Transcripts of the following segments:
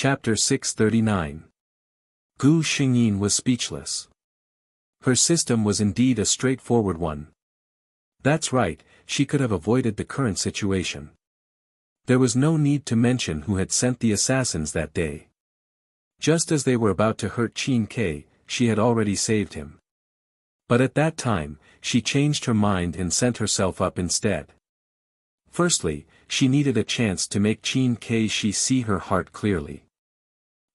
Chapter 639. Gu Xingyin was speechless. Her system was indeed a straightforward one. That's right, she could have avoided the current situation. There was no need to mention who had sent the assassins that day. Just as they were about to hurt Qin Ke, she had already saved him. But at that time, she changed her mind and sent herself up instead. Firstly, she needed a chance to make Qin Ke see her heart clearly.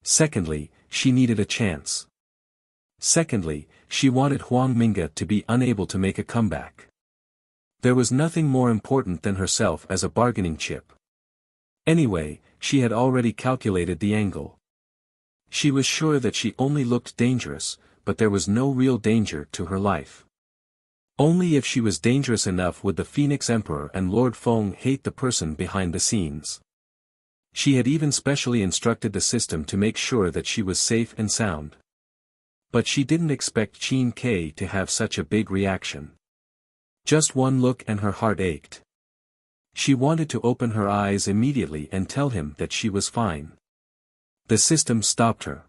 Secondly, she needed a chance. Secondly, she wanted Huang Minga to be unable to make a comeback. There was nothing more important than herself as a bargaining chip. Anyway, she had already calculated the angle. She was sure that she only looked dangerous, but there was no real danger to her life. Only if she was dangerous enough would the Phoenix Emperor and Lord Feng hate the person behind the scenes. She had even specially instructed the system to make sure that she was safe and sound. But she didn't expect Qin Ke to have such a big reaction. Just one look and her heart ached. She wanted to open her eyes immediately and tell him that she was fine. The system stopped her.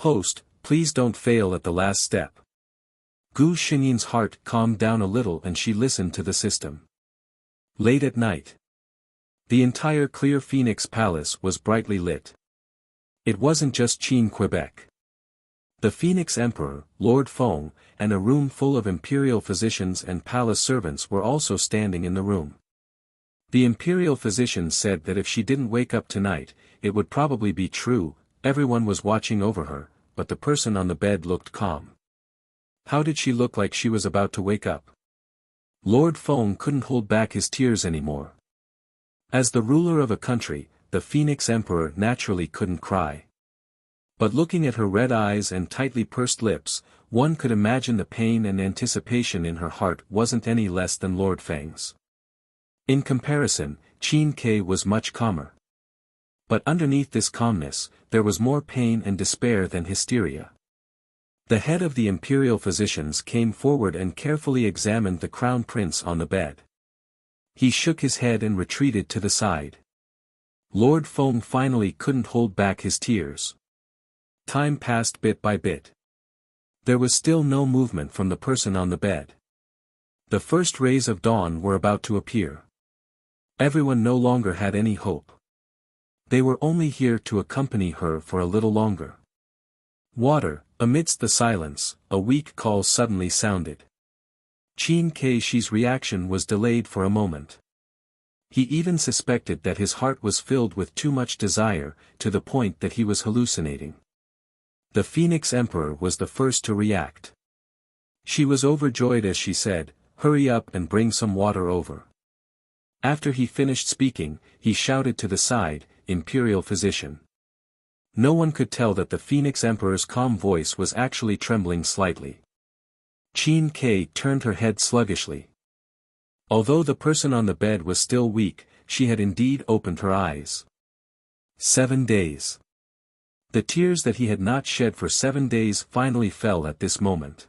"Host, please don't fail at the last step." Gu Xinyin's heart calmed down a little and she listened to the system. Late at night. The entire Clear Phoenix Palace was brightly lit. It wasn't just Qin Quebec. The Phoenix Emperor, Lord Feng, and a room full of imperial physicians and palace servants were also standing in the room. The imperial physicians said that if she didn't wake up tonight, it would probably be true. Everyone was watching over her, but the person on the bed looked calm. How did she look like she was about to wake up? Lord Feng couldn't hold back his tears anymore. As the ruler of a country, the Phoenix Emperor naturally couldn't cry. But looking at her red eyes and tightly pursed lips, one could imagine the pain and anticipation in her heart wasn't any less than Lord Feng's. In comparison, Qin Ke was much calmer. But underneath this calmness, there was more pain and despair than hysteria. The head of the imperial physicians came forward and carefully examined the crown prince on the bed. He shook his head and retreated to the side. Lord Feng finally couldn't hold back his tears. Time passed bit by bit. There was still no movement from the person on the bed. The first rays of dawn were about to appear. Everyone no longer had any hope. They were only here to accompany her for a little longer. Water, amidst the silence, a weak call suddenly sounded. Qin Ke's reaction was delayed for a moment. He even suspected that his heart was filled with too much desire, to the point that he was hallucinating. The Phoenix Emperor was the first to react. She was overjoyed as she said, "Hurry up and bring some water over." After he finished speaking, he shouted to the side, "Imperial physician." No one could tell that the Phoenix Emperor's calm voice was actually trembling slightly. Qin Ke turned her head sluggishly. Although the person on the bed was still weak, she had indeed opened her eyes. 7 days. The tears that he had not shed for 7 days finally fell at this moment.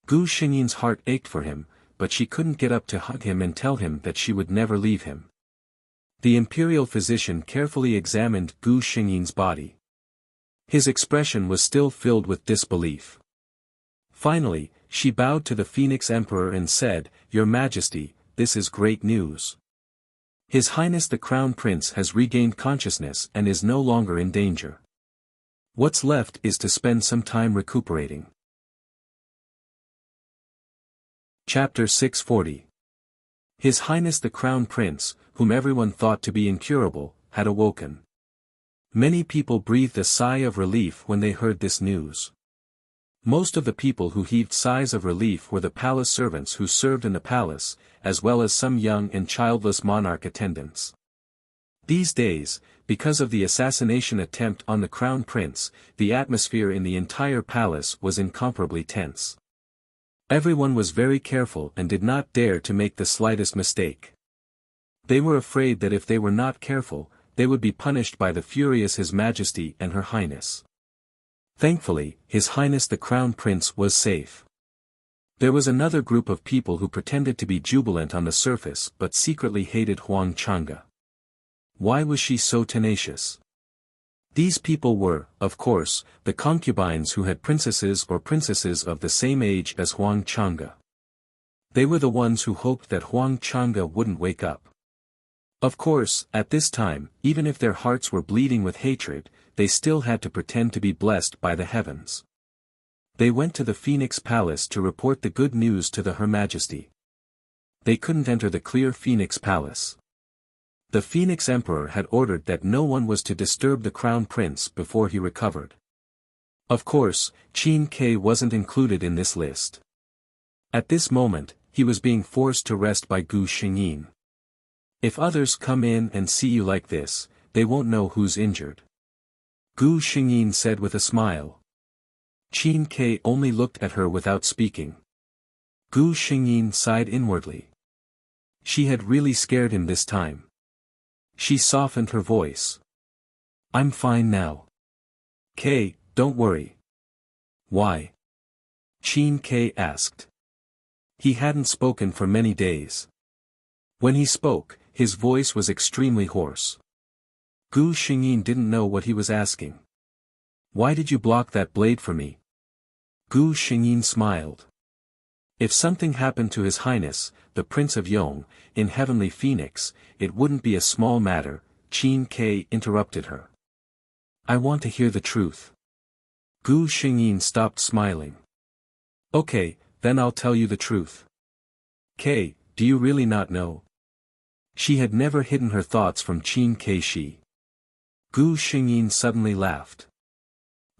Gu Xinyin's heart ached for him, but she couldn't get up to hug him and tell him that she would never leave him. The imperial physician carefully examined Gu Xinyin's body. His expression was still filled with disbelief. Finally, she bowed to the Phoenix Emperor and said, "Your Majesty, this is great news. His Highness the Crown Prince has regained consciousness and is no longer in danger. What's left is to spend some time recuperating." Chapter 640. His Highness the Crown Prince, whom everyone thought to be incurable, had awoken. Many people breathed a sigh of relief when they heard this news. Most of the people who heaved sighs of relief were the palace servants who served in the palace, as well as some young and childless monarch attendants. These days, because of the assassination attempt on the Crown Prince, the atmosphere in the entire palace was incomparably tense. Everyone was very careful and did not dare to make the slightest mistake. They were afraid that if they were not careful, they would be punished by the furious His Majesty and Her Highness. Thankfully, His Highness the Crown Prince was safe. There was another group of people who pretended to be jubilant on the surface but secretly hated Huang Changa. Why was she so tenacious? These people were, of course, the concubines who had princesses or princesses of the same age as Huang Chang'e. They were the ones who hoped that Huang Chang'e wouldn't wake up. Of course, at this time, even if their hearts were bleeding with hatred, they still had to pretend to be blessed by the heavens. They went to the Phoenix Palace to report the good news to Her Majesty. They couldn't enter the clear Phoenix Palace. The Phoenix Emperor had ordered that no one was to disturb the Crown Prince before he recovered. Of course, Qin Kai wasn't included in this list. At this moment, he was being forced to rest by Gu Xingyin. If others come in and see you like this, they won't know who's injured. Gu Xingyin said with a smile. Qin Kai only looked at her without speaking. Gu Xingyin sighed inwardly. She had really scared him this time. She softened her voice. I'm fine now. Kai, don't worry. Why? Qin Kai asked. He hadn't spoken for many days. When he spoke, his voice was extremely hoarse. Gu Xingyin didn't know what he was asking. Why did you block that blade for me? Gu Xingyin smiled. If something happened to His Highness, the Prince of Yong, in Heavenly Phoenix, it wouldn't be a small matter, Qin Kai interrupted her. I want to hear the truth. Gu Xingyin stopped smiling. Okay, then I'll tell you the truth. Kai, do you really not know? She had never hidden her thoughts from Qin Kai Shi. Gu Xingyin suddenly laughed.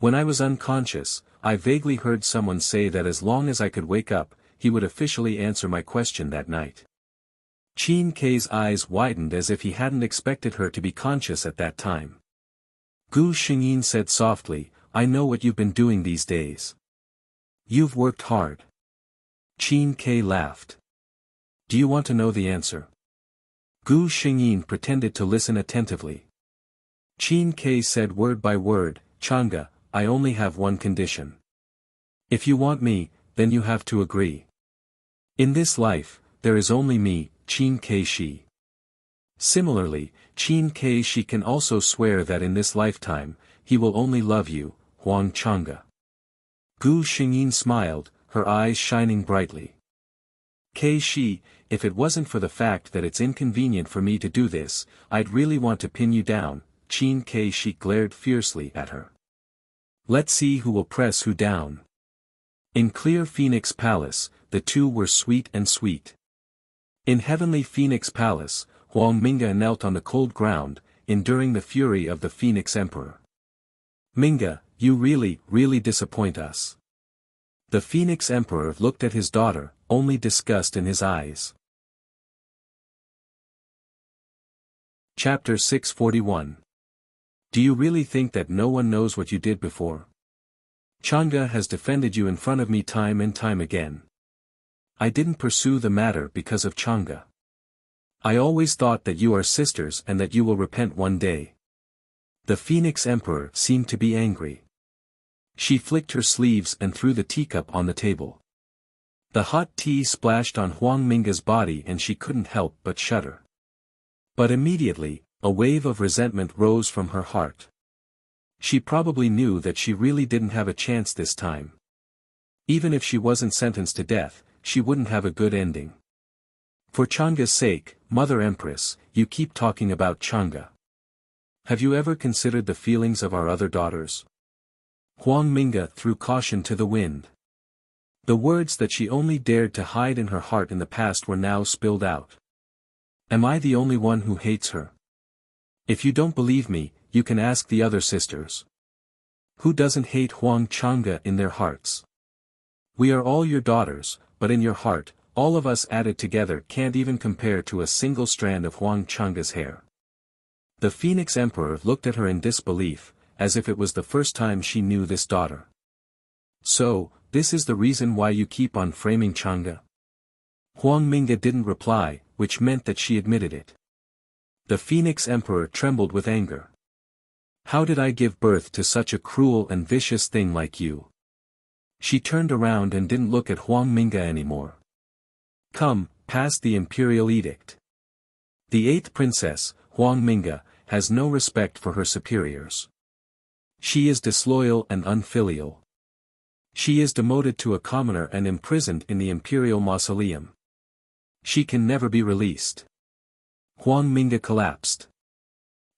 When I was unconscious, I vaguely heard someone say that as long as I could wake up, he would officially answer my question that night. Qin Kai's eyes widened as if he hadn't expected her to be conscious at that time. Gu Xingyin said softly, I know what you've been doing these days. You've worked hard. Qin Kai laughed. Do you want to know the answer? Gu Xingyin pretended to listen attentively. Qin Kai said word by word, Chang'e, I only have one condition. If you want me, then you have to agree. In this life, there is only me, Qin Kai Shi. Similarly, Qin Kai Shi can also swear that in this lifetime, he will only love you, Huang Chang'e. Gu Xingyin smiled, her eyes shining brightly. Kai Shi, if it wasn't for the fact that it's inconvenient for me to do this, I'd really want to pin you down, Qin Kai Shi glared fiercely at her. Let's see who will press who down. In clear Phoenix Palace, the two were sweet and sweet. In heavenly Phoenix Palace, Huang Minga knelt on the cold ground, enduring the fury of the Phoenix Emperor. Minga, you really disappoint us. The Phoenix Emperor looked at his daughter, only disgust in his eyes. Chapter 641. Do you really think that no one knows what you did before? Chang'e has defended you in front of me time and time again. I didn't pursue the matter because of Chang'e. I always thought that you are sisters and that you will repent one day. The Phoenix Emperor seemed to be angry. She flicked her sleeves and threw the teacup on the table. The hot tea splashed on Huang Minga's body and she couldn't help but shudder. But immediately, a wave of resentment rose from her heart. She probably knew that she really didn't have a chance this time. Even if she wasn't sentenced to death, she wouldn't have a good ending. For Chang'e's sake, Mother Empress, you keep talking about Chang'e. Have you ever considered the feelings of our other daughters? Huang Minga threw caution to the wind. The words that she only dared to hide in her heart in the past were now spilled out. Am I the only one who hates her? If you don't believe me, you can ask the other sisters. Who doesn't hate Huang Chang'e in their hearts? We are all your daughters, but in your heart, all of us added together can't even compare to a single strand of Huang Chang'e's hair. The Phoenix Emperor looked at her in disbelief, as if it was the first time she knew this daughter. So, this is the reason why you keep on framing Chang'e? Huang Minga didn't reply, which meant that she admitted it. The Phoenix Emperor trembled with anger. How did I give birth to such a cruel and vicious thing like you? She turned around and didn't look at Huang Minga anymore. Come, pass the imperial edict. The 8th princess, Huang Minga, has no respect for her superiors. She is disloyal and unfilial. She is demoted to a commoner and imprisoned in the imperial mausoleum. She can never be released. Huang Minga collapsed.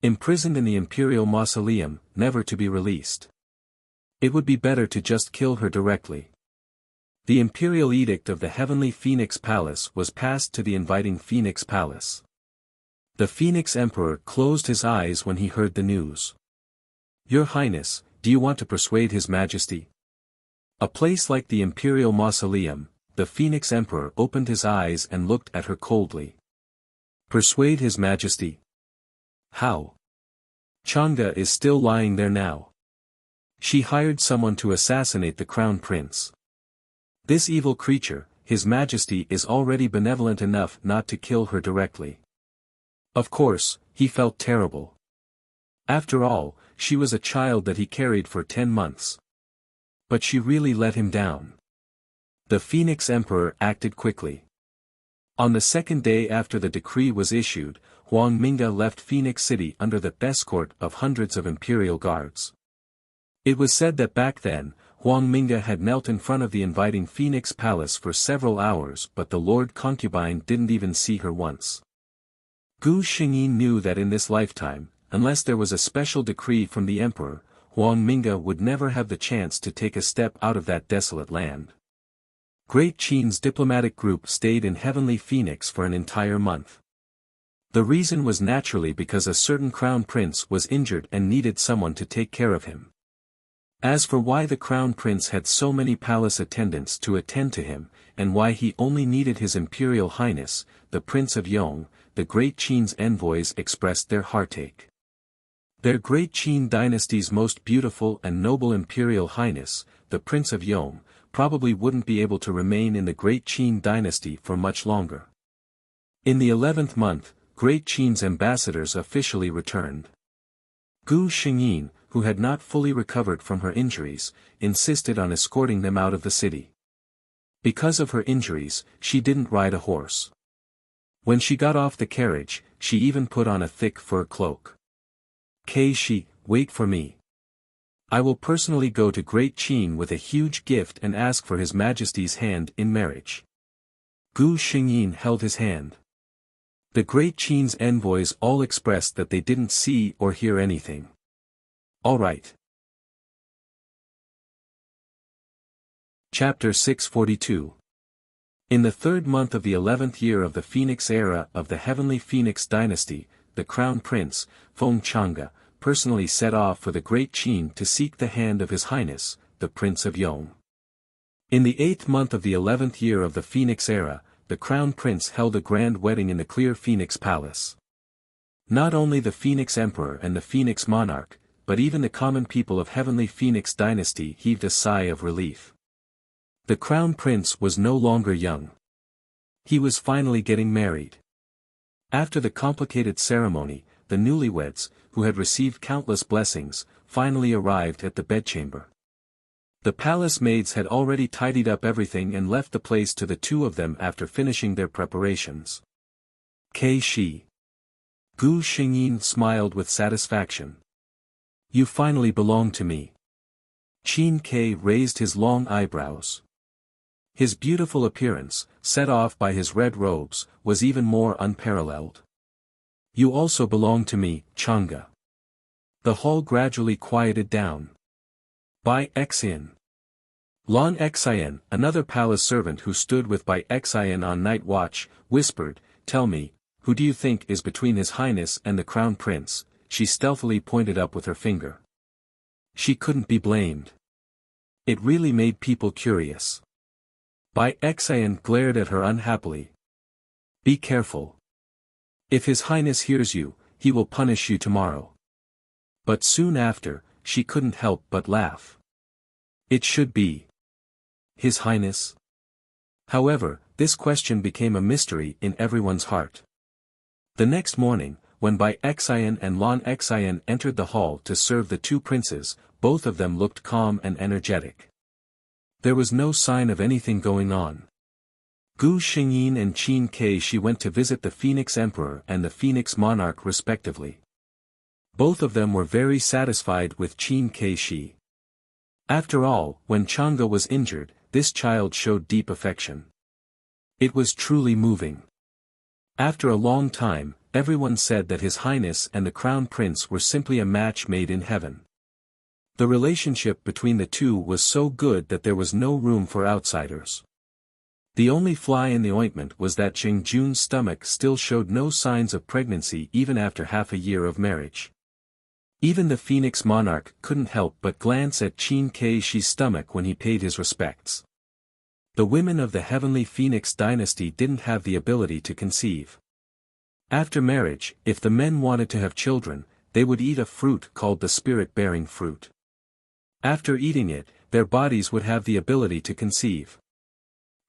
Imprisoned in the imperial mausoleum, never to be released. It would be better to just kill her directly. The imperial edict of the Heavenly Phoenix Palace was passed to the inviting Phoenix Palace. The Phoenix Emperor closed his eyes when he heard the news. Your Highness, do you want to persuade His Majesty? A place like the imperial mausoleum, the Phoenix Emperor opened his eyes and looked at her coldly. Persuade His Majesty? How? Chang'e is still lying there now. She hired someone to assassinate the Crown Prince. This evil creature, His Majesty is already benevolent enough not to kill her directly. Of course, he felt terrible. After all, she was a child that he carried for 10 months. But she really let him down. The Phoenix Emperor acted quickly. On the second day after the decree was issued, Huang Minga left Phoenix City under the escort of hundreds of imperial guards. It was said that back then, Huang Minga had knelt in front of the inviting Phoenix Palace for several hours but the Lord Concubine didn't even see her once. Gu Xingyin knew that in this lifetime, unless there was a special decree from the Emperor, Huang Minga would never have the chance to take a step out of that desolate land. Great Qin's diplomatic group stayed in Heavenly Phoenix for an entire month. The reason was naturally because a certain crown prince was injured and needed someone to take care of him. As for why the crown prince had so many palace attendants to attend to him, and why he only needed His Imperial Highness, the Prince of Yong, the Great Qin's envoys expressed their heartache. Their Great Qin dynasty's most beautiful and noble Imperial Highness, the Prince of Yong, probably wouldn't be able to remain in the Great Qin dynasty for much longer. In the 11th month, Great Qin's ambassadors officially returned. Gu Xingyin, who had not fully recovered from her injuries, insisted on escorting them out of the city. Because of her injuries, she didn't ride a horse. When she got off the carriage, she even put on a thick fur cloak. Keishi, wait for me. I will personally go to Great Qin with a huge gift and ask for His Majesty's hand in marriage. Gu Xingyin held his hand. The Great Qin's envoys all expressed that they didn't see or hear anything. All right. Chapter 642. In the 3rd month of the 11th year of the Phoenix era of the Heavenly Phoenix dynasty, the Crown Prince, Feng Chang'e, personally set off for the Great Qin to seek the hand of His Highness, the Prince of Yong. In the 8th month of the 11th year of the Phoenix era, the Crown Prince held a grand wedding in the clear Phoenix Palace. Not only the Phoenix Emperor and the Phoenix Monarch, but even the common people of Heavenly Phoenix dynasty heaved a sigh of relief. The Crown Prince was no longer young. He was finally getting married. After the complicated ceremony, the newlyweds, who had received countless blessings, finally arrived at the bedchamber. The palace maids had already tidied up everything and left the place to the two of them after finishing their preparations. Keishi. Gu Xingyin smiled with satisfaction. You finally belong to me. Qin Ke raised his long eyebrows. His beautiful appearance, set off by his red robes, was even more unparalleled. You also belong to me, Chang'e. The hall gradually quieted down. Bai Xian. Lan Xian, another palace servant who stood with Bai Xian on night watch, whispered, Tell me, who do you think is between His Highness and the Crown Prince? She stealthily pointed up with her finger. She couldn't be blamed. It really made people curious. Bai Xian glared at her unhappily. Be careful. If His Highness hears you, he will punish you tomorrow. But soon after, she couldn't help but laugh. It should be His Highness. However, this question became a mystery in everyone's heart. The next morning, when Bai Xian and Lan Xian entered the hall to serve the two princes, both of them looked calm and energetic. There was no sign of anything going on. Gu Xingyin and Qin Ke went to visit the Phoenix Emperor and the Phoenix Monarch respectively. Both of them were very satisfied with Qin Keishi. After all, when Chang'e was injured, this child showed deep affection. It was truly moving. After a long time, everyone said that His Highness and the Crown Prince were simply a match made in heaven. The relationship between the two was so good that there was no room for outsiders. The only fly in the ointment was that Jun's stomach still showed no signs of pregnancy even after half a year of marriage. Even the Phoenix monarch couldn't help but glance at Qin Keishi's stomach when he paid his respects. The women of the heavenly Phoenix dynasty didn't have the ability to conceive. After marriage, if the men wanted to have children, they would eat a fruit called the spirit-bearing fruit. After eating it, their bodies would have the ability to conceive.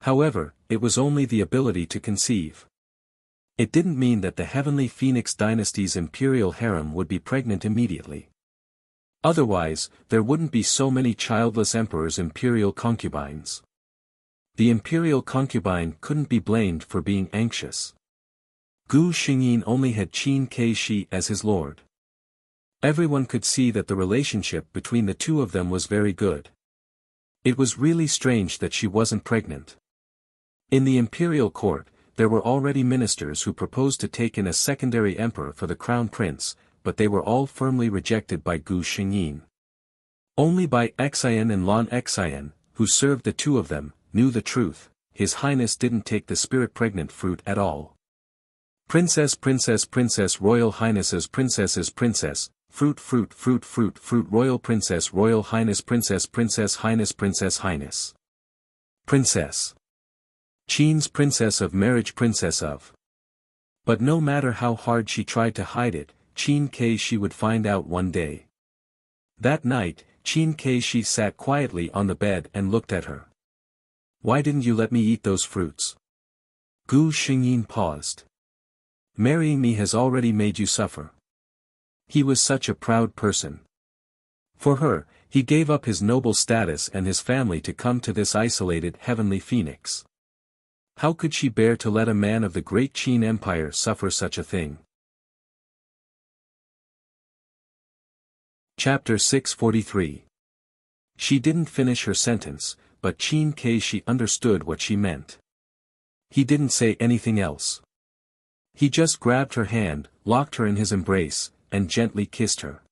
However, it was only the ability to conceive. It didn't mean that the heavenly Phoenix dynasty's imperial harem would be pregnant immediately. Otherwise, there wouldn't be so many childless emperors' imperial concubines. The imperial concubine couldn't be blamed for being anxious. Gu Xingyin only had Qin Keishi as his lord. Everyone could see that the relationship between the two of them was very good. It was really strange that she wasn't pregnant. In the imperial court, there were already ministers who proposed to take in a secondary emperor for the crown prince, but they were all firmly rejected by Gu Xingyin. Only by Xian and Lan Xian, who served the two of them, knew the truth. His Highness didn't take the spirit-pregnant fruit at all. Princess Royal Highness's Princess, fruit Royal Highness Princess Highness. Princess. Qin's princess of marriage princess of. But no matter how hard she tried to hide it, Qin Keishi would find out one day. That night, Qin Keishi sat quietly on the bed and looked at her. Why didn't you let me eat those fruits? Gu Xingyin paused. Marrying me has already made you suffer. He was such a proud person. For her, he gave up his noble status and his family to come to this isolated heavenly phoenix. How could she bear to let a man of the great Qin Empire suffer such a thing? Chapter 643. She didn't finish her sentence, but Qin Keishi understood what she meant. He didn't say anything else. He just grabbed her hand, locked her in his embrace, and gently kissed her.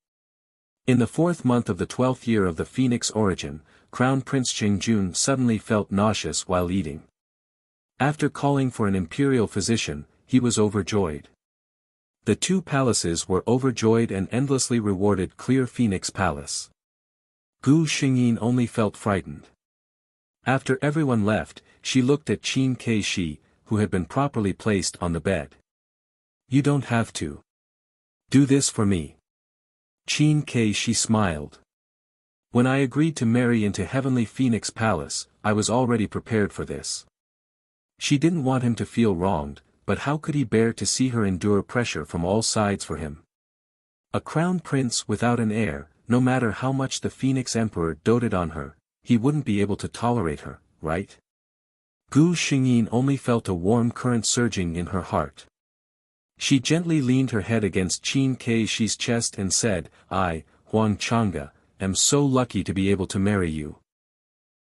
In the 4th month of the 12th year of the Phoenix origin, Crown Prince Jun suddenly felt nauseous while eating. After calling for an imperial physician, he was overjoyed. The two palaces were overjoyed and endlessly rewarded Clear Phoenix Palace. Gu Xingyin only felt frightened. After everyone left, she looked at Qin Keishi, who had been properly placed on the bed. You don't have to do this for me. Qin Keishi smiled. When I agreed to marry into Heavenly Phoenix Palace, I was already prepared for this. She didn't want him to feel wronged, but how could he bear to see her endure pressure from all sides for him? A crown prince without an heir, no matter how much the Phoenix Emperor doted on her, he wouldn't be able to tolerate her, right? Gu Xingyin only felt a warm current surging in her heart. She gently leaned her head against Qin Keishi's chest and said, I, Huang Chang'e, am so lucky to be able to marry you.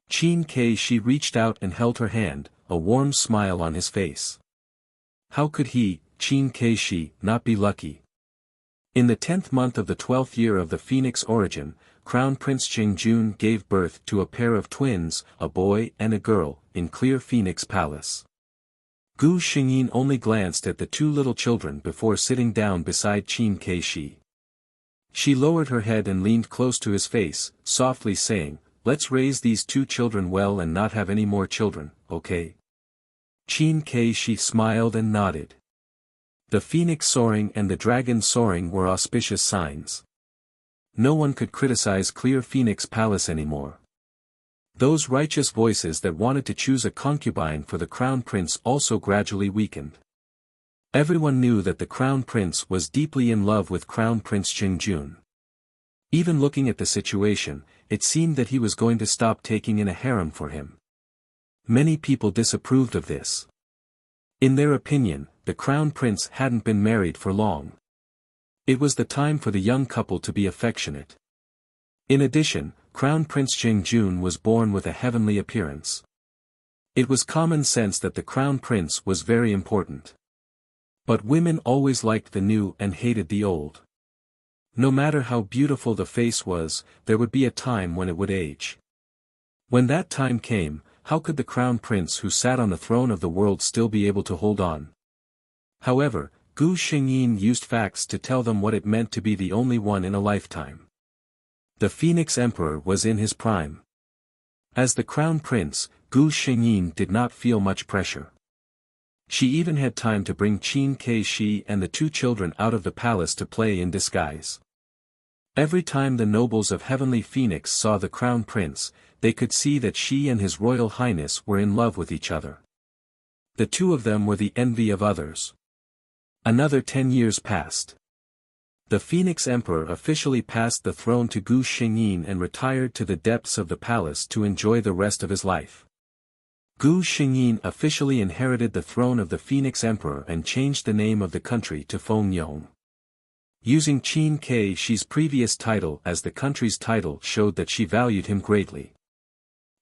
Qin Keishi reached out and held her hand, a warm smile on his face. How could he, Qin Keishi, not be lucky? In the 10th month of the 12th year of the Phoenix origin, Crown Prince Jun gave birth to a pair of twins, a boy and a girl, in Clear Phoenix Palace. Gu Xingyin only glanced at the two little children before sitting down beside Qin Keishi. She lowered her head and leaned close to his face, softly saying, Let's raise these two children well and not have any more children, okay? Qin Keishi smiled and nodded. The phoenix soaring and the dragon soaring were auspicious signs. No one could criticize Clear Phoenix Palace anymore. Those righteous voices that wanted to choose a concubine for the crown prince also gradually weakened. Everyone knew that the crown prince was deeply in love with Crown Prince Jun. Even looking at the situation, it seemed that he was going to stop taking in a harem for him. Many people disapproved of this. In their opinion, the crown prince hadn't been married for long. It was the time for the young couple to be affectionate. In addition, Crown Prince Jingjun was born with a heavenly appearance. It was common sense that the Crown Prince was very important. But women always liked the new and hated the old. No matter how beautiful the face was, there would be a time when it would age. When that time came, how could the Crown Prince who sat on the throne of the world still be able to hold on? However, Gu Xingyin used facts to tell them what it meant to be the only one in a lifetime. The Phoenix Emperor was in his prime. As the Crown Prince, Gu Xingyin did not feel much pressure. She even had time to bring Qin Keishi and the two children out of the palace to play in disguise. Every time the nobles of Heavenly Phoenix saw the Crown Prince, they could see that she and His Royal Highness were in love with each other. The two of them were the envy of others. Another 10 years passed. The Phoenix Emperor officially passed the throne to Gu Xingyin and retired to the depths of the palace to enjoy the rest of his life. Gu Xingyin officially inherited the throne of the Phoenix Emperor and changed the name of the country to Fengyong. Using Qin Keishi's previous title as the country's title showed that she valued him greatly.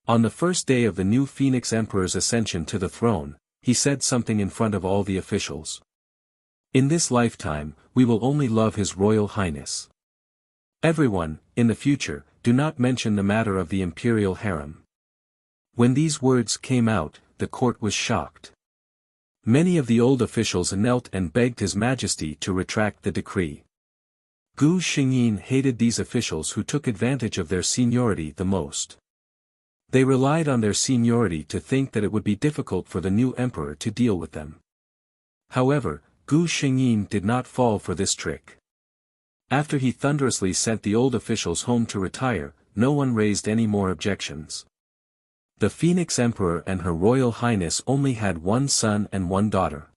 On the first day of the new Phoenix Emperor's ascension to the throne, he said something in front of all the officials. In this lifetime, we will only love His Royal Highness. Everyone, in the future, do not mention the matter of the imperial harem. When these words came out, the court was shocked. Many of the old officials knelt and begged His Majesty to retract the decree. Gu Xingyin hated these officials who took advantage of their seniority the most. They relied on their seniority to think that it would be difficult for the new emperor to deal with them. However, Gu Xingyin did not fall for this trick. After he thunderously sent the old officials home to retire, no one raised any more objections. The Phoenix Emperor and Her Royal Highness only had one son and one daughter.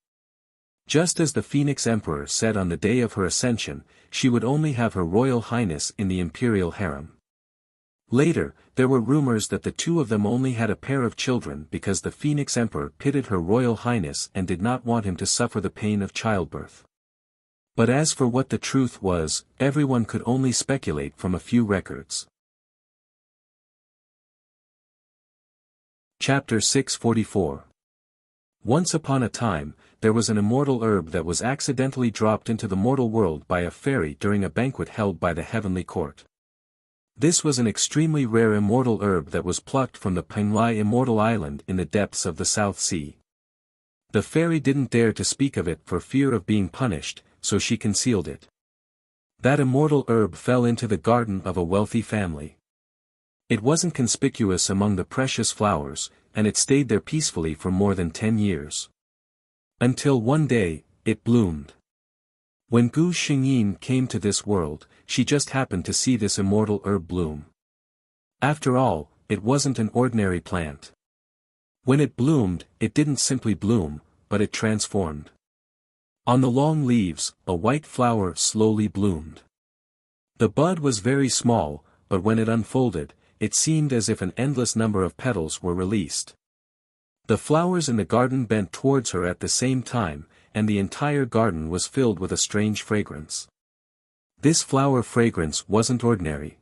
Just as the Phoenix Emperor said on the day of her ascension, she would only have Her Royal Highness in the imperial harem. Later, there were rumors that the two of them only had a pair of children because the Phoenix Emperor pitied Her Royal Highness and did not want him to suffer the pain of childbirth. But as for what the truth was, everyone could only speculate from a few records. Chapter 644. Once upon a time, there was an immortal herb that was accidentally dropped into the mortal world by a fairy during a banquet held by the heavenly court. This was an extremely rare immortal herb that was plucked from the Penglai immortal island in the depths of the South Sea. The fairy didn't dare to speak of it for fear of being punished, so she concealed it. That immortal herb fell into the garden of a wealthy family. It wasn't conspicuous among the precious flowers, and it stayed there peacefully for more than 10 years. Until one day, it bloomed. When Gu Xingyin came to this world, she just happened to see this immortal herb bloom. After all, it wasn't an ordinary plant. When it bloomed, it didn't simply bloom, but it transformed. On the long leaves, a white flower slowly bloomed. The bud was very small, but when it unfolded, it seemed as if an endless number of petals were released. The flowers in the garden bent towards her at the same time, and the entire garden was filled with a strange fragrance. This flower fragrance wasn't ordinary.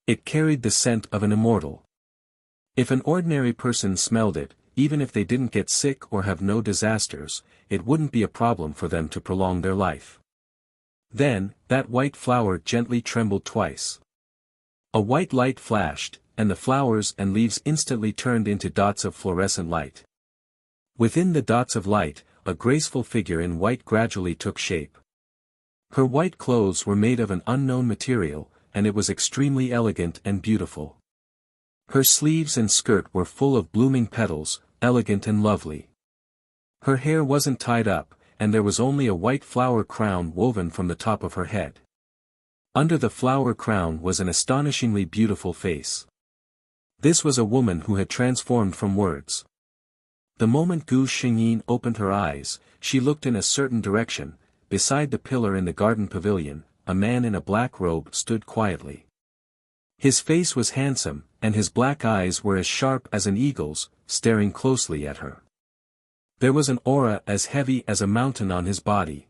It carried the scent of an immortal. If an ordinary person smelled it, even if they didn't get sick or have no disasters, it wouldn't be a problem for them to prolong their life. Then, that white flower gently trembled twice. A white light flashed, and the flowers and leaves instantly turned into dots of fluorescent light. Within the dots of light, a graceful figure in white gradually took shape. Her white clothes were made of an unknown material, and it was extremely elegant and beautiful. Her sleeves and skirt were full of blooming petals, elegant and lovely. Her hair wasn't tied up, and there was only a white flower crown woven from the top of her head. Under the flower crown was an astonishingly beautiful face. This was a woman who had transformed from words. The moment Gu Xingyin opened her eyes, she looked in a certain direction. Beside the pillar in the garden pavilion, a man in a black robe stood quietly. His face was handsome, and his black eyes were as sharp as an eagle's, staring closely at her. There was an aura as heavy as a mountain on his body.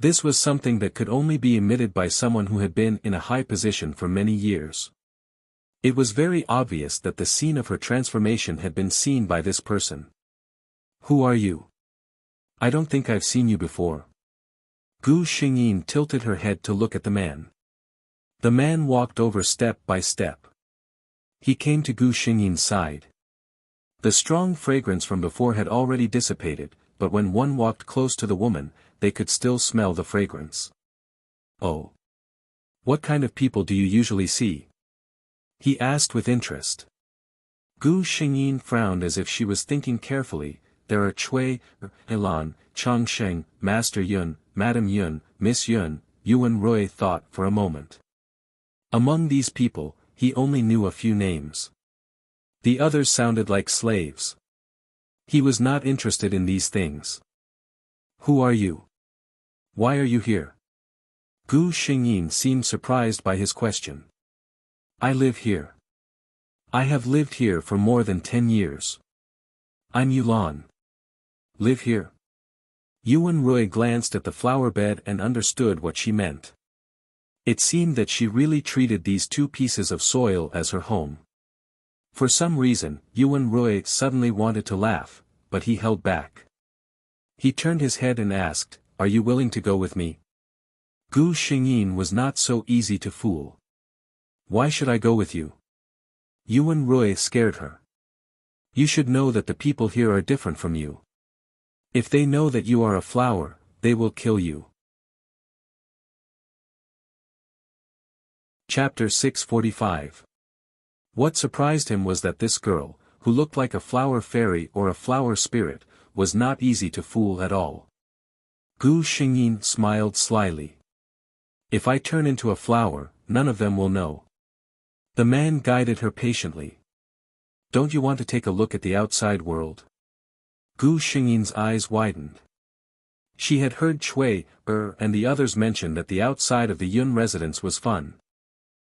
This was something that could only be emitted by someone who had been in a high position for many years. It was very obvious that the scene of her transformation had been seen by this person. Who are you? I don't think I've seen you before. Gu Xingyin tilted her head to look at the man. The man walked over step by step. He came to Gu Xingyin's side. The strong fragrance from before had already dissipated, but when one walked close to the woman, they could still smell the fragrance. Oh. What kind of people do you usually see? He asked with interest. Gu Xingyin frowned as if she was thinking carefully. There are Cui, Ilan, Changsheng, Master Yun, Madam Yun, Miss Yun. Yuan Rui thought for a moment. Among these people, he only knew a few names. The others sounded like slaves. He was not interested in these things. Who are you? Why are you here? Gu Xingyin seemed surprised by his question. I live here. I have lived here for more than 10 years. I'm Yulan. Live here? Yuan Rui glanced at the flower bed and understood what she meant. It seemed that she really treated these two pieces of soil as her home. For some reason, Yuan Rui suddenly wanted to laugh, but he held back. He turned his head and asked, Are you willing to go with me? Gu Xingyin was not so easy to fool. Why should I go with you? Yuan Rui scared her. You should know that the people here are different from you. If they know that you are a flower, they will kill you. Chapter 645. What surprised him was that this girl, who looked like a flower fairy or a flower spirit, was not easy to fool at all. Gu Xingyin smiled slyly. If I turn into a flower, none of them will know. The man guided her patiently. Don't you want to take a look at the outside world? Gu Xingyin's eyes widened. She had heard Cui, and the others mention that the outside of the Yun residence was fun.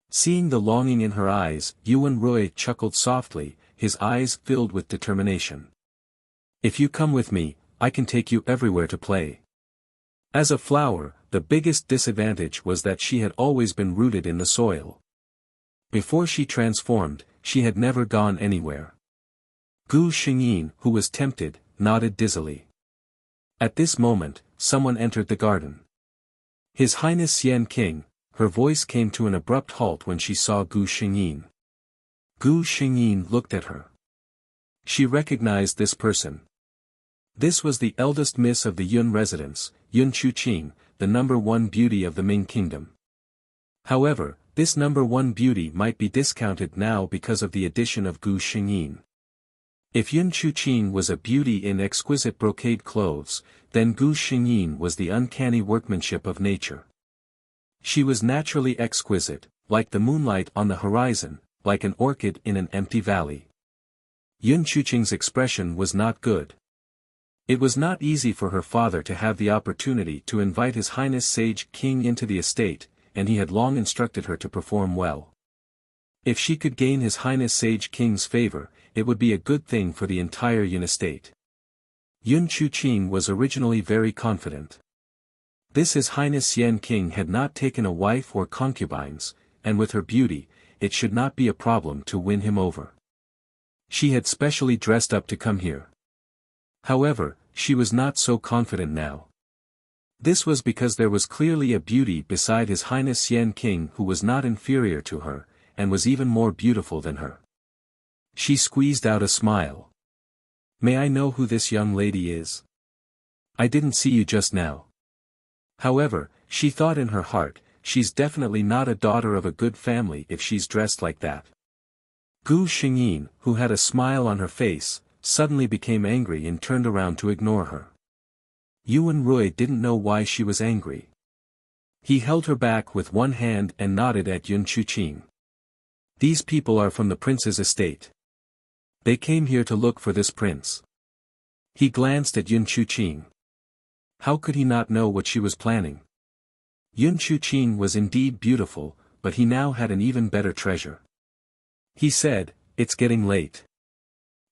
Seeing the longing in her eyes, Yuan Rui chuckled softly, his eyes filled with determination. If you come with me, I can take you everywhere to play. As a flower, the biggest disadvantage was that she had always been rooted in the soil. Before she transformed, she had never gone anywhere. Gu Xingyin, who was tempted, nodded dizzily. At this moment, someone entered the garden. His Highness Xian King. Her voice came to an abrupt halt when she saw Gu Xingyin. Gu Xingyin looked at her. She recognized this person. This was the eldest miss of the Yun residence, Yun Chuqing, the #1 beauty of the Ming Kingdom. However, this #1 beauty might be discounted now because of the addition of Gu Xingyin. If Yun Chuqing was a beauty in exquisite brocade clothes, then Gu Xingyin was the uncanny workmanship of nature. She was naturally exquisite, like the moonlight on the horizon, like an orchid in an empty valley. Yun Chuqing's expression was not good. It was not easy for her father to have the opportunity to invite His Highness Sage King into the estate, and he had long instructed her to perform well. If she could gain His Highness Sage King's favor, it would be a good thing for the entire Yun estate. Yun Chuqing was originally very confident. This His Highness Xian King had not taken a wife or concubines, and with her beauty, it should not be a problem to win him over. She had specially dressed up to come here. However, she was not so confident now. This was because there was clearly a beauty beside His Highness Xian King who was not inferior to her, and was even more beautiful than her. She squeezed out a smile. May I know who this young lady is? I didn't see you just now. However, she thought in her heart, she's definitely not a daughter of a good family if she's dressed like that. Gu Xingyin, who had a smile on her face, suddenly became angry and turned around to ignore her. Yuan Rui didn't know why she was angry. He held her back with one hand and nodded at Yun Chuqing. These people are from the prince's estate. They came here to look for this prince. He glanced at Yun Chuqing. How could he not know what she was planning? Yun Chuqing was indeed beautiful, but he now had an even better treasure. He said, It's getting late.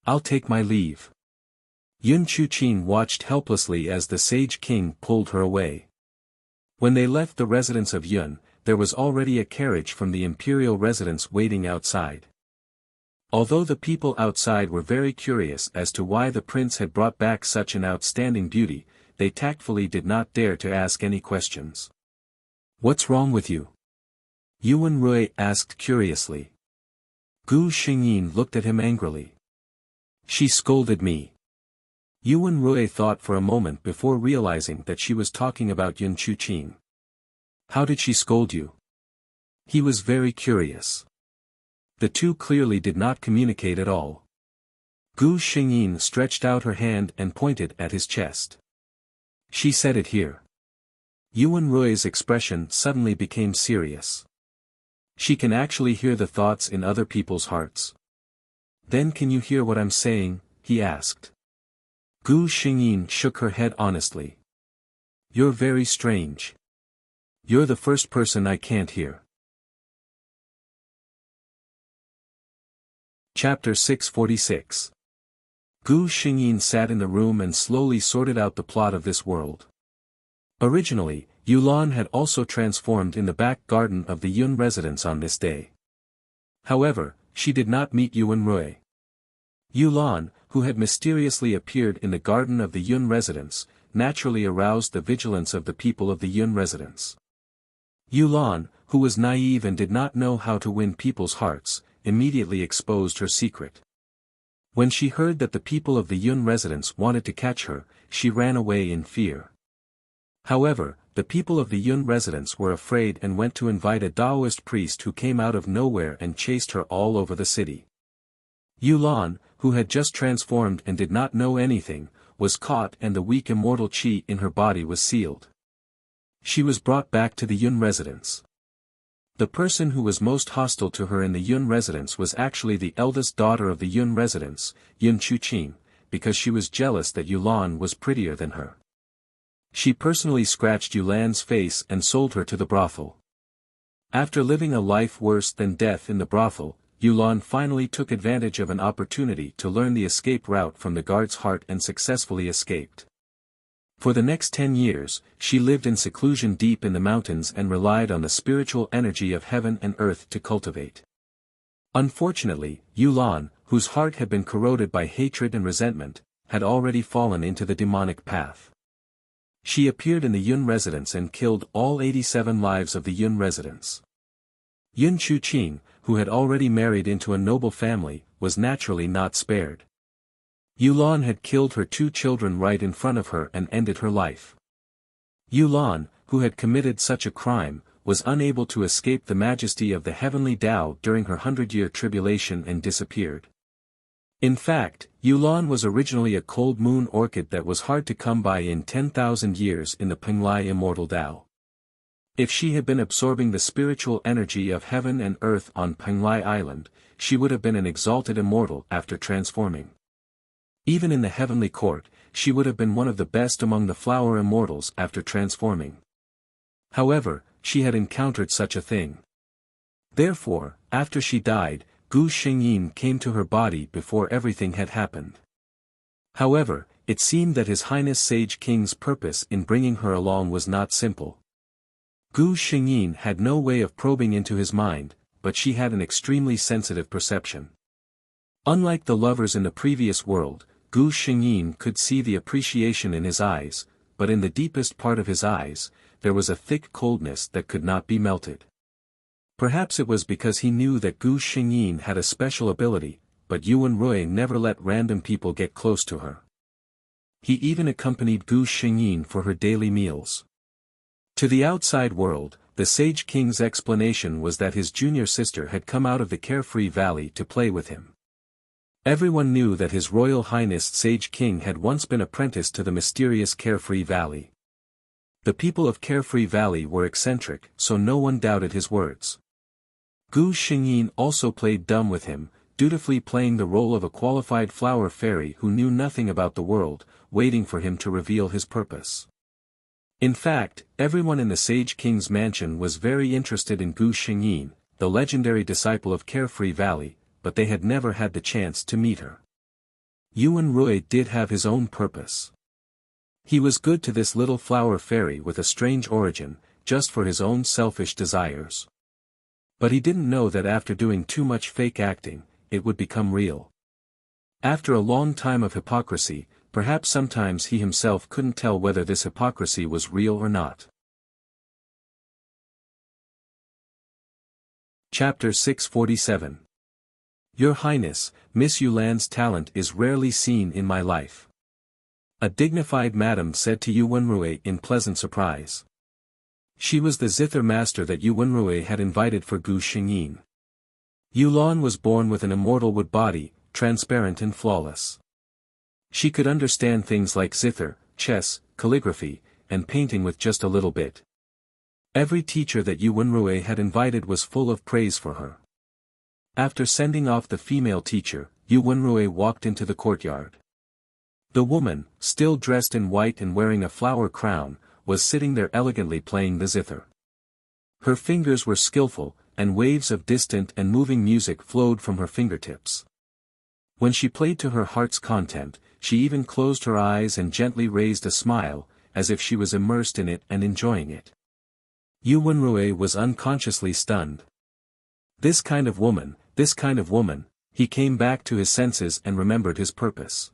I'll take my leave. Yun Chuqing watched helplessly as the Sage King pulled her away. When they left the residence of Yun, there was already a carriage from the imperial residence waiting outside. Although the people outside were very curious as to why the prince had brought back such an outstanding beauty, they tactfully did not dare to ask any questions. "What's wrong with you?" Yuan Rui asked curiously. Gu Xingyin looked at him angrily. "She scolded me." Yuan Rui thought for a moment before realizing that she was talking about Yun Chuqin. "How did she scold you?" He was very curious. The two clearly did not communicate at all. Gu Xingyin stretched out her hand and pointed at his chest. "She said it here." Yuan Rui's expression suddenly became serious. "She can actually hear the thoughts in other people's hearts." "Then can you hear what I'm saying?" he asked. Gu Xingyin shook her head honestly. "You're very strange. You're the first person I can't hear." Chapter 646. Gu Xingyin sat in the room and slowly sorted out the plot of this world. Originally, Yulan had also transformed in the back garden of the Yun residence on this day. However, she did not meet Yuan Rui. Yulan, who had mysteriously appeared in the garden of the Yun residence, naturally aroused the vigilance of the people of the Yun residence. Yulan, who was naive and did not know how to win people's hearts, immediately exposed her secret. When she heard that the people of the Yun residence wanted to catch her, she ran away in fear. However, the people of the Yun residence were afraid and went to invite a Taoist priest who came out of nowhere and chased her all over the city. Yulan, who had just transformed and did not know anything, was caught and the weak immortal qi in her body was sealed. She was brought back to the Yun residence. The person who was most hostile to her in the Yun residence was actually the eldest daughter of the Yun residence, Yun Chuqin, because she was jealous that Yulan was prettier than her. She personally scratched Yulan's face and sold her to the brothel. After living a life worse than death in the brothel, Yulan finally took advantage of an opportunity to learn the escape route from the guard's heart and successfully escaped. For the next 10 years, she lived in seclusion deep in the mountains and relied on the spiritual energy of heaven and earth to cultivate. Unfortunately, Yulan, whose heart had been corroded by hatred and resentment, had already fallen into the demonic path. She appeared in the Yun residence and killed all 87 lives of the Yun residence. Yun Chuqin, who had already married into a noble family, was naturally not spared. Yulan had killed her 2 children right in front of her and ended her life. Yulan, who had committed such a crime, was unable to escape the majesty of the heavenly Tao during her 100-year tribulation and disappeared. In fact, Yulan was originally a cold moon orchid that was hard to come by in 10,000 years in the Penglai immortal Tao. If she had been absorbing the spiritual energy of heaven and earth on Penglai Island, she would have been an exalted immortal after transforming. Even in the heavenly court, she would have been one of the best among the flower immortals after transforming. However, she had encountered such a thing. Therefore, after she died, Gu Xingyin came to her body before everything had happened. However, it seemed that His Highness Sage King's purpose in bringing her along was not simple. Gu Xingyin had no way of probing into his mind, but she had an extremely sensitive perception. Unlike the lovers in the previous world, Gu Xingyin could see the appreciation in his eyes, but in the deepest part of his eyes, there was a thick coldness that could not be melted. Perhaps it was because he knew that Gu Xingyin had a special ability, but Yuan Rui never let random people get close to her. He even accompanied Gu Xingyin for her daily meals. To the outside world, the Sage King's explanation was that his junior sister had come out of the Carefree Valley to play with him. Everyone knew that His Royal Highness Sage King had once been apprenticed to the mysterious Carefree Valley. The people of Carefree Valley were eccentric, so no one doubted his words. Gu Xingyin also played dumb with him, dutifully playing the role of a qualified flower fairy who knew nothing about the world, waiting for him to reveal his purpose. In fact, everyone in the Sage King's mansion was very interested in Gu Xingyin, the legendary disciple of Carefree Valley, but they had never had the chance to meet her. Yuan Rui did have his own purpose. He was good to this little flower fairy with a strange origin, just for his own selfish desires. But he didn't know that after doing too much fake acting, it would become real. After a long time of hypocrisy, perhaps sometimes he himself couldn't tell whether this hypocrisy was real or not. Chapter 647. Your Highness, Miss Yulan's talent is rarely seen in my life. A dignified madam said to Yu Wenrui in pleasant surprise. She was the zither master that Yu Wenrui had invited for Gu Xingyin. Yulan was born with an immortal wood body, transparent and flawless. She could understand things like zither, chess, calligraphy, and painting with just a little bit. Every teacher that Yu Wenrui had invited was full of praise for her. After sending off the female teacher, Yu Wenrui walked into the courtyard. The woman, still dressed in white and wearing a flower crown, was sitting there elegantly playing the zither. Her fingers were skillful, and waves of distant and moving music flowed from her fingertips. When she played to her heart's content, she even closed her eyes and gently raised a smile, as if she was immersed in it and enjoying it. Yu Wenrui was unconsciously stunned. This kind of woman, he came back to his senses and remembered his purpose.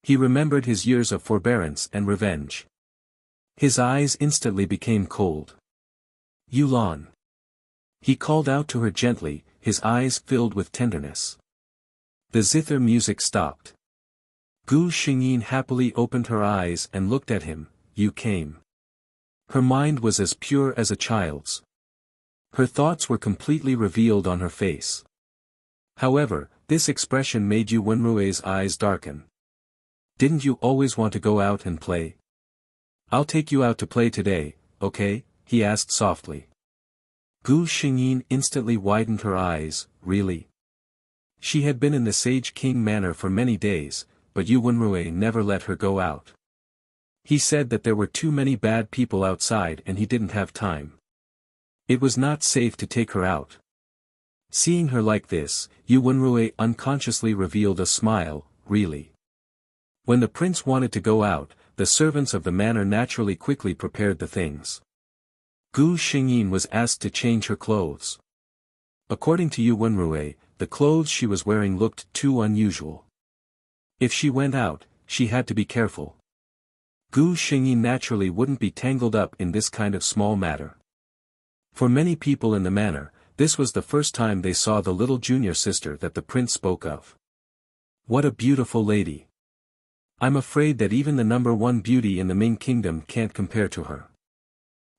He remembered his years of forbearance and revenge. His eyes instantly became cold. Yulan. He called out to her gently, his eyes filled with tenderness. The zither music stopped. Gu Xingyin happily opened her eyes and looked at him. You came. Her mind was as pure as a child's. Her thoughts were completely revealed on her face. However, this expression made Yu Wenrui's eyes darken. Didn't you always want to go out and play? I'll take you out to play today, okay? He asked softly. Gu Xingyin instantly widened her eyes. Really? She had been in the Sage King Manor for many days, but Yu Wenrui never let her go out. He said that there were too many bad people outside and he didn't have time. It was not safe to take her out. Seeing her like this, Yu Wenrui unconsciously revealed a smile. Really? When the prince wanted to go out, the servants of the manor naturally quickly prepared the things. Gu Xingyin was asked to change her clothes. According to Yu Wenrui, the clothes she was wearing looked too unusual. If she went out, she had to be careful. Gu Xingyin naturally wouldn't be tangled up in this kind of small matter. For many people in the manor, this was the first time they saw the little junior sister that the prince spoke of. What a beautiful lady. I'm afraid that even the #1 beauty in the Ming Kingdom can't compare to her.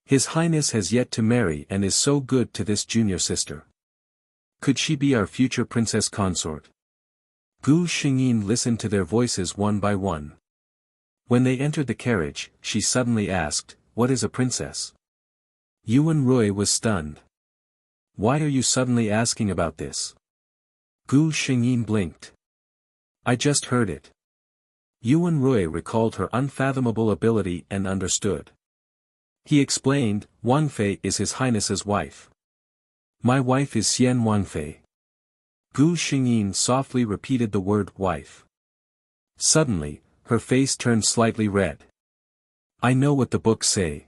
His Highness has yet to marry and is so good to this junior sister. Could she be our future princess consort? Gu Xingyin listened to their voices one by one. When they entered the carriage, she suddenly asked, "What is a princess?" Yu Wenrui was stunned. "Why are you suddenly asking about this?" Gu Xingyin blinked. "I just heard it." Yu Wenrui recalled her unfathomable ability and understood. He explained, "Wang Fei is His Highness's wife. My wife is Xian Wang Fei." Gu Xingyin softly repeated the word wife. Suddenly, her face turned slightly red. "I know what the books say.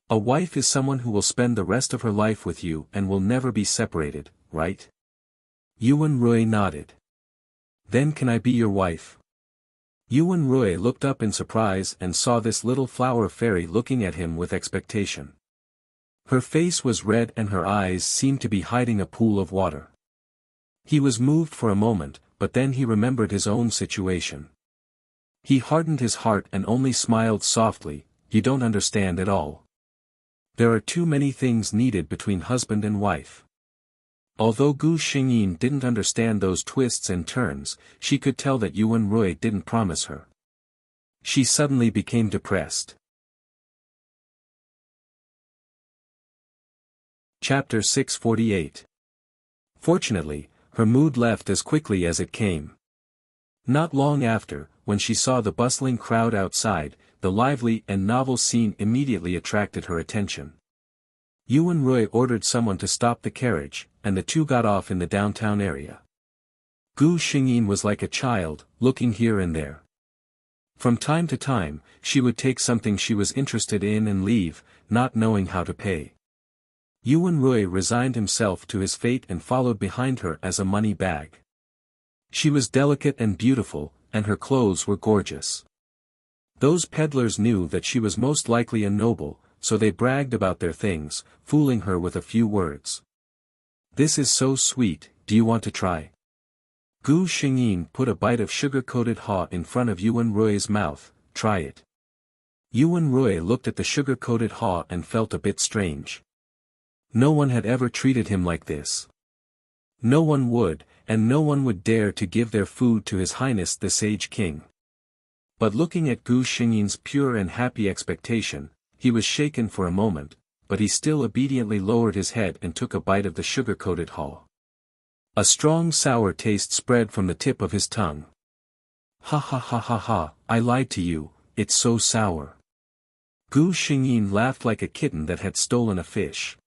A wife is someone who will spend the rest of her life with you and will never be separated, right?" Yu Wenrui nodded. "Then can I be your wife?" Yu Wenrui looked up in surprise and saw this little flower fairy looking at him with expectation. Her face was red and her eyes seemed to be hiding a pool of water. He was moved for a moment, but then he remembered his own situation. He hardened his heart and only smiled softly. "You don't understand at all. There are too many things needed between husband and wife." Although Gu Xingyin didn't understand those twists and turns, she could tell that Yu Wenrui didn't promise her. She suddenly became depressed. Chapter 648. Fortunately, her mood left as quickly as it came. Not long after, when she saw the bustling crowd outside, the lively and novel scene immediately attracted her attention. Yu Wenrui ordered someone to stop the carriage, and the two got off in the downtown area. Gu Xingyin was like a child, looking here and there. From time to time, she would take something she was interested in and leave, not knowing how to pay. Yuan Rui resigned himself to his fate and followed behind her as a money bag. She was delicate and beautiful, and her clothes were gorgeous. Those peddlers knew that she was most likely a noble, so they bragged about their things, fooling her with a few words. "This is so sweet, do you want to try?" Gu Xingyin put a bite of sugar-coated haw in front of Yuan Rui's mouth. "Try it." Yuan Rui looked at the sugar-coated haw and felt a bit strange. No one had ever treated him like this. No one would, and no one would dare to give their food to His Highness the Sage King. But looking at Gu Xingyin's pure and happy expectation, he was shaken for a moment, but he still obediently lowered his head and took a bite of the sugar-coated haw. A strong sour taste spread from the tip of his tongue. "Ha ha ha ha ha, I lied to you, it's so sour." Gu Xingyin laughed like a kitten that had stolen a fish.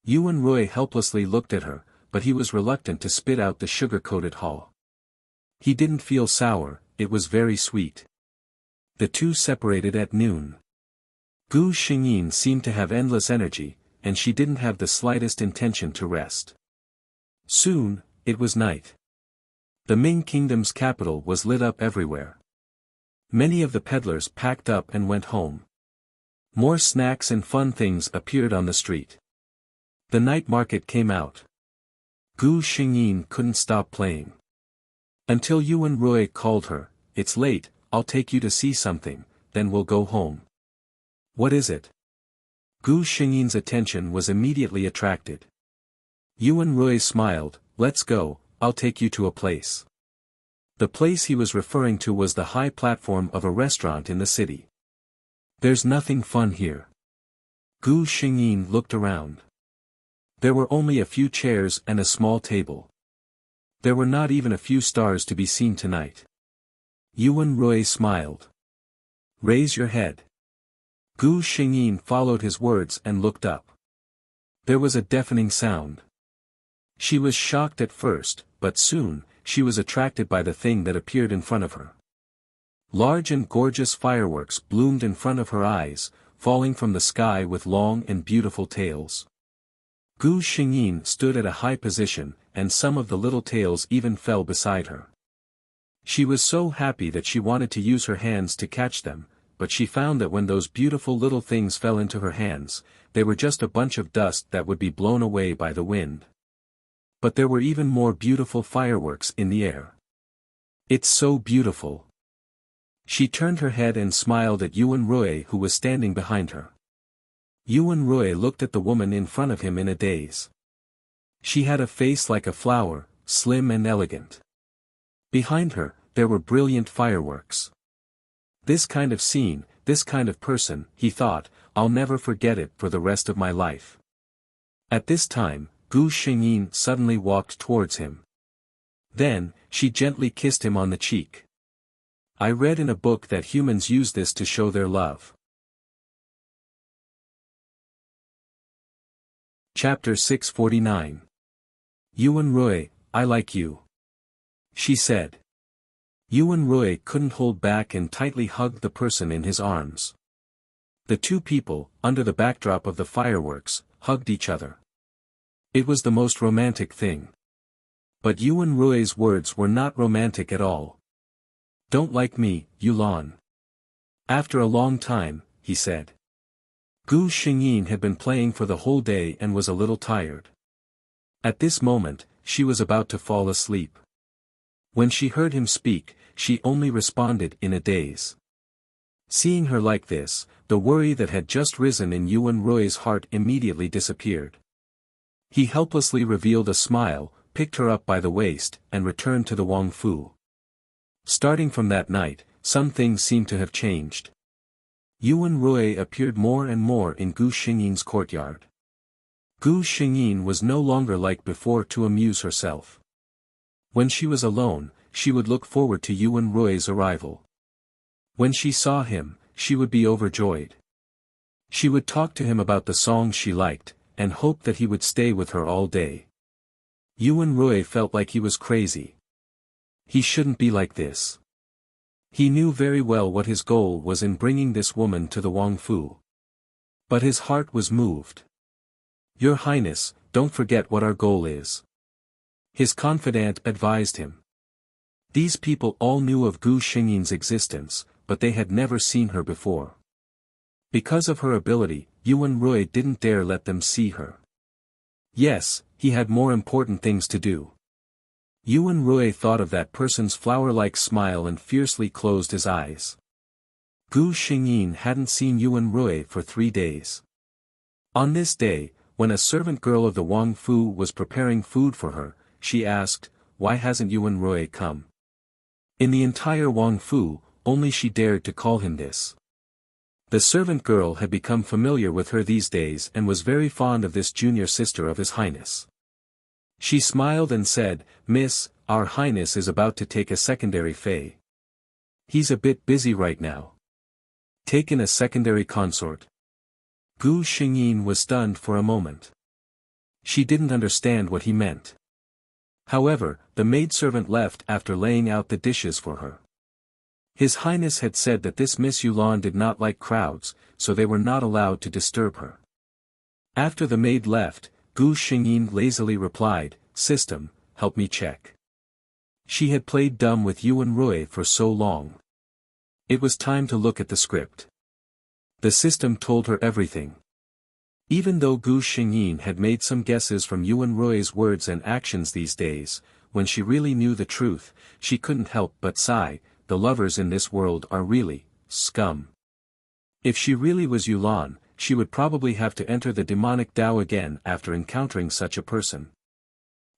Yuan Rui helplessly looked at her, but he was reluctant to spit out the sugar-coated haw. He didn't feel sour, it was very sweet. The two separated at noon. Gu Xingyin seemed to have endless energy, and she didn't have the slightest intention to rest. Soon, it was night. The Ming Kingdom's capital was lit up everywhere. Many of the peddlers packed up and went home. More snacks and fun things appeared on the street. The night market came out. Gu Xingyin couldn't stop playing. Until Yuan Rui called her, "It's late, I'll take you to see something, then we'll go home." "What is it?" Gu Xingyin's attention was immediately attracted. Yuan Rui smiled. "Let's go, I'll take you to a place." The place he was referring to was the high platform of a restaurant in the city. "There's nothing fun here." Gu Xingyin looked around. There were only a few chairs and a small table. There were not even a few stars to be seen tonight. Yuan Rui smiled. "Raise your head." Gu Xingyin followed his words and looked up. There was a deafening sound. She was shocked at first, but soon, she was attracted by the thing that appeared in front of her. Large and gorgeous fireworks bloomed in front of her eyes, falling from the sky with long and beautiful tails. Gu Xingyin stood at a high position, and some of the little tails even fell beside her. She was so happy that she wanted to use her hands to catch them, but she found that when those beautiful little things fell into her hands, they were just a bunch of dust that would be blown away by the wind. But there were even more beautiful fireworks in the air. "It's so beautiful." She turned her head and smiled at Yuan Rui, who was standing behind her. Yuan Rui looked at the woman in front of him in a daze. She had a face like a flower, slim and elegant. Behind her, there were brilliant fireworks. This kind of scene, this kind of person, he thought, I'll never forget it for the rest of my life. At this time, Gu Xingyin suddenly walked towards him. Then, she gently kissed him on the cheek. "I read in a book that humans use this to show their love." Chapter 649. Yuan Rui, I like you. She said. Yuan Rui couldn't hold back and tightly hugged the person in his arms. The two people, under the backdrop of the fireworks, hugged each other. It was the most romantic thing. But Yuan Rui's words were not romantic at all. "Don't like me, Yulan." After a long time, he said. Gu Xingyin had been playing for the whole day and was a little tired. At this moment, she was about to fall asleep. When she heard him speak, she only responded in a daze. Seeing her like this, the worry that had just risen in Yuan Rui's heart immediately disappeared. He helplessly revealed a smile, picked her up by the waist, and returned to the Wang Fu. Starting from that night, some things seemed to have changed. Yuan Rui appeared more and more in Gu Xingyin's courtyard. Gu Xingyin was no longer like before to amuse herself. When she was alone, she would look forward to Yuan Rui's arrival. When she saw him, she would be overjoyed. She would talk to him about the songs she liked, and hope that he would stay with her all day. Yuan Rui felt like he was crazy. He shouldn't be like this. He knew very well what his goal was in bringing this woman to the Wangfu. But his heart was moved. "Your Highness, don't forget what our goal is," his confidant advised him. These people all knew of Gu Xingyin's existence, but they had never seen her before. Because of her ability, Yuan Rui didn't dare let them see her. Yes, he had more important things to do. Yuan Rui thought of that person's flower-like smile and fiercely closed his eyes. Gu Xingyin hadn't seen Yuan Rui for 3 days. On this day, when a servant girl of the Wang Fu was preparing food for her, she asked, "Why hasn't Yuan Rui come?" In the entire Wang Fu, only she dared to call him this. The servant girl had become familiar with her these days and was very fond of this junior sister of His Highness. She smiled and said, "Miss, our Highness is about to take a secondary fei. He's a bit busy right now. Taken a secondary consort." Gu Xingyin was stunned for a moment. She didn't understand what he meant. However, the maidservant left after laying out the dishes for her. His Highness had said that this Miss Yulan did not like crowds, so they were not allowed to disturb her. After the maid left, Gu Xingyin lazily replied, "System, help me check." She had played dumb with Yuan Rui for so long. It was time to look at the script. The system told her everything. Even though Gu Xingyin had made some guesses from Yuan Rui's words and actions these days, when she really knew the truth, she couldn't help but sigh, the lovers in this world are really scum. If she really was Yulan, she would probably have to enter the demonic Tao again after encountering such a person.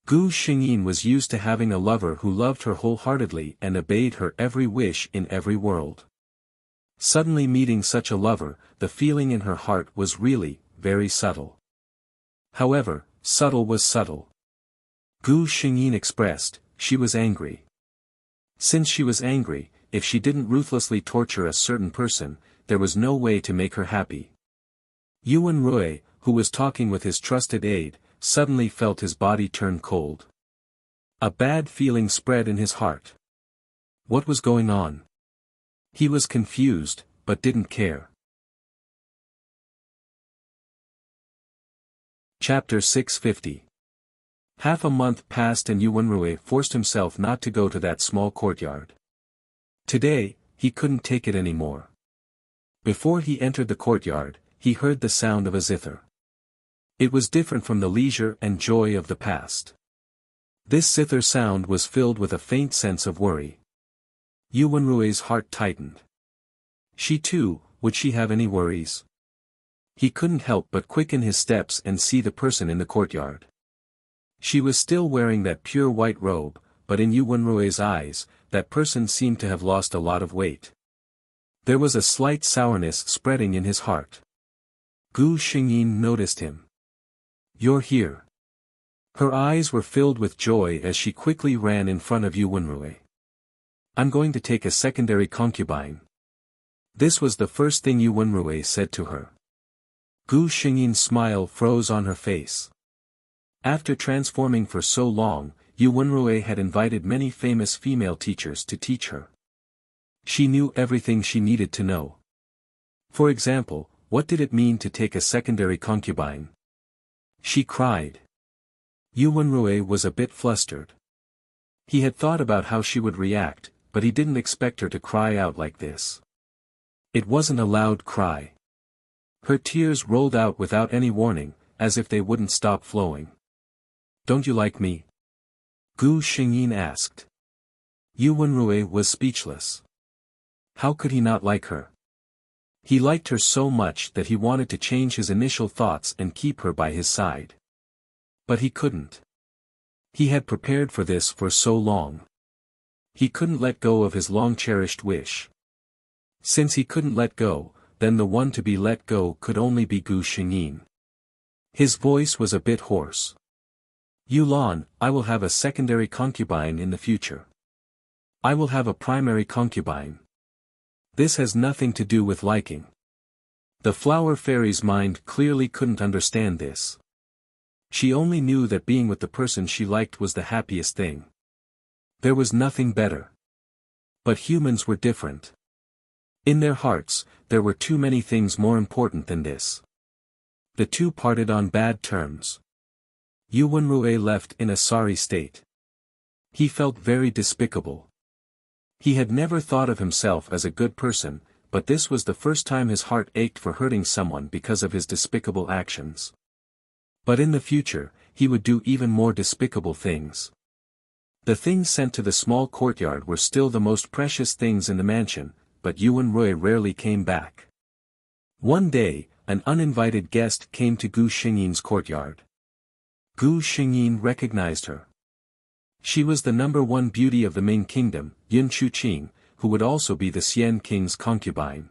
Gu Xingyin was used to having a lover who loved her wholeheartedly and obeyed her every wish in every world. Suddenly meeting such a lover, the feeling in her heart was really very subtle. However, subtle was subtle. Gu Xingyin expressed, she was angry. Since she was angry, if she didn't ruthlessly torture a certain person, there was no way to make her happy. Yuan Rui, who was talking with his trusted aide, suddenly felt his body turn cold. A bad feeling spread in his heart. What was going on? He was confused, but didn't care. Chapter 650. Half a month passed and Yuan Rui forced himself not to go to that small courtyard. Today, he couldn't take it anymore. Before he entered the courtyard, he heard the sound of a zither. It was different from the leisure and joy of the past. This zither sound was filled with a faint sense of worry. Yuan Rui's heart tightened. She too, would she have any worries? He couldn't help but quicken his steps and see the person in the courtyard. She was still wearing that pure white robe, but in Yuan Rui's eyes, that person seemed to have lost a lot of weight. There was a slight sourness spreading in his heart. Gu Xingyin noticed him. "You're here." Her eyes were filled with joy as she quickly ran in front of Yuan Rui. "I'm going to take a secondary concubine." This was the first thing Yuan Rui said to her. Gu Xingyin's smile froze on her face. After transforming for so long, Yuan Rui had invited many famous female teachers to teach her. She knew everything she needed to know. For example, what did it mean to take a secondary concubine? She cried. Yuan Rui was a bit flustered. He had thought about how she would react, but he didn't expect her to cry out like this. It wasn't a loud cry. Her tears rolled out without any warning, as if they wouldn't stop flowing. "Don't you like me?" Gu Xingyin asked. Yuan Rui was speechless. How could he not like her? He liked her so much that he wanted to change his initial thoughts and keep her by his side. But he couldn't. He had prepared for this for so long. He couldn't let go of his long-cherished wish. Since he couldn't let go, then the one to be let go could only be Gu Xingyin. His voice was a bit hoarse. "Yulan, I will have a secondary concubine in the future. I will have a primary concubine. This has nothing to do with liking." The flower fairy's mind clearly couldn't understand this. She only knew that being with the person she liked was the happiest thing. There was nothing better. But humans were different. In their hearts, there were too many things more important than this. The two parted on bad terms. Yuanrui left in a sorry state. He felt very despicable. He had never thought of himself as a good person, but this was the first time his heart ached for hurting someone because of his despicable actions. But in the future, he would do even more despicable things. The things sent to the small courtyard were still the most precious things in the mansion, but Yuanrui rarely came back. One day, an uninvited guest came to Gu Xingyin's courtyard. Gu Xingyin recognized her. She was the #1 beauty of the Ming Kingdom, Yun Chuqing, who would also be the Xian King's concubine.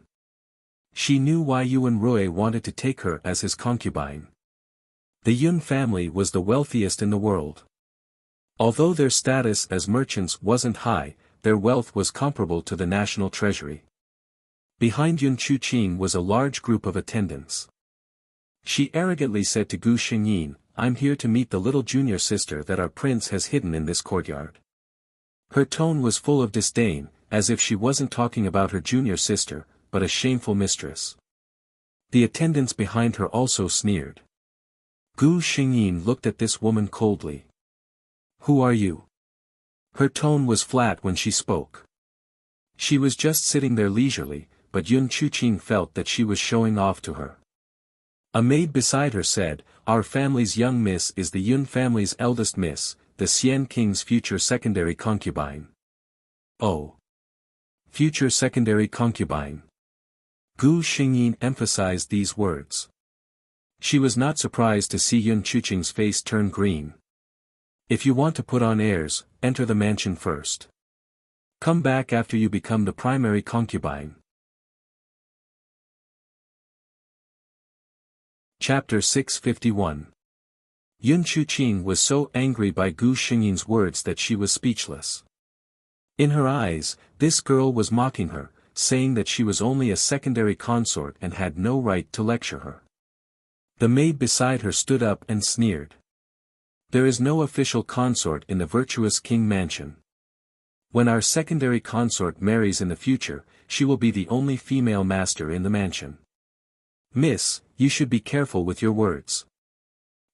She knew why Yuanrui wanted to take her as his concubine. The Yun family was the wealthiest in the world. Although their status as merchants wasn't high, their wealth was comparable to the national treasury. Behind Yun Chuqing was a large group of attendants. She arrogantly said to Gu Xingyin, "I'm here to meet the little junior sister that our prince has hidden in this courtyard." Her tone was full of disdain, as if she wasn't talking about her junior sister, but a shameful mistress. The attendants behind her also sneered. Gu Xingyin looked at this woman coldly. "Who are you?" Her tone was flat when she spoke. She was just sitting there leisurely, but Yun Chuqing felt that she was showing off to her. A maid beside her said, "Our family's young miss is the Yun family's eldest miss, the Xian King's future secondary concubine." "Oh. Future secondary concubine." Gu Xingyin emphasized these words. She was not surprised to see Yun Chuqing's face turn green. "If you want to put on airs, enter the mansion first. Come back after you become the primary concubine." Chapter 651. Yun Chuqing was so angry by Gu Xingyin's words that she was speechless. In her eyes, this girl was mocking her, saying that she was only a secondary consort and had no right to lecture her. The maid beside her stood up and sneered. "There is no official consort in the virtuous king mansion. When our secondary consort marries in the future, she will be the only female master in the mansion. Miss, you should be careful with your words."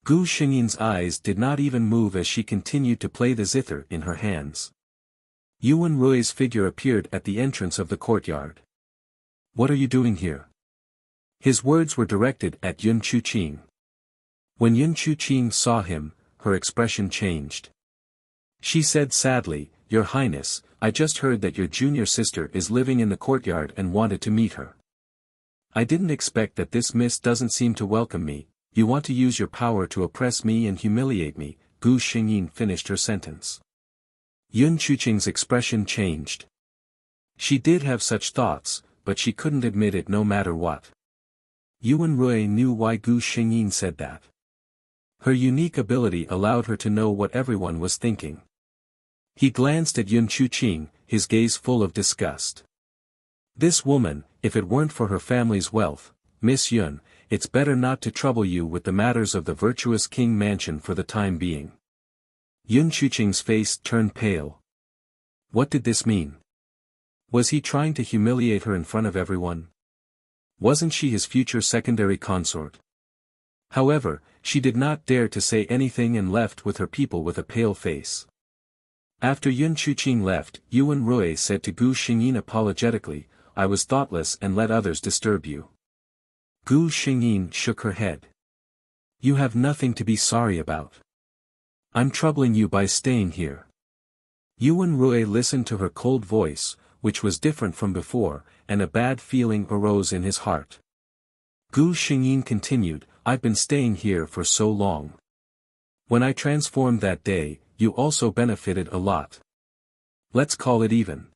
Gu Xingyin's eyes did not even move as she continued to play the zither in her hands. Yuanrui's figure appeared at the entrance of the courtyard. "What are you doing here?" His words were directed at Yun Chuqing. When Yun Chuqing saw him, her expression changed. She said sadly, "Your Highness, I just heard that your junior sister is living in the courtyard and wanted to meet her. I didn't expect that this miss doesn't seem to welcome me. You want to use your power to oppress me and humiliate me." Gu Xingyin finished her sentence. Yun Chuqing's expression changed. She did have such thoughts, but she couldn't admit it no matter what. Yuanrui knew why Gu Xingyin said that. Her unique ability allowed her to know what everyone was thinking. He glanced at Yun Chuqing, his gaze full of disgust. "This woman, if it weren't for her family's wealth, Miss Yun, it's better not to trouble you with the matters of the virtuous king mansion for the time being." Yun Chuqing's face turned pale. What did this mean? Was he trying to humiliate her in front of everyone? Wasn't she his future secondary consort? However, she did not dare to say anything and left with her people with a pale face. After Yun Chuqing left, Yuanrui said to Gu Xingyin apologetically, "I was thoughtless and let others disturb you." Gu Xingyin shook her head. "You have nothing to be sorry about. I'm troubling you by staying here." Yuanrui listened to her cold voice, which was different from before, and a bad feeling arose in his heart. Gu Xingyin continued, "I've been staying here for so long. When I transformed that day, you also benefited a lot. Let's call it even.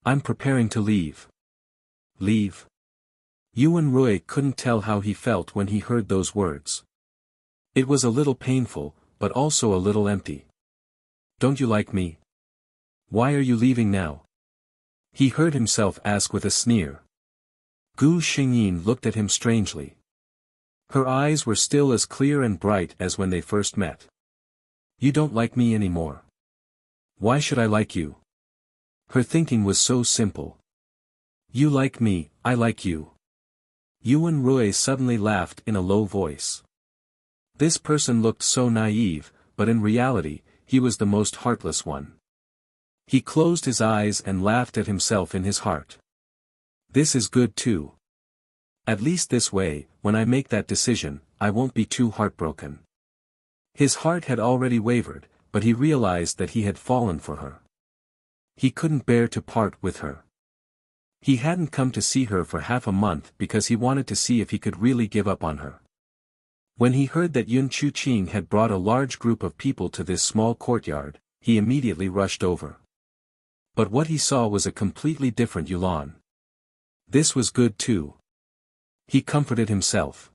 I'm preparing to leave." "Leave?" Yuanrui couldn't tell how he felt when he heard those words. It was a little painful, but also a little empty. "Don't you like me? Why are you leaving now?" he heard himself ask with a sneer. Gu Xingyin looked at him strangely. Her eyes were still as clear and bright as when they first met. "You don't like me anymore. Why should I like you?" Her thinking was so simple. You like me, I like you. Yuan Rui suddenly laughed in a low voice. This person looked so naive, but in reality, he was the most heartless one. He closed his eyes and laughed at himself in his heart. This is good too. At least this way, when I make that decision, I won't be too heartbroken. His heart had already wavered, but he realized that he had fallen for her. He couldn't bear to part with her. He hadn't come to see her for half a month because he wanted to see if he could really give up on her. When he heard that Yun Chuqing had brought a large group of people to this small courtyard, he immediately rushed over. But what he saw was a completely different Yulan. This was good too. He comforted himself.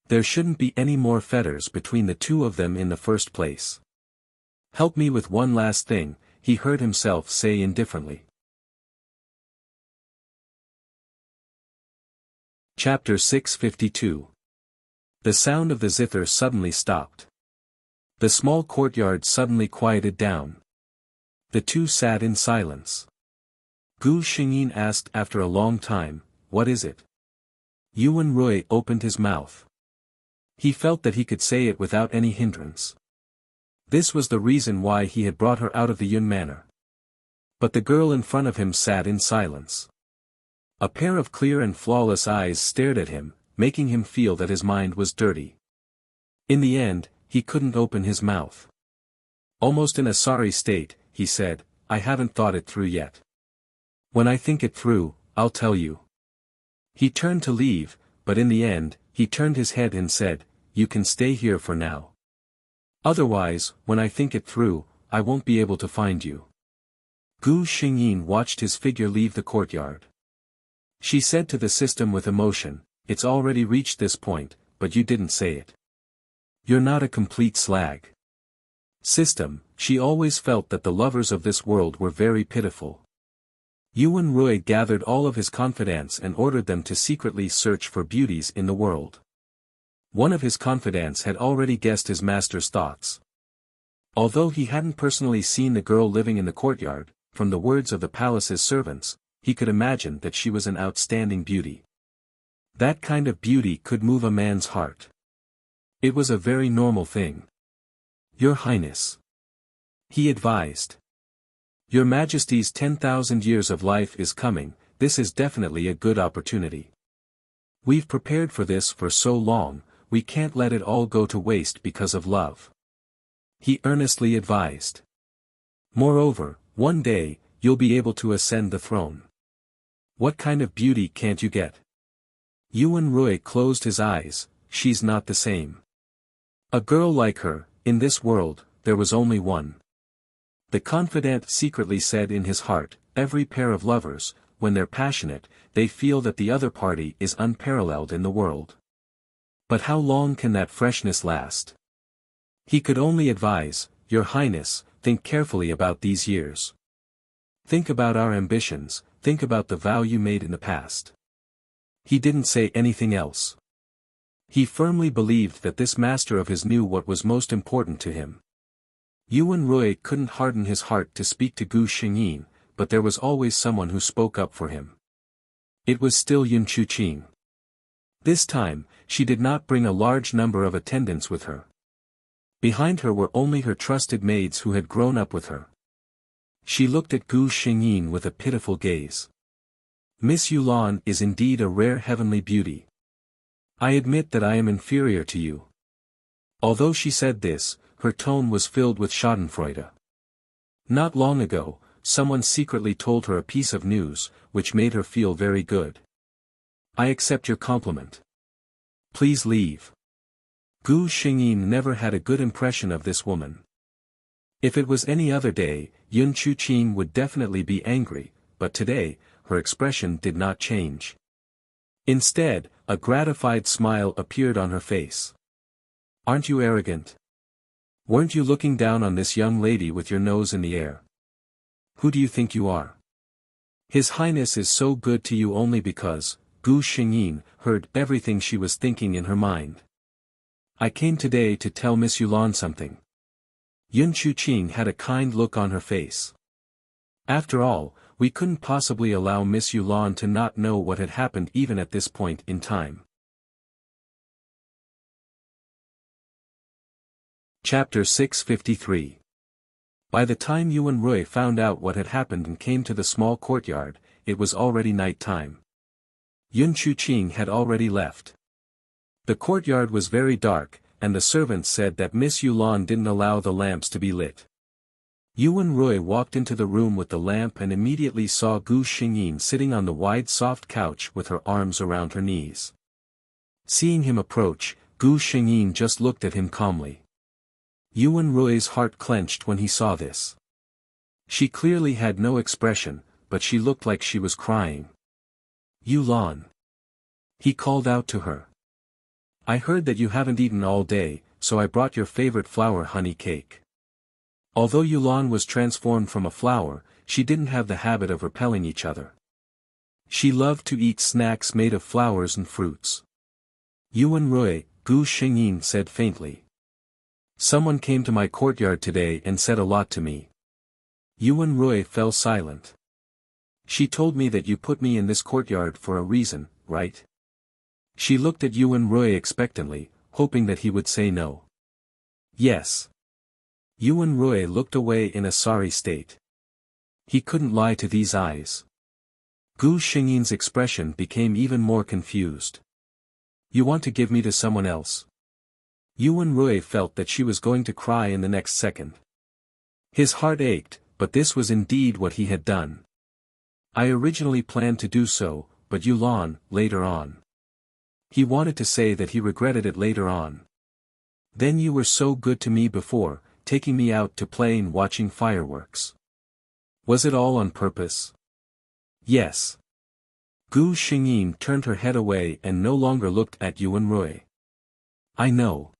There shouldn't be any more fetters between the two of them in the first place. Help me with one last thing, he heard himself say indifferently. Chapter 652. The sound of the zither suddenly stopped. The small courtyard suddenly quieted down. The two sat in silence. Gu Xingyin asked after a long time, "What is it?" Yuan Rui opened his mouth. He felt that he could say it without any hindrance. This was the reason why he had brought her out of the Yun manor. But the girl in front of him sat in silence. A pair of clear and flawless eyes stared at him, making him feel that his mind was dirty. In the end, he couldn't open his mouth. Almost in a sorry state, he said, "I haven't thought it through yet. When I think it through, I'll tell you." He turned to leave, but in the end, he turned his head and said, "You can stay here for now. Otherwise, when I think it through, I won't be able to find you." Gu Xingyin watched his figure leave the courtyard. She said to the system with emotion, "It's already reached this point, but you didn't say it. You're not a complete slag." System, she always felt that the lovers of this world were very pitiful. Yuan Rui gathered all of his confidants and ordered them to secretly search for beauties in the world. One of his confidants had already guessed his master's thoughts. Although he hadn't personally seen the girl living in the courtyard, from the words of the palace's servants, he could imagine that she was an outstanding beauty. That kind of beauty could move a man's heart. It was a very normal thing. "Your Highness," he advised. "Your Majesty's 10,000 years of life is coming, this is definitely a good opportunity. We've prepared for this for so long, we can't let it all go to waste because of love," he earnestly advised. "Moreover, one day, you'll be able to ascend the throne. What kind of beauty can't you get?" Yuan Rui closed his eyes. "She's not the same. A girl like her, in this world, there was only one." The confidant secretly said in his heart, every pair of lovers, when they're passionate, they feel that the other party is unparalleled in the world. But how long can that freshness last? He could only advise, "Your Highness, think carefully about these years. Think about our ambitions, think about the vow you made in the past." He didn't say anything else. He firmly believed that this master of his knew what was most important to him. Yuan Rui couldn't harden his heart to speak to Gu Xingyin, but there was always someone who spoke up for him. It was still Yun Chuqing. This time, she did not bring a large number of attendants with her. Behind her were only her trusted maids who had grown up with her. She looked at Gu Xingyin with a pitiful gaze. "Miss Yulan is indeed a rare heavenly beauty. I admit that I am inferior to you." Although she said this, her tone was filled with schadenfreude. Not long ago, someone secretly told her a piece of news, which made her feel very good. "I accept your compliment. Please leave." Gu Xingyin never had a good impression of this woman. If it was any other day, Yun Chuqing would definitely be angry, but today, her expression did not change. Instead, a gratified smile appeared on her face. "Aren't you arrogant? Weren't you looking down on this young lady with your nose in the air? Who do you think you are? His Highness is so good to you only because." Gu Xingyin heard everything she was thinking in her mind. "I came today to tell Miss Yulan something." Yun Chuqing had a kind look on her face. After all, we couldn't possibly allow Miss Yulan to not know what had happened even at this point in time. Chapter 653. By the time Yuan Rui found out what had happened and came to the small courtyard, it was already night time. Yun Chuqing had already left. The courtyard was very dark, and the servants said that Miss Yulan didn't allow the lamps to be lit. Yuan Rui walked into the room with the lamp and immediately saw Gu Xingyin sitting on the wide soft couch with her arms around her knees. Seeing him approach, Gu Xingyin just looked at him calmly. Yuan Rui's heart clenched when he saw this. She clearly had no expression, but she looked like she was crying. Yulan. He called out to her. I heard that you haven't eaten all day, so I brought your favorite flower honey cake. Although Yulan was transformed from a flower, she didn't have the habit of repelling each other. She loved to eat snacks made of flowers and fruits. Yuan Rui, Gu Xingyin said faintly. Someone came to my courtyard today and said a lot to me. Yuan Rui fell silent. She told me that you put me in this courtyard for a reason, right? She looked at Yuan Rui expectantly, hoping that he would say no. Yes. Yuan Rui looked away in a sorry state. He couldn't lie to these eyes. Gu Xingyin's expression became even more confused. You want to give me to someone else? Yuan Rui felt that she was going to cry in the next second. His heart ached, but this was indeed what he had done. I originally planned to do so, but Yulan, later on. He wanted to say that he regretted it later on. Then you were so good to me before, taking me out to play and watching fireworks. Was it all on purpose? Yes. Gu Xingyin turned her head away and no longer looked at Yuan Rui. I know.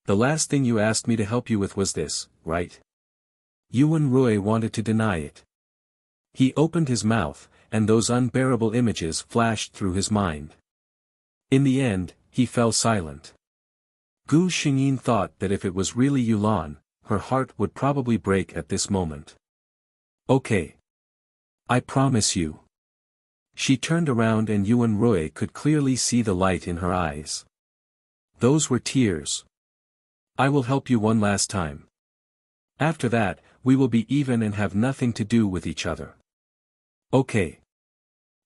The last thing you asked me to help you with was this, right? Yuan Rui wanted to deny it. He opened his mouth, and those unbearable images flashed through his mind. In the end, he fell silent. Gu Xingyin thought that if it was really Yulan, her heart would probably break at this moment. Okay. I promise you. She turned around and Yuan Rui could clearly see the light in her eyes. Those were tears. I will help you one last time. After that, we will be even and have nothing to do with each other. Okay.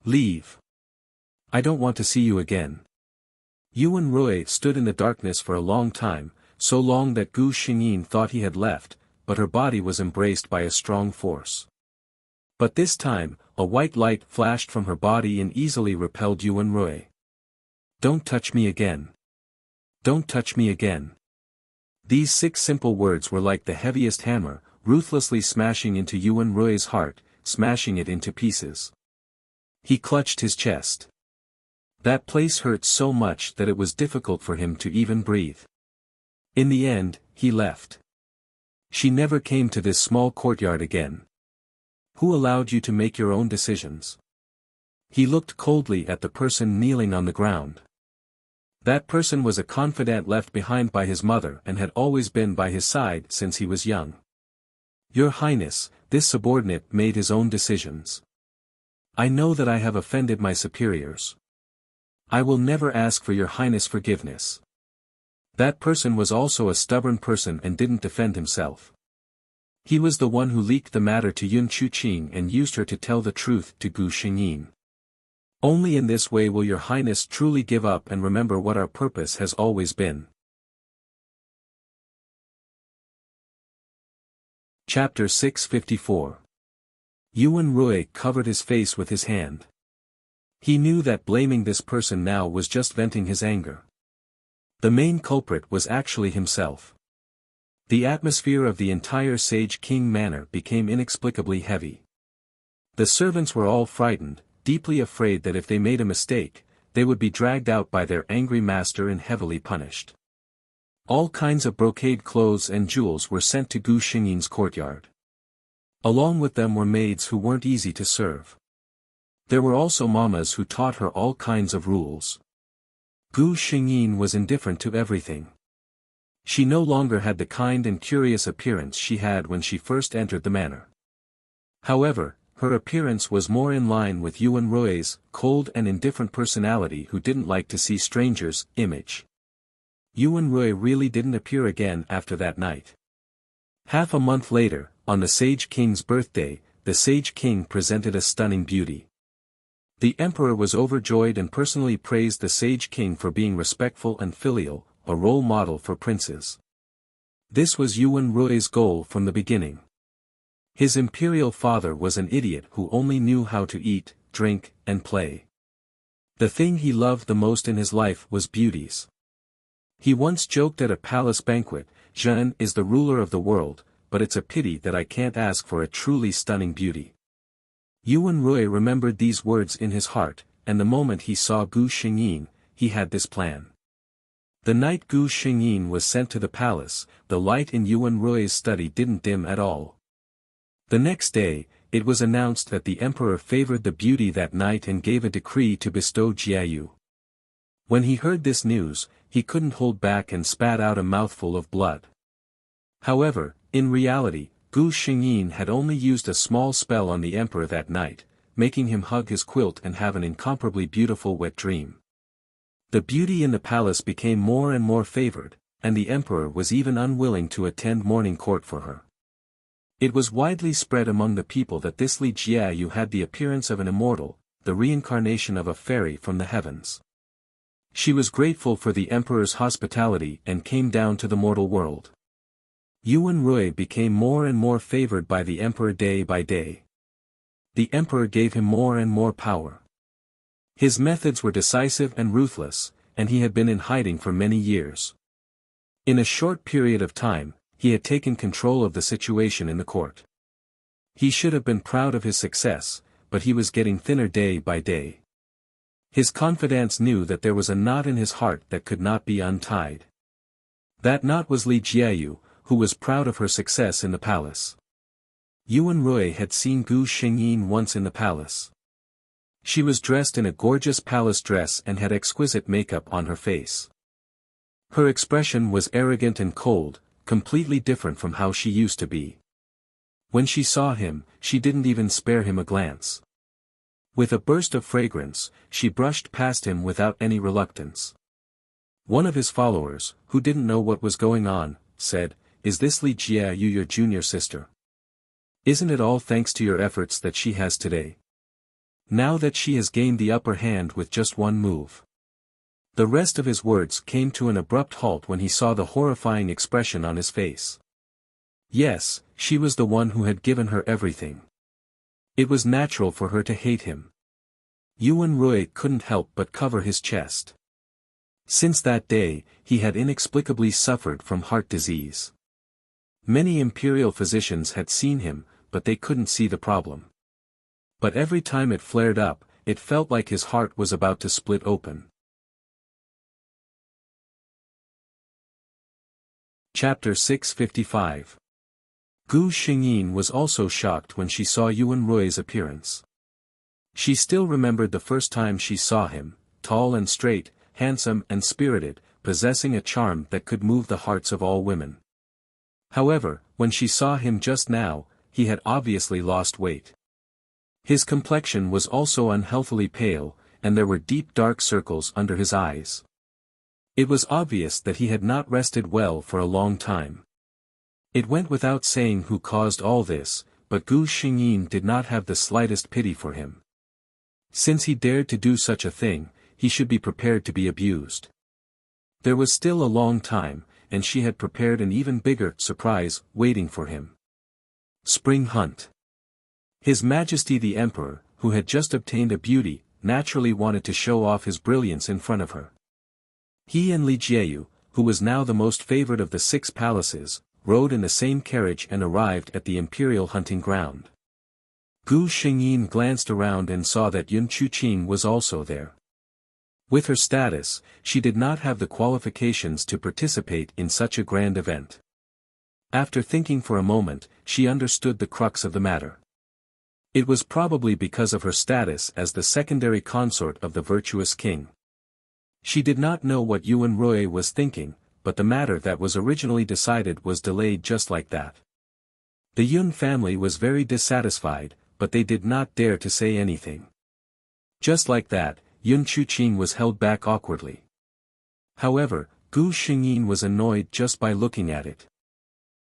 Leave. I don't want to see you again. Yuan Rui stood in the darkness for a long time, so long that Gu Xingyin thought he had left, but her body was embraced by a strong force. But this time, a white light flashed from her body and easily repelled Yuan Rui. Don't touch me again. Don't touch me again. These 6 simple words were like the heaviest hammer, ruthlessly smashing into Yuan Rui's heart, smashing it into pieces. He clutched his chest. That place hurt so much that it was difficult for him to even breathe. In the end, he left. She never came to this small courtyard again. Who allowed you to make your own decisions? He looked coldly at the person kneeling on the ground. That person was a confidant left behind by his mother and had always been by his side since he was young. Your Highness, this subordinate made his own decisions. I know that I have offended my superiors. I will never ask for your Highness forgiveness. That person was also a stubborn person and didn't defend himself. He was the one who leaked the matter to Yun Chuqing and used her to tell the truth to Gu Xingyin. Only in this way will your Highness truly give up and remember what our purpose has always been. Chapter 654. Yuan Rui covered his face with his hand. He knew that blaming this person now was just venting his anger. The main culprit was actually himself. The atmosphere of the entire Sage King Manor became inexplicably heavy. The servants were all frightened, deeply afraid that if they made a mistake, they would be dragged out by their angry master and heavily punished. All kinds of brocade clothes and jewels were sent to Gu Xingyin's courtyard. Along with them were maids who weren't easy to serve. There were also mamas who taught her all kinds of rules. Gu Xingyin was indifferent to everything. She no longer had the kind and curious appearance she had when she first entered the manor. However, her appearance was more in line with Yuan Rui's cold and indifferent personality, who didn't like to see strangers' image. Yuan Rui really didn't appear again after that night. Half a month later, on the Sage King's birthday, the Sage King presented a stunning beauty. The Emperor was overjoyed and personally praised the Sage King for being respectful and filial, a role model for princes. This was Yuan Rui's goal from the beginning. His imperial father was an idiot who only knew how to eat, drink, and play. The thing he loved the most in his life was beauties. He once joked at a palace banquet, "Zhen is the ruler of the world, but it's a pity that I can't ask for a truly stunning beauty." Yuan Rui remembered these words in his heart, and the moment he saw Gu Xingyin, he had this plan. The night Gu Xingyin was sent to the palace, the light in Yuan Rui's study didn't dim at all. The next day, it was announced that the emperor favored the beauty that night and gave a decree to bestow Jiayu. When he heard this news, he couldn't hold back and spat out a mouthful of blood. However, in reality, Gu Xingyin had only used a small spell on the emperor that night, making him hug his quilt and have an incomparably beautiful wet dream. The beauty in the palace became more and more favored, and the emperor was even unwilling to attend morning court for her. It was widely spread among the people that this Li Jiayu had the appearance of an immortal, the reincarnation of a fairy from the heavens. She was grateful for the emperor's hospitality and came down to the mortal world. Yuan Rui became more and more favored by the emperor day by day. The emperor gave him more and more power. His methods were decisive and ruthless, and he had been in hiding for many years. In a short period of time, he had taken control of the situation in the court. He should have been proud of his success, but he was getting thinner day by day. His confidants knew that there was a knot in his heart that could not be untied. That knot was Li Jiayu, who was proud of her success in the palace. Yuan Rui had seen Gu Xingyin once in the palace. She was dressed in a gorgeous palace dress and had exquisite makeup on her face. Her expression was arrogant and cold, completely different from how she used to be. When she saw him, she didn't even spare him a glance. With a burst of fragrance, she brushed past him without any reluctance. One of his followers, who didn't know what was going on, said, "Is this Li Jiayu your junior sister? Isn't it all thanks to your efforts that she has today? Now that she has gained the upper hand with just one move." The rest of his words came to an abrupt halt when he saw the horrifying expression on his face. Yes, she was the one who had given her everything. It was natural for her to hate him. Yuan Rui couldn't help but cover his chest. Since that day, he had inexplicably suffered from heart disease. Many imperial physicians had seen him, but they couldn't see the problem. But every time it flared up, it felt like his heart was about to split open. Chapter 655. Gu Xingyin was also shocked when she saw Yuan Rui's appearance. She still remembered the first time she saw him, tall and straight, handsome and spirited, possessing a charm that could move the hearts of all women. However, when she saw him just now, he had obviously lost weight. His complexion was also unhealthily pale, and there were deep dark circles under his eyes. It was obvious that he had not rested well for a long time. It went without saying who caused all this, but Gu Xingyin did not have the slightest pity for him. Since he dared to do such a thing, he should be prepared to be abused. There was still a long time, and she had prepared an even bigger surprise waiting for him. Spring Hunt. His Majesty the Emperor, who had just obtained a beauty, naturally wanted to show off his brilliance in front of her. He and Li Jiayu, who was now the most favored of the 6 palaces, rode in the same carriage and arrived at the imperial hunting ground. Gu Xingyin glanced around and saw that Yun Chuqing was also there. With her status, she did not have the qualifications to participate in such a grand event. After thinking for a moment, she understood the crux of the matter. It was probably because of her status as the secondary consort of the virtuous king. She did not know what Yuan Rui was thinking, but the matter that was originally decided was delayed just like that. The Yun family was very dissatisfied, but they did not dare to say anything. Just like that, Yun Chuqing was held back awkwardly. However, Gu Xingyin was annoyed just by looking at it.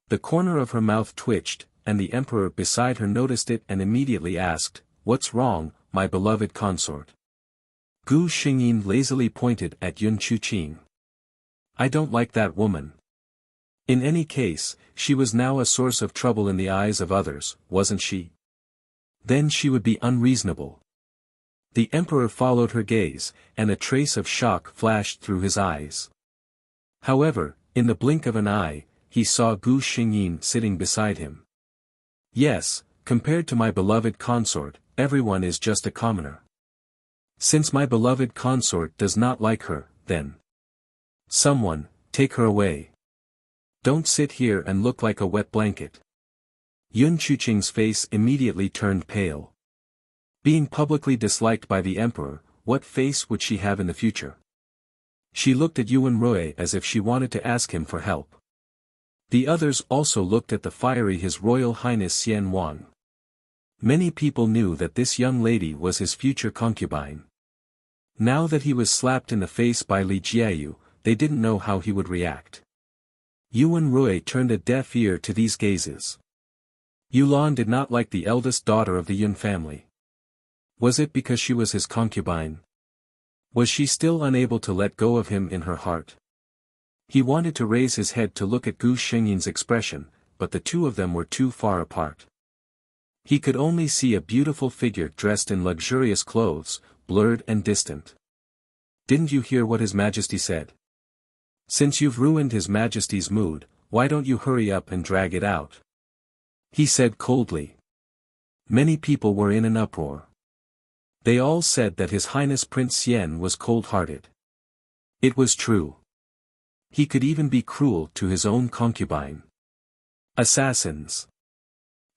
The corner of her mouth twitched, and the emperor beside her noticed it and immediately asked, "What's wrong, my beloved consort?" Gu Xingyin lazily pointed at Yun Chuqing. "I don't like that woman." In any case, she was now a source of trouble in the eyes of others, wasn't she? Then she would be unreasonable. The emperor followed her gaze, and a trace of shock flashed through his eyes. However, in the blink of an eye, he saw Gu Xingyin sitting beside him. "Yes, compared to my beloved consort, everyone is just a commoner. Since my beloved consort does not like her, then someone, take her away. Don't sit here and look like a wet blanket." Yun Chuqing's face immediately turned pale. Being publicly disliked by the emperor, what face would she have in the future? She looked at Yuan Rui as if she wanted to ask him for help. The others also looked at the fiery His Royal Highness Xian Wang. Many people knew that this young lady was his future concubine. Now that he was slapped in the face by Li Jiayu, they didn't know how he would react. Yuan Rui turned a deaf ear to these gazes. Yulan did not like the eldest daughter of the Yun family. Was it because she was his concubine? Was she still unable to let go of him in her heart? He wanted to raise his head to look at Gu Xingyin's expression, but the two of them were too far apart. He could only see a beautiful figure dressed in luxurious clothes, blurred and distant. "Didn't you hear what His Majesty said? Since you've ruined His Majesty's mood, why don't you hurry up and drag it out?" he said coldly. Many people were in an uproar. They all said that His Highness Prince Xian was cold-hearted. It was true. He could even be cruel to his own concubine. Assassins.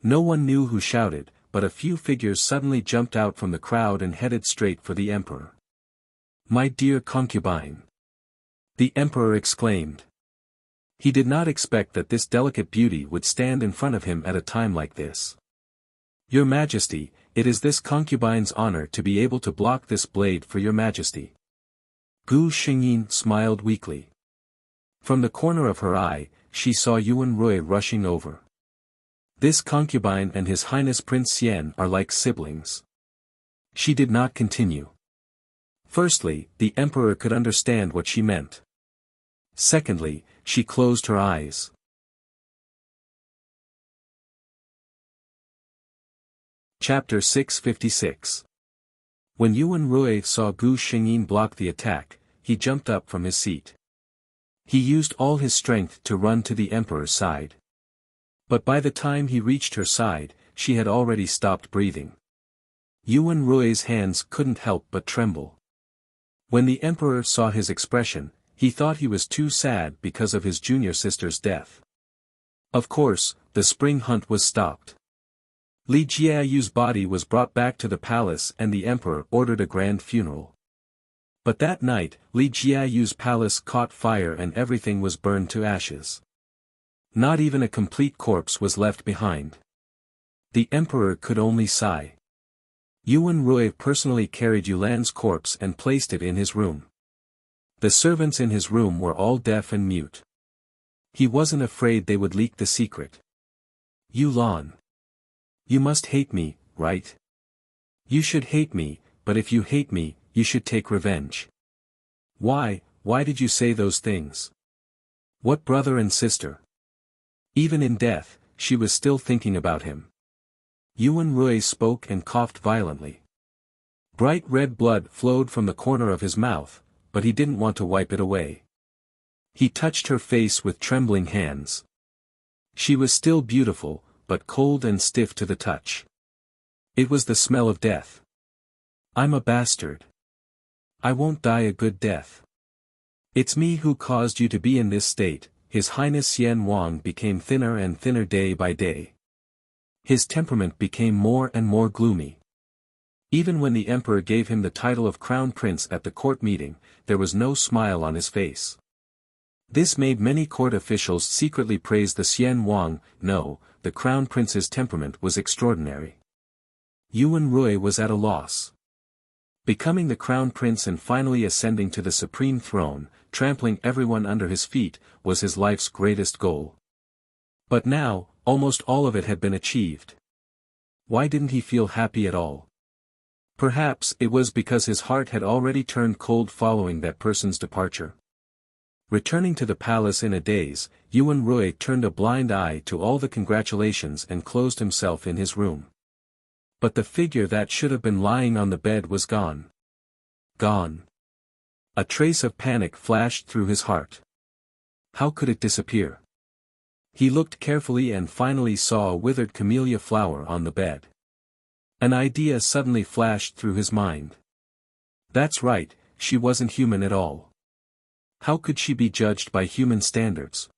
No one knew who shouted, but a few figures suddenly jumped out from the crowd and headed straight for the emperor. "My dear concubine!" the emperor exclaimed. He did not expect that this delicate beauty would stand in front of him at a time like this. "Your Majesty, it is this concubine's honor to be able to block this blade for your Majesty." Gu Xingyin smiled weakly. From the corner of her eye, she saw Yuan Rui rushing over. This concubine and His Highness Prince Xian are like siblings. She did not continue. Firstly, the emperor could understand what she meant. Secondly, she closed her eyes. Chapter 656. When Yuan Rui saw Gu Xingyin block the attack, he jumped up from his seat. He used all his strength to run to the emperor's side. But by the time he reached her side, she had already stopped breathing. Yuan Rui's hands couldn't help but tremble. When the emperor saw his expression, he thought he was too sad because of his junior sister's death. Of course, the spring hunt was stopped. Li Jiayu's body was brought back to the palace and the emperor ordered a grand funeral. But that night, Li Jiayu's palace caught fire and everything was burned to ashes. Not even a complete corpse was left behind. The emperor could only sigh. Yuan Rui personally carried Yulan's corpse and placed it in his room. The servants in his room were all deaf and mute. He wasn't afraid they would leak the secret. "Yulan. You must hate me, right? You should hate me, but if you hate me, you should take revenge. Why did you say those things? What brother and sister?" Even in death, she was still thinking about him. Yuan Rui spoke and coughed violently. Bright red blood flowed from the corner of his mouth, but he didn't want to wipe it away. He touched her face with trembling hands. She was still beautiful, but cold and stiff to the touch. It was the smell of death. "I'm a bastard. I won't die a good death. It's me who caused you to be in this state." His Highness Xian Wang became thinner and thinner day by day. His temperament became more and more gloomy. Even when the emperor gave him the title of crown prince at the court meeting, there was no smile on his face. This made many court officials secretly praise the Xian Wang, no, the crown prince's temperament was extraordinary. Yuan Rui was at a loss. Becoming the crown prince and finally ascending to the supreme throne, trampling everyone under his feet, was his life's greatest goal. But now, almost all of it had been achieved. Why didn't he feel happy at all? Perhaps it was because his heart had already turned cold following that person's departure. Returning to the palace in a daze, Yuan Rui turned a blind eye to all the congratulations and closed himself in his room. But the figure that should have been lying on the bed was gone. Gone. A trace of panic flashed through his heart. How could it disappear? He looked carefully and finally saw a withered camellia flower on the bed. An idea suddenly flashed through his mind. That's right, she wasn't human at all. How could she be judged by human standards?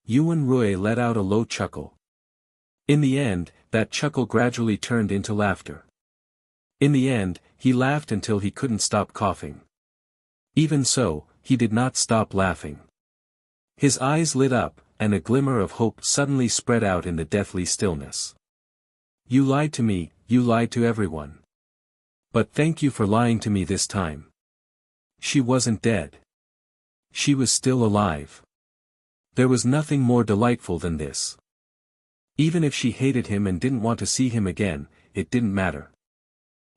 Yuan Rui let out a low chuckle. In the end, that chuckle gradually turned into laughter. In the end, he laughed until he couldn't stop coughing. Even so, he did not stop laughing. His eyes lit up, and a glimmer of hope suddenly spread out in the deathly stillness. You lied to me, you lied to everyone. But thank you for lying to me this time. She wasn't dead. She was still alive. There was nothing more delightful than this. Even if she hated him and didn't want to see him again, it didn't matter.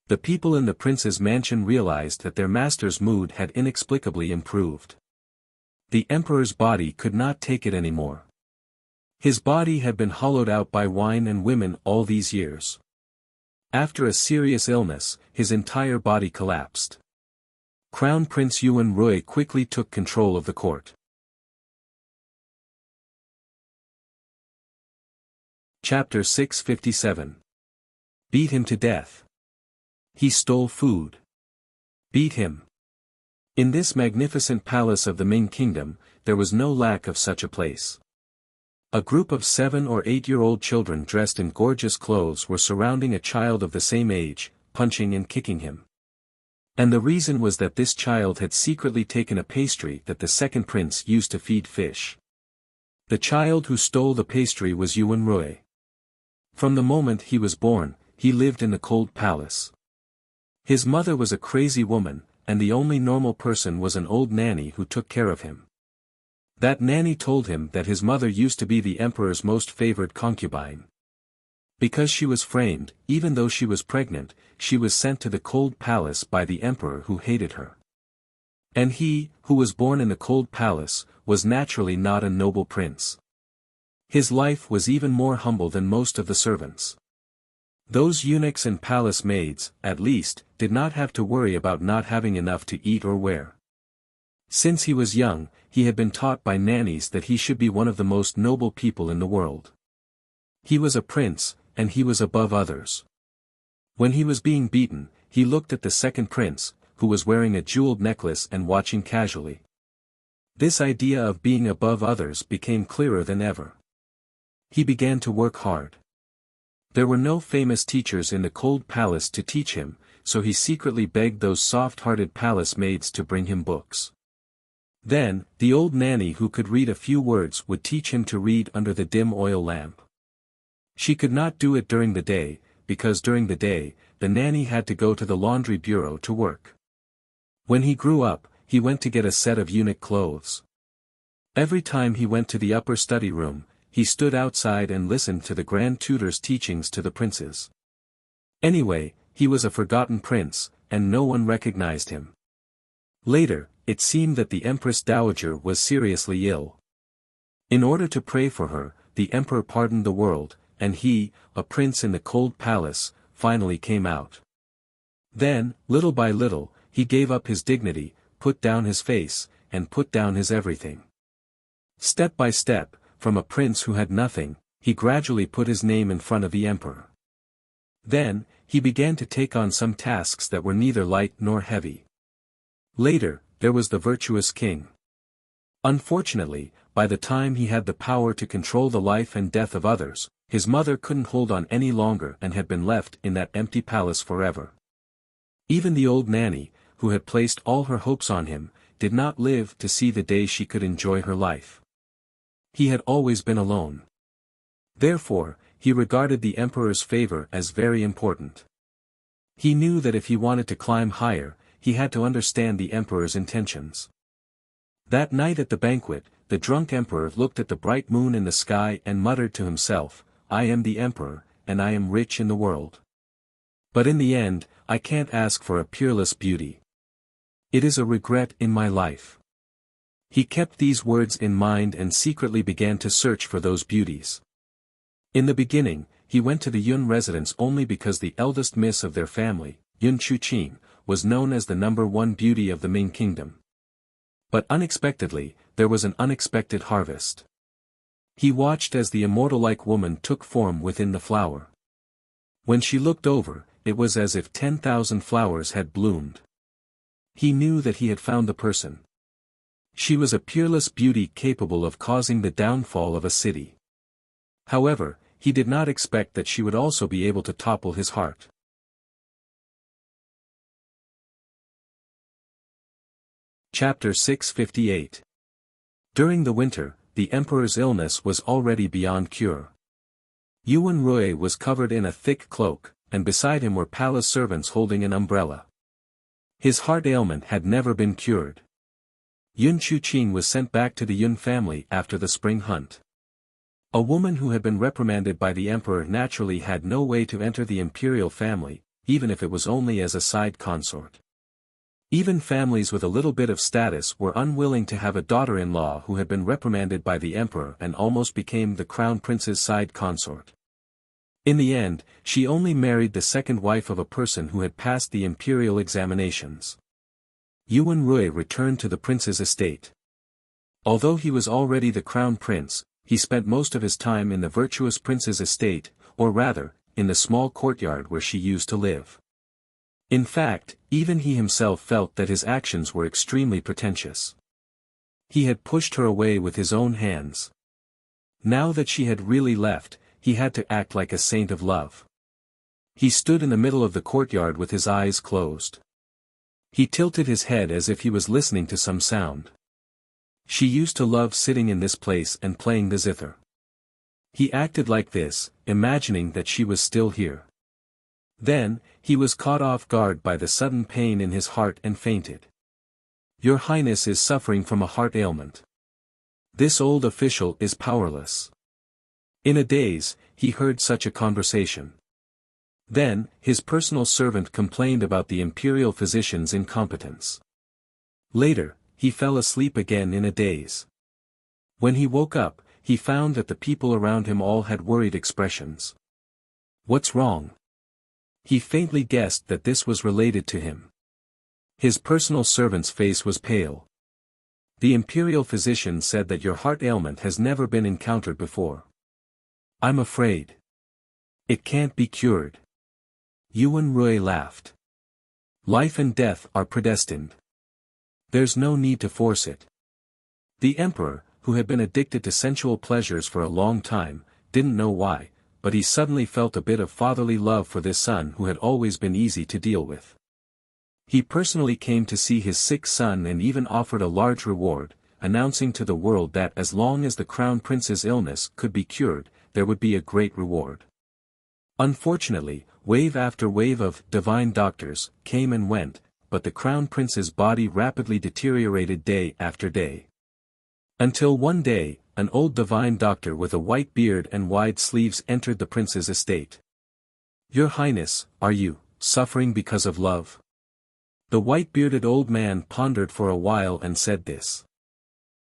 The people in the prince's mansion realized that their master's mood had inexplicably improved. The emperor's body could not take it anymore. His body had been hollowed out by wine and women all these years. After a serious illness, his entire body collapsed. Crown Prince Yuan Rui quickly took control of the court. Chapter 657. Beat him to death. He stole food. Beat him. In this magnificent palace of the Ming Kingdom, there was no lack of such a place. A group of 7 or 8-year-old children dressed in gorgeous clothes were surrounding a child of the same age, punching and kicking him. And the reason was that this child had secretly taken a pastry that the second prince used to feed fish. The child who stole the pastry was Yuan Rui. From the moment he was born, he lived in the cold palace. His mother was a crazy woman, and the only normal person was an old nanny who took care of him. That nanny told him that his mother used to be the emperor's most favored concubine. Because she was framed, even though she was pregnant, she was sent to the cold palace by the emperor who hated her. And he, who was born in the cold palace, was naturally not a noble prince. His life was even more humble than most of the servants. Those eunuchs and palace maids, at least, did not have to worry about not having enough to eat or wear. Since he was young, he had been taught by nannies that he should be one of the most noble people in the world. He was a prince, and he was above others. When he was being beaten, he looked at the second prince, who was wearing a jeweled necklace and watching casually. This idea of being above others became clearer than ever. He began to work hard. There were no famous teachers in the cold palace to teach him, so he secretly begged those soft-hearted palace maids to bring him books. Then, the old nanny who could read a few words would teach him to read under the dim oil lamp. She could not do it during the day, because during the day, the nanny had to go to the laundry bureau to work. When he grew up, he went to get a set of eunuch clothes. Every time he went to the upper study room, he stood outside and listened to the Grand Tutor's teachings to the princes. Anyway, he was a forgotten prince, and no one recognized him. Later, it seemed that the Empress Dowager was seriously ill. In order to pray for her, the emperor pardoned the world, and he, a prince in the cold palace, finally came out. Then, little by little, he gave up his dignity, put down his face, and put down his everything. Step by step, from a prince who had nothing, he gradually put his name in front of the emperor. Then, he began to take on some tasks that were neither light nor heavy. Later, there was the virtuous king. Unfortunately, by the time he had the power to control the life and death of others, his mother couldn't hold on any longer and had been left in that empty palace forever. Even the old nanny, who had placed all her hopes on him, did not live to see the day she could enjoy her life. He had always been alone. Therefore, he regarded the emperor's favor as very important. He knew that if he wanted to climb higher, he had to understand the emperor's intentions. That night at the banquet, the drunk emperor looked at the bright moon in the sky and muttered to himself, "I am the emperor, and I am rich in the world. But in the end, I can't ask for a peerless beauty. It is a regret in my life." He kept these words in mind and secretly began to search for those beauties. In the beginning, he went to the Yun residence only because the eldest miss of their family, Yun Chuqin, was known as the #1 beauty of the Ming kingdom. But unexpectedly, there was an unexpected harvest. He watched as the immortal-like woman took form within the flower. When she looked over, it was as if 10,000 flowers had bloomed. He knew that he had found the person. She was a peerless beauty capable of causing the downfall of a city. However, he did not expect that she would also be able to topple his heart. Chapter 658. During the winter, the emperor's illness was already beyond cure. Yuan Rui was covered in a thick cloak, and beside him were palace servants holding an umbrella. His heart ailment had never been cured. Yun Chuqin was sent back to the Yun family after the spring hunt. A woman who had been reprimanded by the emperor naturally had no way to enter the imperial family, even if it was only as a side consort. Even families with a little bit of status were unwilling to have a daughter-in-law who had been reprimanded by the emperor and almost became the crown prince's side consort. In the end, she only married the second wife of a person who had passed the imperial examinations. Yuan Rui returned to the prince's estate. Although he was already the crown prince, he spent most of his time in the virtuous prince's estate, or rather, in the small courtyard where she used to live. In fact, even he himself felt that his actions were extremely pretentious. He had pushed her away with his own hands. Now that she had really left, he had to act like a saint of love. He stood in the middle of the courtyard with his eyes closed. He tilted his head as if he was listening to some sound. She used to love sitting in this place and playing the zither. He acted like this, imagining that she was still here. Then, he was caught off guard by the sudden pain in his heart and fainted. "Your Highness is suffering from a heart ailment. This old official is powerless." In a daze, he heard such a conversation. Then, his personal servant complained about the imperial physician's incompetence. Later, he fell asleep again in a daze. When he woke up, he found that the people around him all had worried expressions. "What's wrong?" He faintly guessed that this was related to him. His personal servant's face was pale. "The imperial physician said that your heart ailment has never been encountered before. I'm afraid it can't be cured." Yuan Rui laughed. "Life and death are predestined. There's no need to force it." The emperor, who had been addicted to sensual pleasures for a long time, didn't know why, but he suddenly felt a bit of fatherly love for this son who had always been easy to deal with. He personally came to see his sick son and even offered a large reward, announcing to the world that as long as the crown prince's illness could be cured, there would be a great reward. Unfortunately, wave after wave of divine doctors came and went, but the crown prince's body rapidly deteriorated day after day. Until one day, an old divine doctor with a white beard and wide sleeves entered the prince's estate. "Your Highness, are you suffering because of love?" The white-bearded old man pondered for a while and said this.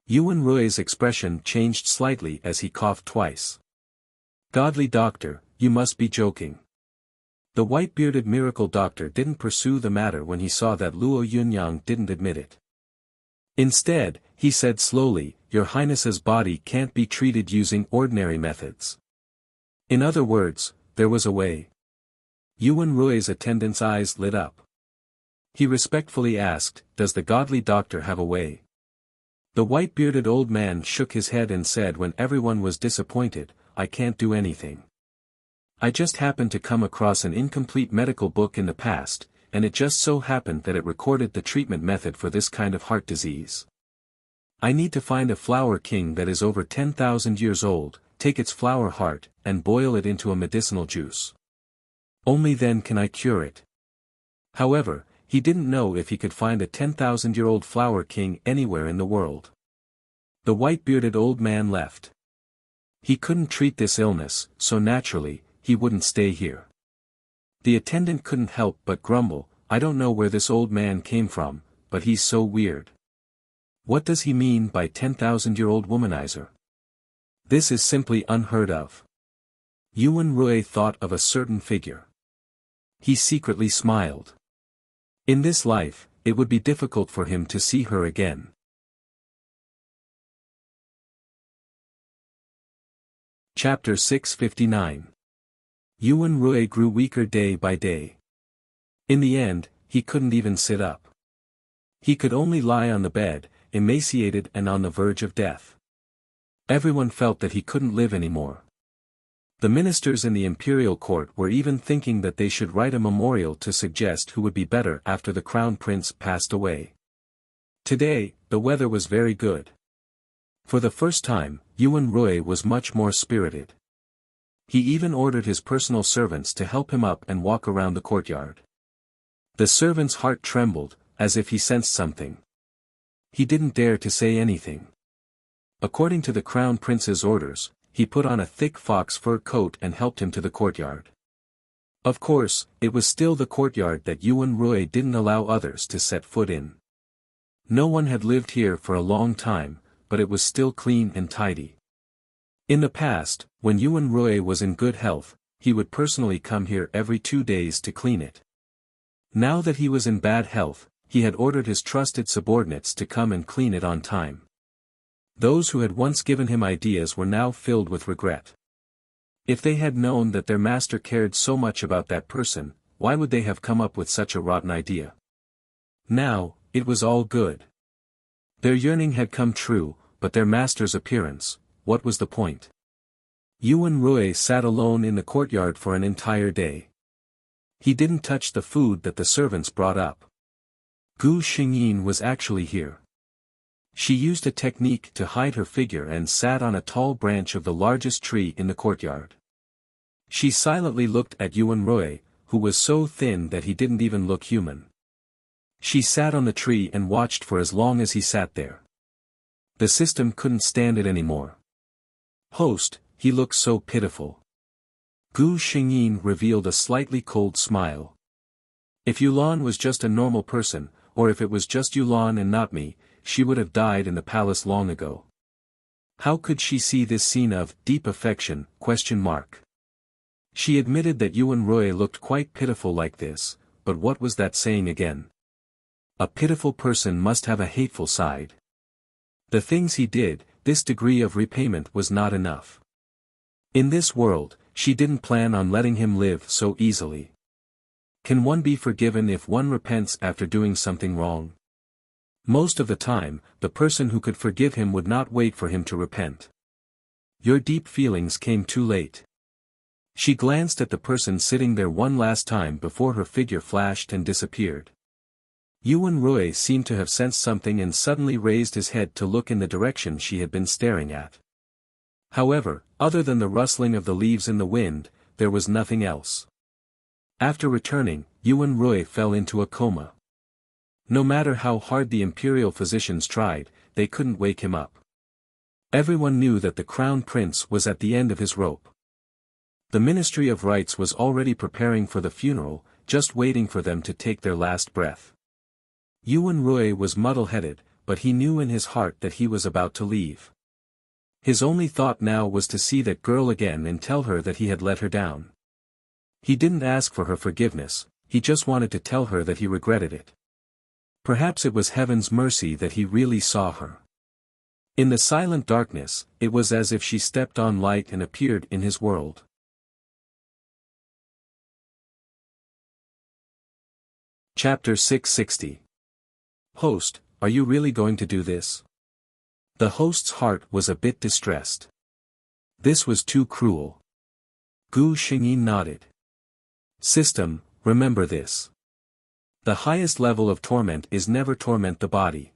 Yuan Rui's expression changed slightly as he coughed twice. "Godly doctor, you must be joking." The white-bearded miracle doctor didn't pursue the matter when he saw that Luo Yunyang didn't admit it. Instead, he said slowly, "Your Highness's body can't be treated using ordinary methods. In other words, there was a way." Yuan Rui's attendant's eyes lit up. He respectfully asked, "Does the godly doctor have a way?" The white-bearded old man shook his head and said when everyone was disappointed, "I can't do anything. I just happened to come across an incomplete medical book in the past, and it just so happened that it recorded the treatment method for this kind of heart disease. I need to find a flower king that is over 10,000 years old, take its flower heart, and boil it into a medicinal juice. Only then can I cure it. However, he didn't know if he could find a 10,000-year-old flower king anywhere in the world. The white-bearded old man left. He couldn't treat this illness, so naturally, he wouldn't stay here. The attendant couldn't help but grumble, I don't know where this old man came from, but he's so weird. What does he mean by 10,000-year-old womanizer? This is simply unheard of. Yuan Rui thought of a certain figure. He secretly smiled. In this life, it would be difficult for him to see her again. Chapter 659. Yuan Rui grew weaker day by day. In the end, he couldn't even sit up. He could only lie on the bed, emaciated and on the verge of death. Everyone felt that he couldn't live anymore. The ministers in the imperial court were even thinking that they should write a memorial to suggest who would be better after the crown prince passed away. Today, the weather was very good. For the first time, Yuan Rui was much more spirited. He even ordered his personal servants to help him up and walk around the courtyard. The servant's heart trembled, as if he sensed something. He didn't dare to say anything. According to the crown prince's orders, he put on a thick fox fur coat and helped him to the courtyard. Of course, it was still the courtyard that Yuan Rui didn't allow others to set foot in. No one had lived here for a long time, but it was still clean and tidy. In the past, when Yuan Rui was in good health, he would personally come here every 2 days to clean it. Now that he was in bad health, he had ordered his trusted subordinates to come and clean it on time. Those who had once given him ideas were now filled with regret. If they had known that their master cared so much about that person, why would they have come up with such a rotten idea? Now, it was all good. Their yearning had come true, but their master's appearance, what was the point? Yuan Rui sat alone in the courtyard for an entire day. He didn't touch the food that the servants brought up. Gu Xingyin was actually here. She used a technique to hide her figure and sat on a tall branch of the largest tree in the courtyard. She silently looked at Yuan Rui, who was so thin that he didn't even look human. She sat on the tree and watched for as long as he sat there. The system couldn't stand it anymore. Host, he looks so pitiful. Gu Xingyin revealed a slightly cold smile. If Yulan was just a normal person, or if it was just Yulan and not me, she would have died in the palace long ago. How could she see this scene of deep affection? She admitted that Yuan Rui looked quite pitiful like this, but what was that saying again? A pitiful person must have a hateful side. The things he did, this degree of repayment was not enough. In this world, she didn't plan on letting him live so easily. Can one be forgiven if one repents after doing something wrong? Most of the time, the person who could forgive him would not wait for him to repent. Your deep feelings came too late. She glanced at the person sitting there one last time before her figure flashed and disappeared. Yuan Rui seemed to have sensed something and suddenly raised his head to look in the direction she had been staring at. However, other than the rustling of the leaves in the wind, there was nothing else. After returning, Yuan Rui fell into a coma. No matter how hard the imperial physicians tried, they couldn't wake him up. Everyone knew that the crown prince was at the end of his rope. The Ministry of Rites was already preparing for the funeral, just waiting for them to take their last breath. Yuan Rui was muddle-headed, but he knew in his heart that he was about to leave. His only thought now was to see that girl again and tell her that he had let her down. He didn't ask for her forgiveness, he just wanted to tell her that he regretted it. Perhaps it was heaven's mercy that he really saw her. In the silent darkness, it was as if she stepped on light and appeared in his world. Chapter 660. Host, are you really going to do this? The host's heart was a bit distressed. This was too cruel. Gu Xingyin nodded. System, remember this. The highest level of torment is never torment the body.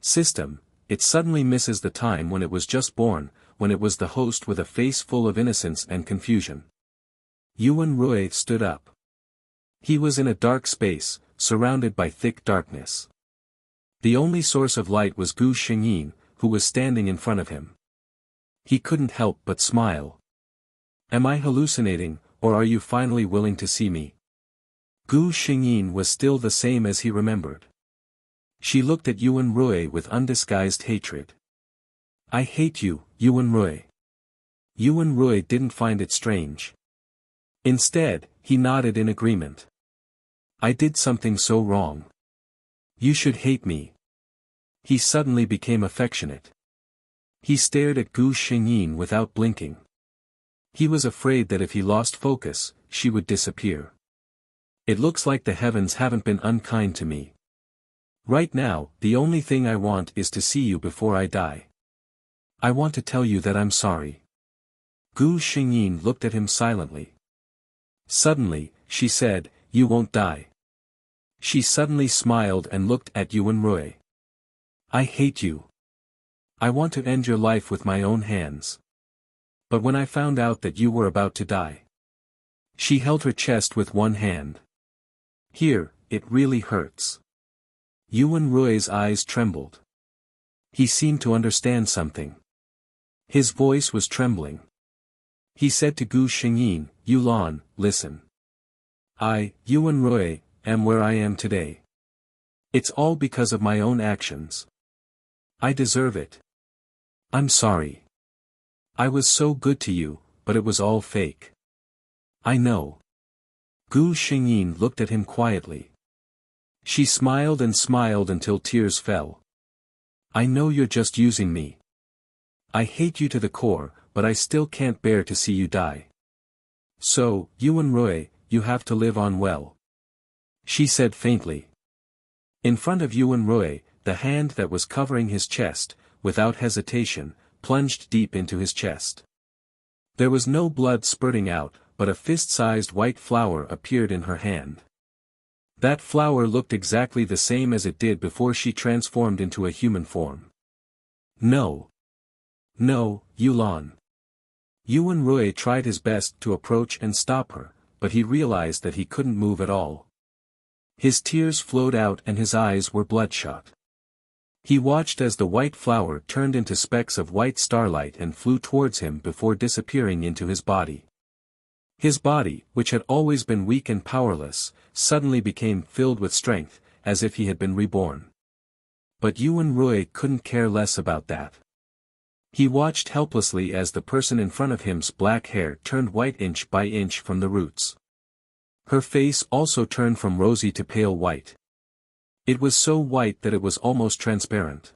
System, it suddenly misses the time when it was just born, when it was the host with a face full of innocence and confusion. Yuan Rui stood up. He was in a dark space, surrounded by thick darkness. The only source of light was Gu Xingyin, who was standing in front of him. He couldn't help but smile. "Am I hallucinating, or are you finally willing to see me?" Gu Xingyin was still the same as he remembered. She looked at Yuan Rui with undisguised hatred. "I hate you, Yuan Rui." Yuan Rui didn't find it strange. Instead, he nodded in agreement. "I did something so wrong. You should hate me." He suddenly became affectionate. He stared at Gu Xingyin without blinking. He was afraid that if he lost focus, she would disappear. "It looks like the heavens haven't been unkind to me. Right now, the only thing I want is to see you before I die. I want to tell you that I'm sorry." Gu Xingyin looked at him silently. Suddenly, she said, "You won't die." She suddenly smiled and looked at Yuan Rui. "I hate you. I want to end your life with my own hands. But when I found out that you were about to die..." She held her chest with one hand. "Here, it really hurts." Yuan Rui's eyes trembled. He seemed to understand something. His voice was trembling. He said to Gu Xingyin, "Yulan, listen. I, Yuan Rui, am where I am today. It's all because of my own actions. I deserve it. I'm sorry. I was so good to you, but it was all fake." "I know." Gu Xingyin looked at him quietly. She smiled and smiled until tears fell. "I know you're just using me. I hate you to the core, but I still can't bear to see you die. So, Yuan Rui, you have to live on well," she said faintly. In front of Yuan Rui, the hand that was covering his chest, without hesitation, plunged deep into his chest. There was no blood spurting out, but a fist-sized white flower appeared in her hand. That flower looked exactly the same as it did before she transformed into a human form. "No. No, Yulan." Yuan Rui tried his best to approach and stop her, but he realized that he couldn't move at all. His tears flowed out and his eyes were bloodshot. He watched as the white flower turned into specks of white starlight and flew towards him before disappearing into his body. His body, which had always been weak and powerless, suddenly became filled with strength, as if he had been reborn. But Yuan Rui couldn't care less about that. He watched helplessly as the person in front of him's black hair turned white inch by inch from the roots. Her face also turned from rosy to pale white. It was so white that it was almost transparent.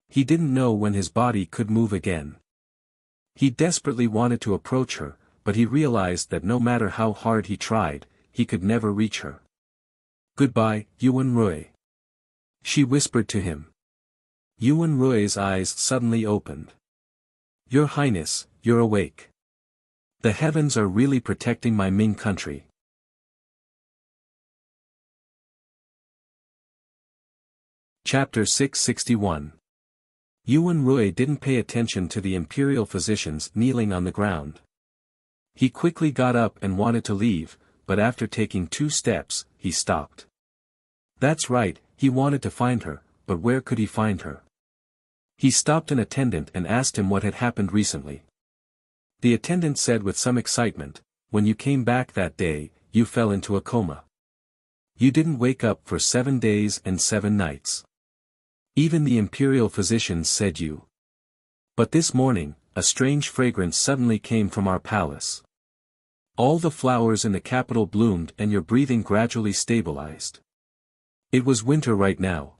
He didn't know when his body could move again. He desperately wanted to approach her, but he realized that no matter how hard he tried, he could never reach her. "Goodbye, Yuan Rui," she whispered to him. Yuan Rui's eyes suddenly opened. "Your Highness, you're awake. The heavens are really protecting my Ming country." Chapter 661. Yuan Rui didn't pay attention to the imperial physicians kneeling on the ground. He quickly got up and wanted to leave, but after taking 2 steps, he stopped. That's right, he wanted to find her, but where could he find her? He stopped an attendant and asked him what had happened recently. The attendant said with some excitement, "When you came back that day, you fell into a coma. You didn't wake up for 7 days and 7 nights. Even the imperial physicians said you. But this morning, a strange fragrance suddenly came from our palace. All the flowers in the capital bloomed and your breathing gradually stabilized. It was winter right now.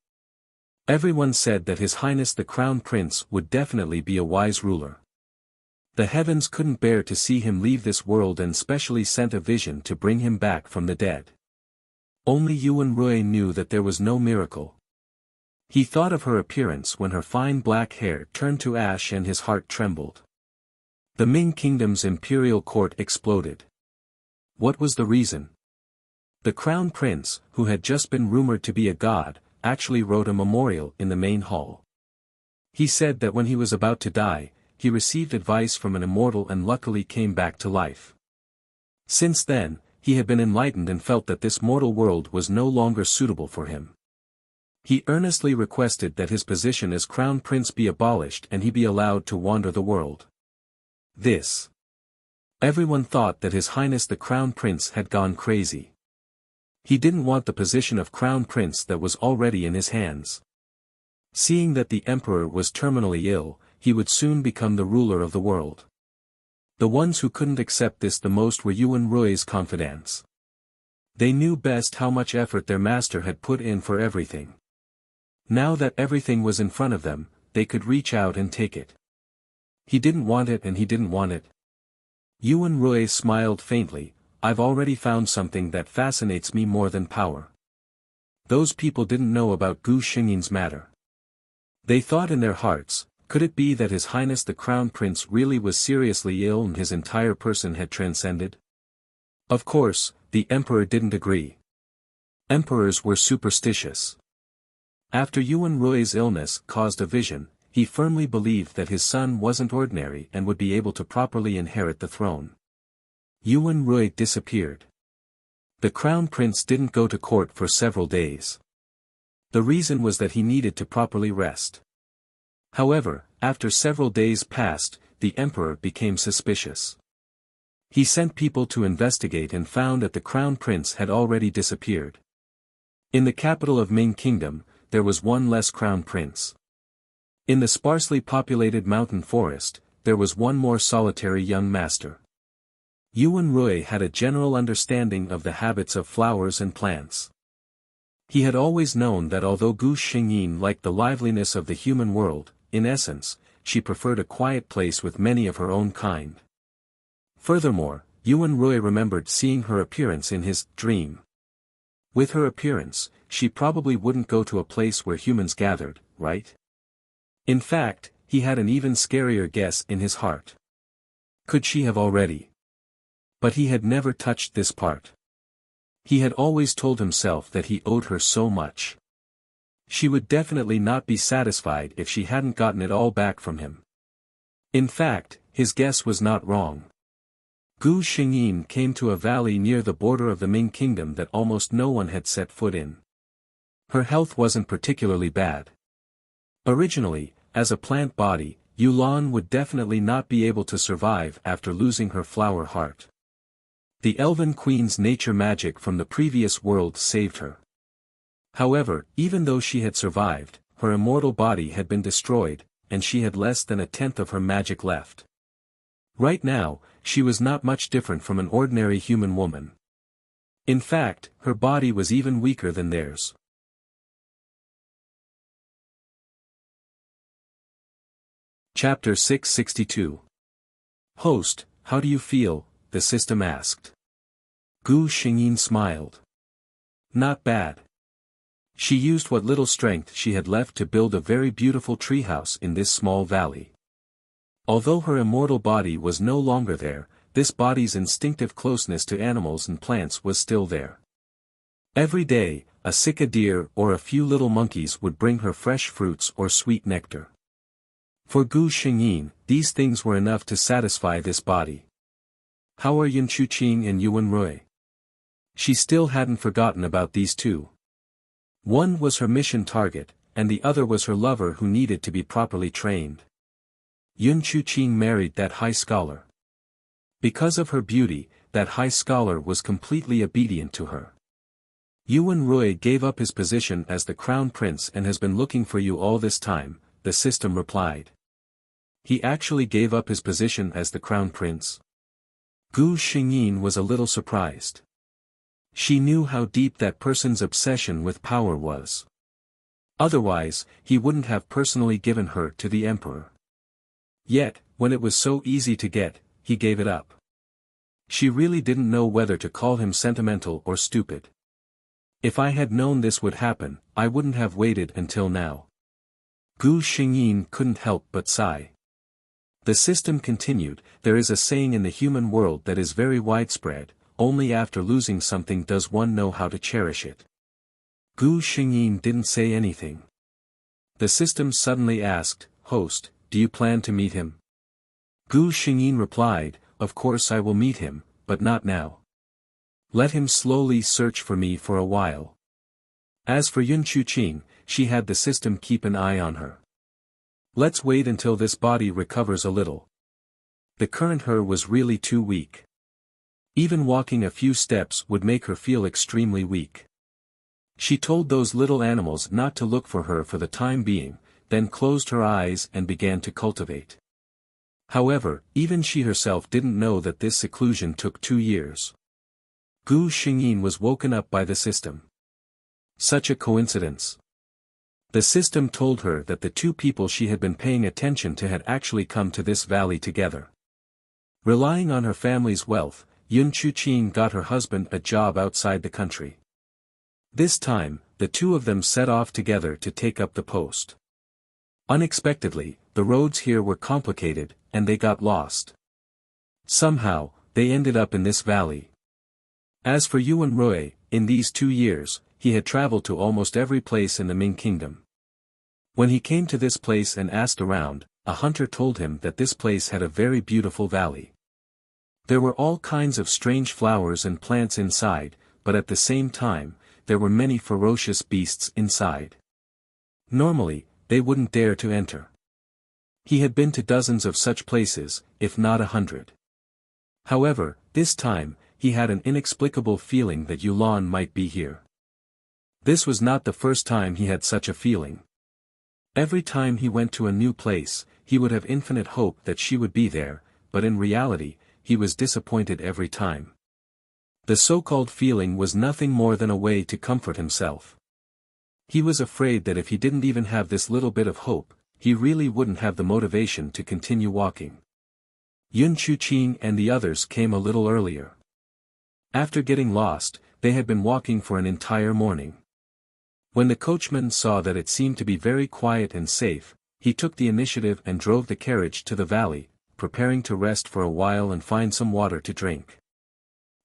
Everyone said that His Highness the Crown Prince would definitely be a wise ruler. The heavens couldn't bear to see him leave this world and specially sent a vision to bring him back from the dead." Only Yuan Rui knew that there was no miracle. He thought of her appearance when her fine black hair turned to ash and his heart trembled. The Ming Kingdom's imperial court exploded. What was the reason? The Crown Prince, who had just been rumored to be a god, actually wrote a memorial in the main hall. He said that when he was about to die, he received advice from an immortal and luckily came back to life. Since then, he had been enlightened and felt that this mortal world was no longer suitable for him. He earnestly requested that his position as crown prince be abolished and he be allowed to wander the world. Everyone thought that His Highness the Crown Prince had gone crazy. He didn't want the position of Crown Prince that was already in his hands. Seeing that the Emperor was terminally ill, he would soon become the ruler of the world. The ones who couldn't accept this the most were Yuan Rui's confidants. They knew best how much effort their master had put in for everything. Now that everything was in front of them, they could reach out and take it. He didn't want it and he didn't want it. Yuan Rui smiled faintly, I've already found something that fascinates me more than power. Those people didn't know about Gu Xingyin's matter. They thought in their hearts, could it be that His Highness the Crown Prince really was seriously ill and his entire person had transcended? Of course, the Emperor didn't agree. Emperors were superstitious. After Yuan Rui's illness caused a vision, he firmly believed that his son wasn't ordinary and would be able to properly inherit the throne. Yuan Rui disappeared. The Crown Prince didn't go to court for several days. The reason was that he needed to properly rest. However, after several days passed, the Emperor became suspicious. He sent people to investigate and found that the Crown Prince had already disappeared. In the capital of Ming Kingdom, there was one less Crown Prince. In the sparsely populated mountain forest, there was one more solitary young master. Yuan Rui had a general understanding of the habits of flowers and plants. He had always known that although Gu Xingyin liked the liveliness of the human world, in essence, she preferred a quiet place with many of her own kind. Furthermore, Yuan Rui remembered seeing her appearance in his dream. With her appearance, she probably wouldn't go to a place where humans gathered, right? In fact, he had an even scarier guess in his heart. Could she have already? But he had never touched this part. He had always told himself that he owed her so much. She would definitely not be satisfied if she hadn't gotten it all back from him. In fact, his guess was not wrong. Gu Xingyin came to a valley near the border of the Ming Kingdom that almost no one had set foot in. Her health wasn't particularly bad. Originally, as a plant body, Yulan would definitely not be able to survive after losing her flower heart. The Elven Queen's nature magic from the previous world saved her. However, even though she had survived, her immortal body had been destroyed, and she had less than a tenth of her magic left. Right now, she was not much different from an ordinary human woman. In fact, her body was even weaker than theirs. Chapter 662. Host, how do you feel? The system asked. Gu Xingyin smiled. Not bad. She used what little strength she had left to build a very beautiful treehouse in this small valley. Although her immortal body was no longer there, this body's instinctive closeness to animals and plants was still there. Every day, a Sika deer or a few little monkeys would bring her fresh fruits or sweet nectar. For Gu Xingyin, these things were enough to satisfy this body. How are Yun Chuqing and Yuan Rui? She still hadn't forgotten about these two. One was her mission target, and the other was her lover who needed to be properly trained. Yun Chuqing married that high scholar. Because of her beauty, that high scholar was completely obedient to her. Yuan Rui gave up his position as the crown prince and has been looking for you all this time, the system replied. He actually gave up his position as the crown prince? Gu Xingyin was a little surprised. She knew how deep that person's obsession with power was. Otherwise, he wouldn't have personally given her to the emperor. Yet, when it was so easy to get, he gave it up. She really didn't know whether to call him sentimental or stupid. If I had known this would happen, I wouldn't have waited until now. Gu Xingyin couldn't help but sigh. The system continued, there is a saying in the human world that is very widespread, only after losing something does one know how to cherish it. Gu Xingyin didn't say anything. The system suddenly asked, Host, do you plan to meet him? Gu Xingyin replied, "Of course I will meet him, but not now. Let him slowly search for me for a while." As for Yun Chuqing, she had the system keep an eye on her. "Let's wait until this body recovers a little." The current her was really too weak. Even walking a few steps would make her feel extremely weak. She told those little animals not to look for her for the time being, then closed her eyes and began to cultivate. However, even she herself didn't know that this seclusion took 2 years. Gu Xingyin was woken up by the system. Such a coincidence. The system told her that the 2 people she had been paying attention to had actually come to this valley together. Relying on her family's wealth, Yun Chuqing got her husband a job outside the country. This time, the 2 of them set off together to take up the post. Unexpectedly, the roads here were complicated, and they got lost. Somehow, they ended up in this valley. As for Yuan Rui, in these 2 years, he had traveled to almost every place in the Ming Kingdom. When he came to this place and asked around, a hunter told him that this place had a very beautiful valley. There were all kinds of strange flowers and plants inside, but at the same time, there were many ferocious beasts inside. Normally, they wouldn't dare to enter. He had been to dozens of such places, if not 100. However, this time, he had an inexplicable feeling that Yulan might be here. This was not the first time he had such a feeling. Every time he went to a new place, he would have infinite hope that she would be there, but in reality, he was disappointed every time. The so-called feeling was nothing more than a way to comfort himself. He was afraid that if he didn't even have this little bit of hope, he really wouldn't have the motivation to continue walking. Yun Chuqing and the others came a little earlier. After getting lost, they had been walking for an entire morning. When the coachman saw that it seemed to be very quiet and safe, he took the initiative and drove the carriage to the valley, preparing to rest for a while and find some water to drink.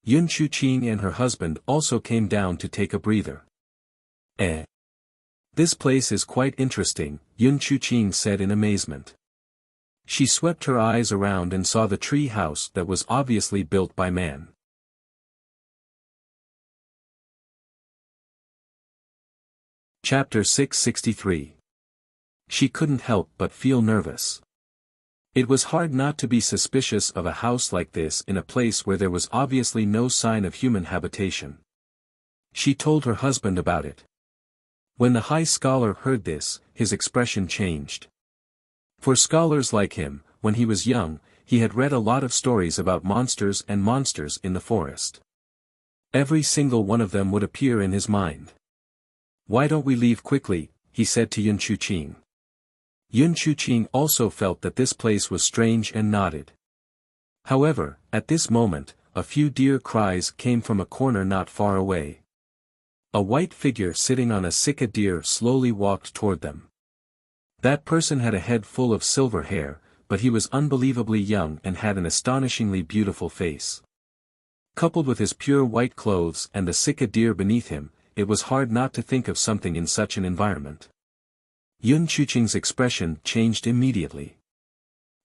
Yun Chuqing and her husband also came down to take a breather. This place is quite interesting," Yun Chuqing said in amazement. She swept her eyes around and saw the tree house that was obviously built by man. Chapter 663. She couldn't help but feel nervous. It was hard not to be suspicious of a house like this in a place where there was obviously no sign of human habitation. She told her husband about it. When the high scholar heard this, his expression changed. For scholars like him, when he was young, he had read a lot of stories about monsters in the forest. Every single one of them would appear in his mind. "Why don't we leave quickly?" he said to Yun Chuqing. Yun Chuqing also felt that this place was strange and nodded. However, at this moment, a few deer cries came from a corner not far away. A white figure sitting on a sika deer slowly walked toward them. That person had a head full of silver hair, but he was unbelievably young and had an astonishingly beautiful face. Coupled with his pure white clothes and the sika deer beneath him, it was hard not to think of something in such an environment. Yun Chuqing's expression changed immediately.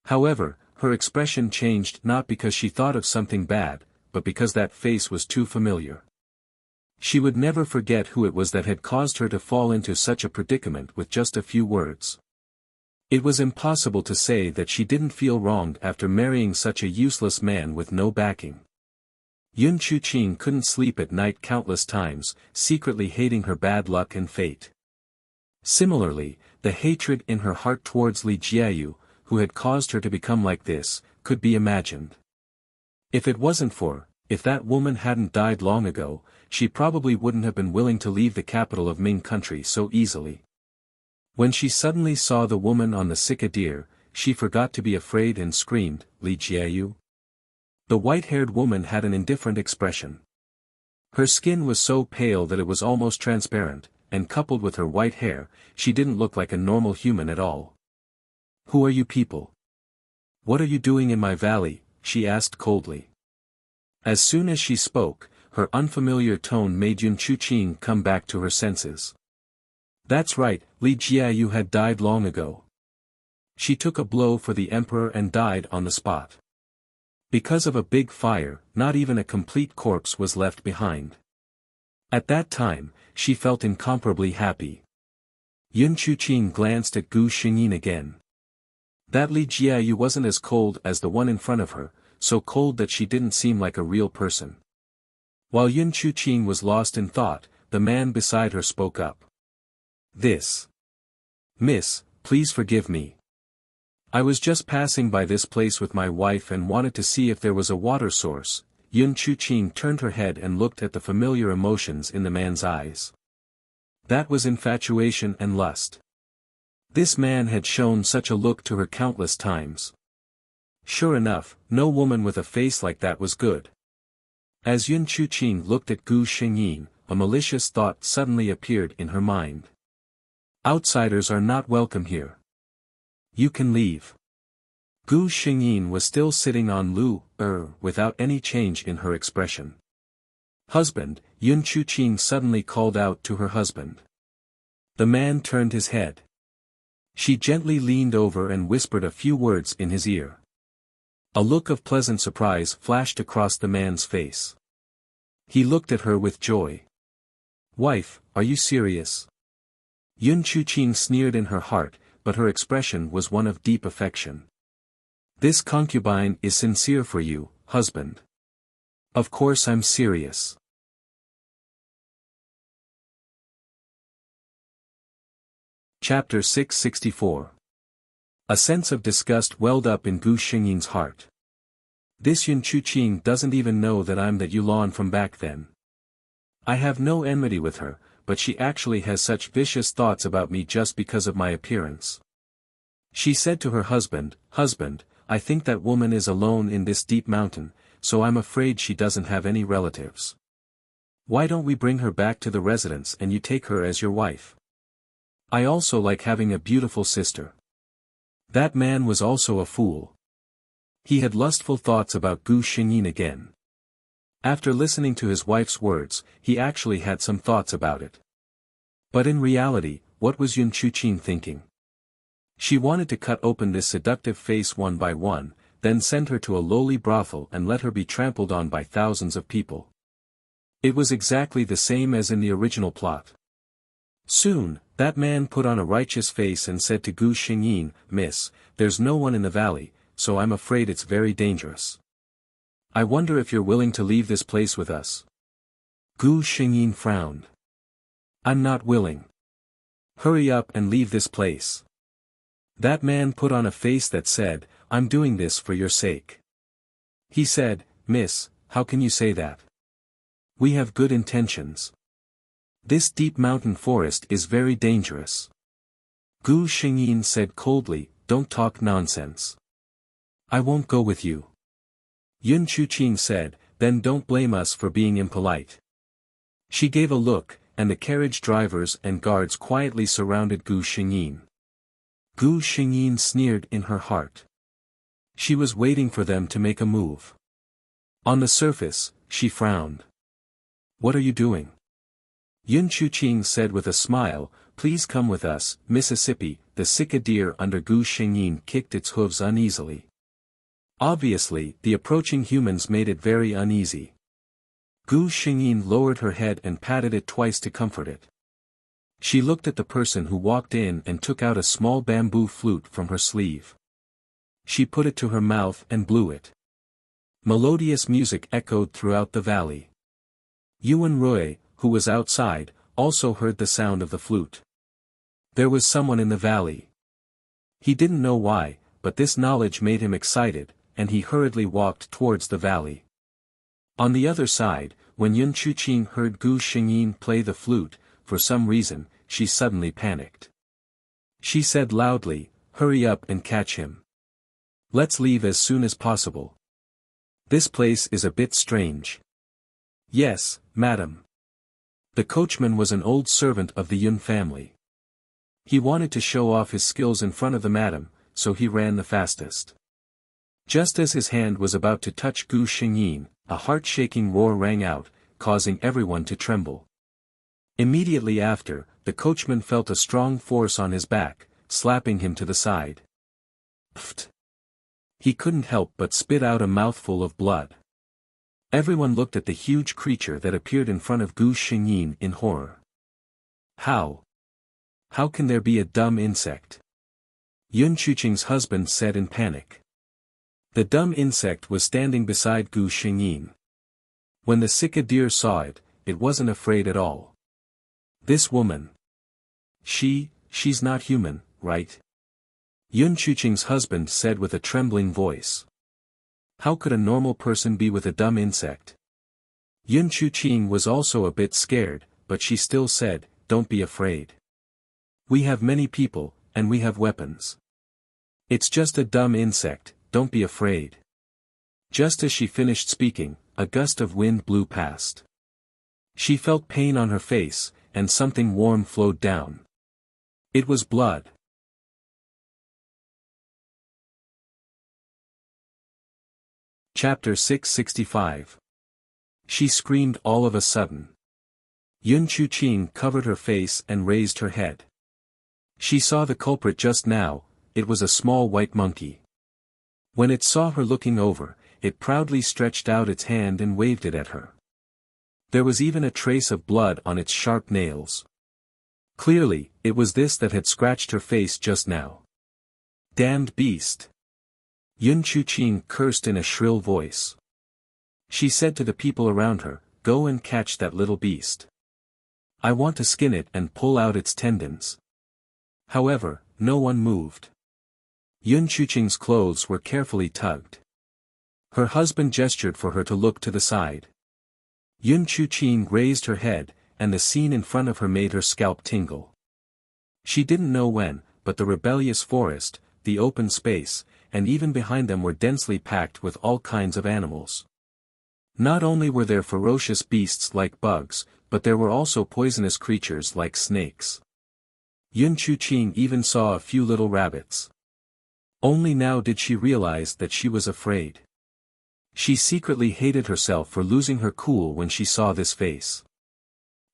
However, her expression changed not because she thought of something bad, but because that face was too familiar. She would never forget who it was that had caused her to fall into such a predicament with just a few words. It was impossible to say that she didn't feel wronged after marrying such a useless man with no backing. Yun Chuqing couldn't sleep at night countless times, secretly hating her bad luck and fate. Similarly, the hatred in her heart towards Li Jiayu, who had caused her to become like this, could be imagined. If that woman hadn't died long ago, she probably wouldn't have been willing to leave the capital of Ming country so easily. When she suddenly saw the woman on the sika deer, she forgot to be afraid and screamed, "Li Jiayu?" The white-haired woman had an indifferent expression. Her skin was so pale that it was almost transparent, and coupled with her white hair, she didn't look like a normal human at all. "Who are you people? What are you doing in my valley?" she asked coldly. As soon as she spoke, her unfamiliar tone made Yun Chuqing come back to her senses. That's right, Li Jiayu had died long ago. She took a blow for the emperor and died on the spot. Because of a big fire, not even a complete corpse was left behind. At that time, she felt incomparably happy. Yun Chuqing glanced at Gu Xingyin again. That Li Jiayu wasn't as cold as the one in front of her, so cold that she didn't seem like a real person. While Yun Chuqing was lost in thought, the man beside her spoke up. Miss, please forgive me. I was just passing by this place with my wife and wanted to see if there was a water source. Yun Chuqing turned her head and looked at the familiar emotions in the man's eyes. That was infatuation and lust. This man had shown such a look to her countless times. Sure enough, no woman with a face like that was good. As Yun Chuqing looked at Gu Xingyin, a malicious thought suddenly appeared in her mind. Outsiders are not welcome here. You can leave. Gu Xingyin was still sitting on Lu, without any change in her expression. Husband, Yun Chuqing suddenly called out to her husband. The man turned his head. She gently leaned over and whispered a few words in his ear. A look of pleasant surprise flashed across the man's face. He looked at her with joy. Wife, are you serious? Yun Chuqing sneered in her heart, but her expression was one of deep affection. This concubine is sincere for you, husband. Of course I'm serious. Chapter 664. A sense of disgust welled up in Gu Xingyin's heart. This Yun Chuqing doesn't even know that I'm that Yulan from back then. I have no enmity with her, but she actually has such vicious thoughts about me just because of my appearance. She said to her husband, Husband, I think that woman is alone in this deep mountain, so I'm afraid she doesn't have any relatives. Why don't we bring her back to the residence and you take her as your wife? I also like having a beautiful sister. That man was also a fool. He had lustful thoughts about Gu Xingyin again. After listening to his wife's words, he actually had some thoughts about it. But in reality, what was Yun Chuqing thinking? She wanted to cut open this seductive face one by one, then send her to a lowly brothel and let her be trampled on by thousands of people. It was exactly the same as in the original plot. Soon, that man put on a righteous face and said to Gu Xingyin, Miss, there's no one in the valley, so I'm afraid it's very dangerous. I wonder if you're willing to leave this place with us. Gu Xingyin frowned. I'm not willing. Hurry up and leave this place. That man put on a face that said, I'm doing this for your sake. He said, Miss, how can you say that? We have good intentions. This deep mountain forest is very dangerous. Gu Xingyin said coldly, Don't talk nonsense. I won't go with you. Yun Chuqing said, Then don't blame us for being impolite. She gave a look, and the carriage drivers and guards quietly surrounded Gu Xingyin. Gu Xingyin sneered in her heart. She was waiting for them to make a move. On the surface, she frowned. What are you doing? Yun Chuqing said with a smile, Please come with us, Mississippi. The Sika deer under Gu Xingyin kicked its hooves uneasily. Obviously, the approaching humans made it very uneasy. Gu Xingyin lowered her head and patted it twice to comfort it. She looked at the person who walked in and took out a small bamboo flute from her sleeve. She put it to her mouth and blew it. Melodious music echoed throughout the valley. Yuan Rui, who was outside, also heard the sound of the flute. There was someone in the valley. He didn't know why, but this knowledge made him excited, and he hurriedly walked towards the valley. On the other side, when Yun Chuqing heard Gu Xingyin play the flute, for some reason, she suddenly panicked. She said loudly, Hurry up and catch him. Let's leave as soon as possible. This place is a bit strange. Yes, madam. The coachman was an old servant of the Yun family. He wanted to show off his skills in front of the madam, so he ran the fastest. Just as his hand was about to touch Gu Xingyin, a heart-shaking roar rang out, causing everyone to tremble. Immediately after, the coachman felt a strong force on his back, slapping him to the side. Pfft. He couldn't help but spit out a mouthful of blood. Everyone looked at the huge creature that appeared in front of Gu Xingyin in horror. How? How can there be a dumb insect? Yun Chuqing's husband said in panic. The dumb insect was standing beside Gu Xingyin. When the Sika deer saw it, it wasn't afraid at all. This woman. She's not human, right? Yun Chuqing's husband said with a trembling voice. How could a normal person be with a dumb insect? Yun Chuqing was also a bit scared, but she still said, don't be afraid. We have many people, and we have weapons. It's just a dumb insect, don't be afraid. Just as she finished speaking, a gust of wind blew past. She felt pain on her face, and something warm flowed down. It was blood. Chapter 665. She screamed all of a sudden. Yun Chuqing covered her face and raised her head. She saw the culprit just now, it was a small white monkey. When it saw her looking over, it proudly stretched out its hand and waved it at her. There was even a trace of blood on its sharp nails. Clearly, it was this that had scratched her face just now. Damned beast! Yun Chuqing cursed in a shrill voice. She said to the people around her, go and catch that little beast. I want to skin it and pull out its tendons. However, no one moved. Yun Chuqing's clothes were carefully tugged. Her husband gestured for her to look to the side. Yun Chuqing raised her head, and the scene in front of her made her scalp tingle. She didn't know when, but the rebellious forest, the open space, and even behind them were densely packed with all kinds of animals. Not only were there ferocious beasts like bugs, but there were also poisonous creatures like snakes. Yun Chuqing even saw a few little rabbits. Only now did she realize that she was afraid. She secretly hated herself for losing her cool when she saw this face.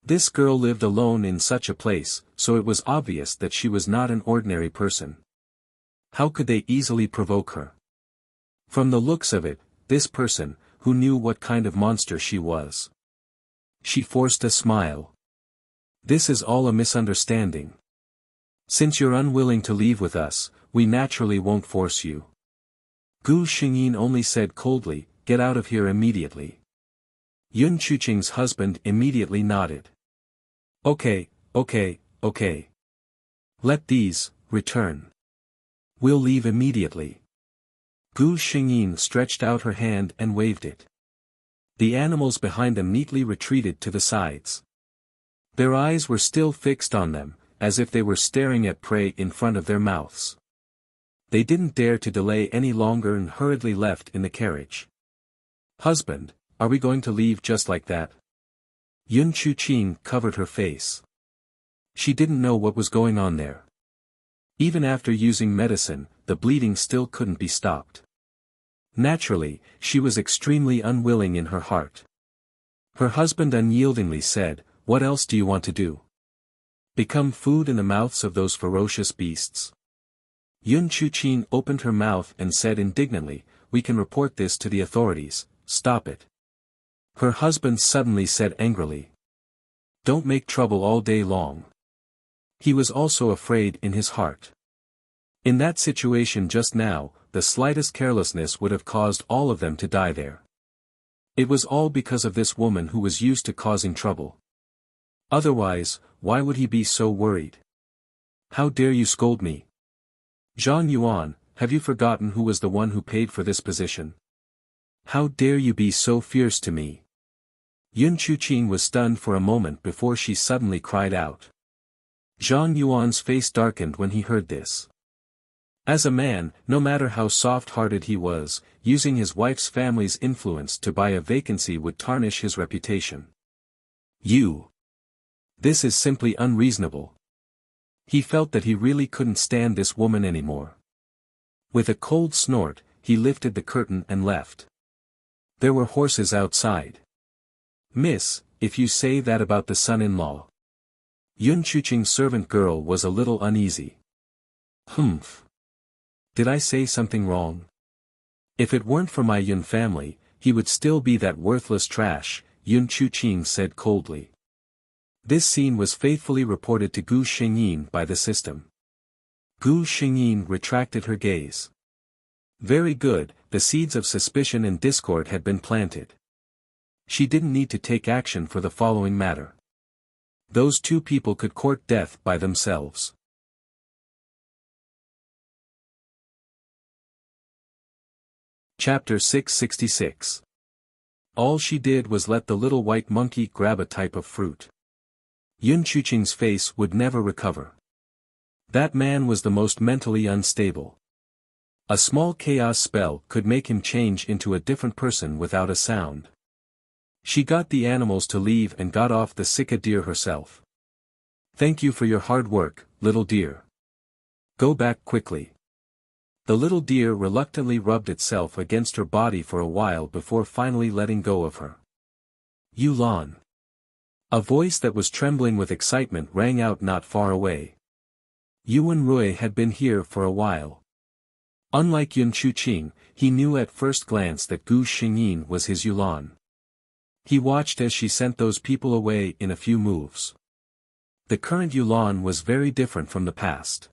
This girl lived alone in such a place, so it was obvious that she was not an ordinary person. How could they easily provoke her? From the looks of it, this person, who knew what kind of monster she was. She forced a smile. This is all a misunderstanding. Since you're unwilling to leave with us, we naturally won't force you. Gu Xingyin only said coldly, get out of here immediately. Yun Chuqing's husband immediately nodded. Okay. Let these, return. We'll leave immediately. Gu Xingyin stretched out her hand and waved it. The animals behind them neatly retreated to the sides. Their eyes were still fixed on them, as if they were staring at prey in front of their mouths. They didn't dare to delay any longer and hurriedly left in the carriage. Husband, are we going to leave just like that? Yun Chuqing covered her face. She didn't know what was going on there. Even after using medicine, the bleeding still couldn't be stopped. Naturally, she was extremely unwilling in her heart. Her husband unyieldingly said, what else do you want to do? Become food in the mouths of those ferocious beasts? Yun Chuqing opened her mouth and said indignantly, we can report this to the authorities, stop it. Her husband suddenly said angrily. Don't make trouble all day long. He was also afraid in his heart. In that situation just now, the slightest carelessness would have caused all of them to die there. It was all because of this woman who was used to causing trouble. Otherwise, why would he be so worried? How dare you scold me? Zhang Yuan, have you forgotten who was the one who paid for this position? How dare you be so fierce to me? Yun Chuqing was stunned for a moment before she suddenly cried out. Zhang Yuan's face darkened when he heard this. As a man, no matter how soft-hearted he was, using his wife's family's influence to buy a vacancy would tarnish his reputation. You. This is simply unreasonable. He felt that he really couldn't stand this woman anymore. With a cold snort, he lifted the curtain and left. There were horses outside. Miss, if you say that about the son-in-law. Yun Chuqing's servant girl was a little uneasy. Humph. Did I say something wrong? If it weren't for my Yun family, he would still be that worthless trash, Yun Chuqing said coldly. This scene was faithfully reported to Gu Xingyin by the system. Gu Xingyin retracted her gaze. Very good, the seeds of suspicion and discord had been planted. She didn't need to take action for the following matter. Those two people could court death by themselves. Chapter 666. All she did was let the little white monkey grab a type of fruit. Yun Chuqing's face would never recover. That man was the most mentally unstable. A small chaos spell could make him change into a different person without a sound. She got the animals to leave and got off the Sika deer herself. Thank you for your hard work, little deer. Go back quickly. The little deer reluctantly rubbed itself against her body for a while before finally letting go of her. Yulan. A voice that was trembling with excitement rang out not far away. Yuan Rui had been here for a while. Unlike Yun Chuqing, he knew at first glance that Gu Xingyin was his Yulan. He watched as she sent those people away in a few moves. The current Yulan was very different from the past.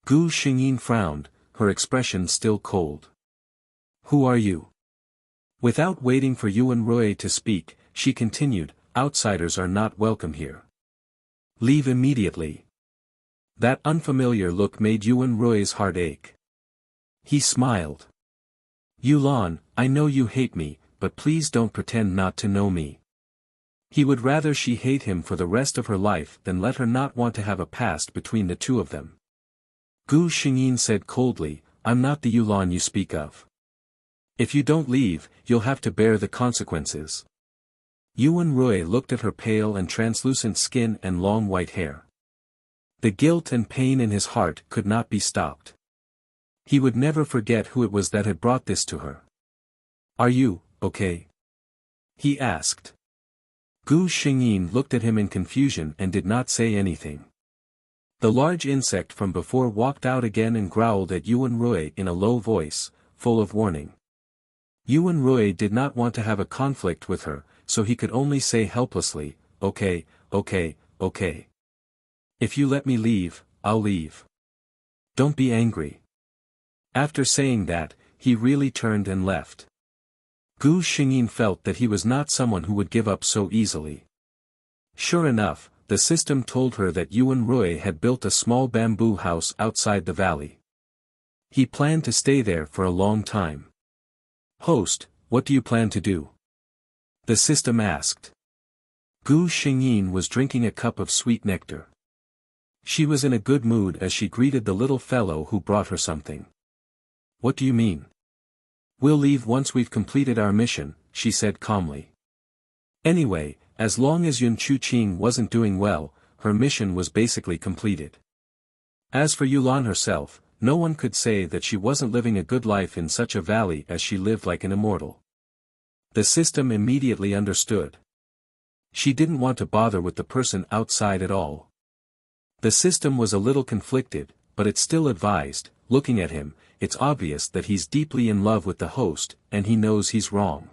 Gu Xingyin frowned, her expression still cold. Who are you? Without waiting for Yuan Rui to speak, she continued, outsiders are not welcome here. Leave immediately. That unfamiliar look made Yuan Rui's heart ache. He smiled. Yulan, I know you hate me, but please don't pretend not to know me. He would rather she hate him for the rest of her life than let her not want to have a past between the two of them. Gu Xingyin said coldly, I'm not the Yulan you speak of. If you don't leave, you'll have to bear the consequences. Yuan Rui looked at her pale and translucent skin and long white hair. The guilt and pain in his heart could not be stopped. He would never forget who it was that had brought this to her. Are you, okay? He asked. Gu Xingyin looked at him in confusion and did not say anything. The large insect from before walked out again and growled at Yuan Rui in a low voice, full of warning. Yuan Rui did not want to have a conflict with her, so he could only say helplessly, okay, okay, okay. If you let me leave, I'll leave. Don't be angry. After saying that, he really turned and left. Gu Xingyin felt that he was not someone who would give up so easily. Sure enough, the system told her that Yuan Rui had built a small bamboo house outside the valley. He planned to stay there for a long time. Host, what do you plan to do? The system asked. Gu Xingyin was drinking a cup of sweet nectar. She was in a good mood as she greeted the little fellow who brought her something. What do you mean? We'll leave once we've completed our mission, she said calmly. Anyway, as long as Yun Chuqing wasn't doing well, her mission was basically completed. As for Yulan herself, no one could say that she wasn't living a good life in such a valley as she lived like an immortal. The system immediately understood. She didn't want to bother with the person outside at all. The system was a little conflicted, but it still advised, looking at him, it's obvious that he's deeply in love with the host, and he knows he's wrong.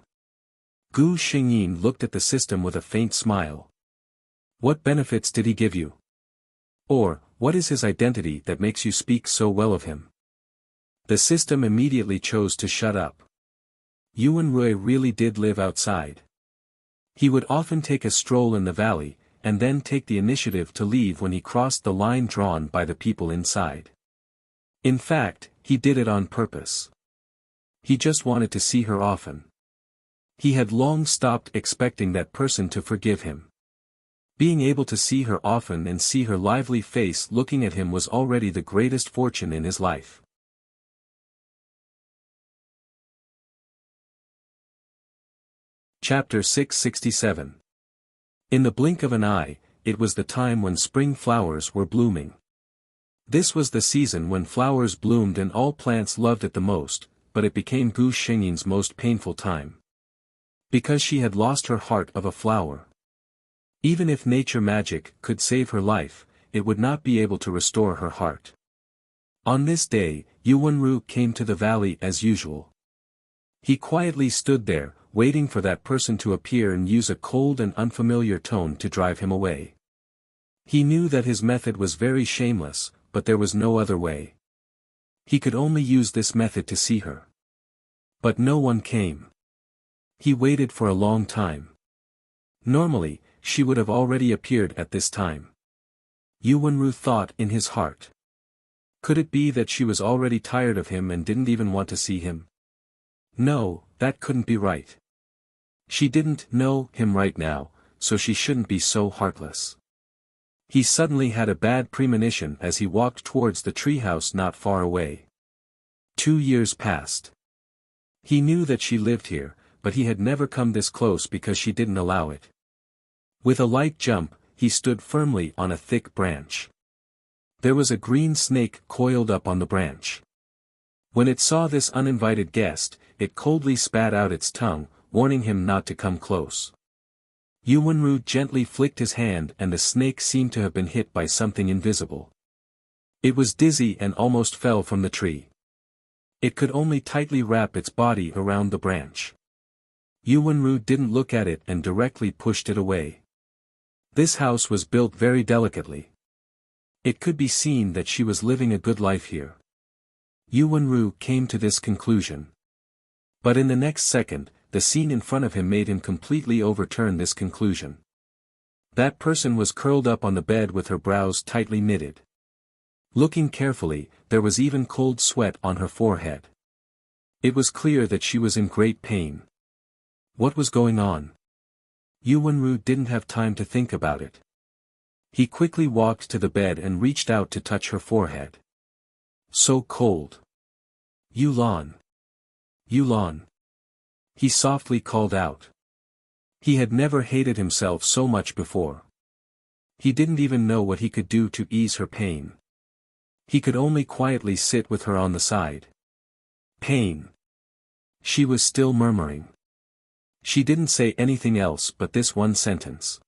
Gu Xingyin looked at the system with a faint smile. What benefits did he give you? Or, what is his identity that makes you speak so well of him? The system immediately chose to shut up. Yuan Rui really did live outside. He would often take a stroll in the valley, and then take the initiative to leave when he crossed the line drawn by the people inside. In fact, he did it on purpose. He just wanted to see her often. He had long stopped expecting that person to forgive him. Being able to see her often and see her lively face looking at him was already the greatest fortune in his life. Chapter 667. In the blink of an eye, it was the time when spring flowers were blooming. This was the season when flowers bloomed and all plants loved it the most, but it became Gu Xingyin's most painful time. Because she had lost her heart of a flower. Even if nature magic could save her life, it would not be able to restore her heart. On this day, Yuanru came to the valley as usual. He quietly stood there, waiting for that person to appear and use a cold and unfamiliar tone to drive him away. He knew that his method was very shameless, but there was no other way. He could only use this method to see her. But no one came. He waited for a long time. Normally, she would have already appeared at this time. Yuanru thought in his heart. Could it be that she was already tired of him and didn't even want to see him? No, that couldn't be right. She didn't know him right now, so she shouldn't be so heartless. He suddenly had a bad premonition as he walked towards the treehouse not far away. 2 years passed. He knew that she lived here, but he had never come this close because she didn't allow it. With a light jump, he stood firmly on a thick branch. There was a green snake coiled up on the branch. When it saw this uninvited guest, it coldly spat out its tongue, warning him not to come close. Yuanru gently flicked his hand and the snake seemed to have been hit by something invisible. It was dizzy and almost fell from the tree. It could only tightly wrap its body around the branch. Yuanru didn't look at it and directly pushed it away. This house was built very delicately. It could be seen that she was living a good life here. Yuanru came to this conclusion. But in the next second, the scene in front of him made him completely overturn this conclusion. That person was curled up on the bed with her brows tightly knitted. Looking carefully, there was even cold sweat on her forehead. It was clear that she was in great pain. What was going on? Yuanru didn't have time to think about it. He quickly walked to the bed and reached out to touch her forehead. So cold. Yulan. Yulan. He softly called out. He had never hated himself so much before. He didn't even know what he could do to ease her pain. He could only quietly sit with her on the side. Pain. She was still murmuring. She didn't say anything else but this one sentence.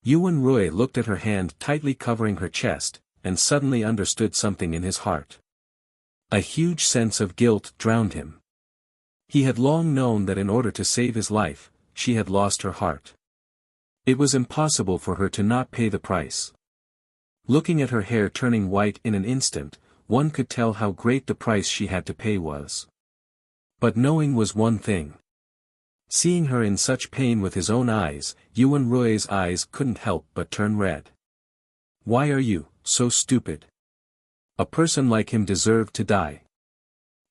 Yuanru looked at her hand tightly covering her chest, and suddenly understood something in his heart. A huge sense of guilt drowned him. He had long known that in order to save his life, she had lost her heart. It was impossible for her to not pay the price. Looking at her hair turning white in an instant, one could tell how great the price she had to pay was. But knowing was one thing. Seeing her in such pain with his own eyes, Yuanru's eyes couldn't help but turn red. Why are you so stupid? A person like him deserved to die.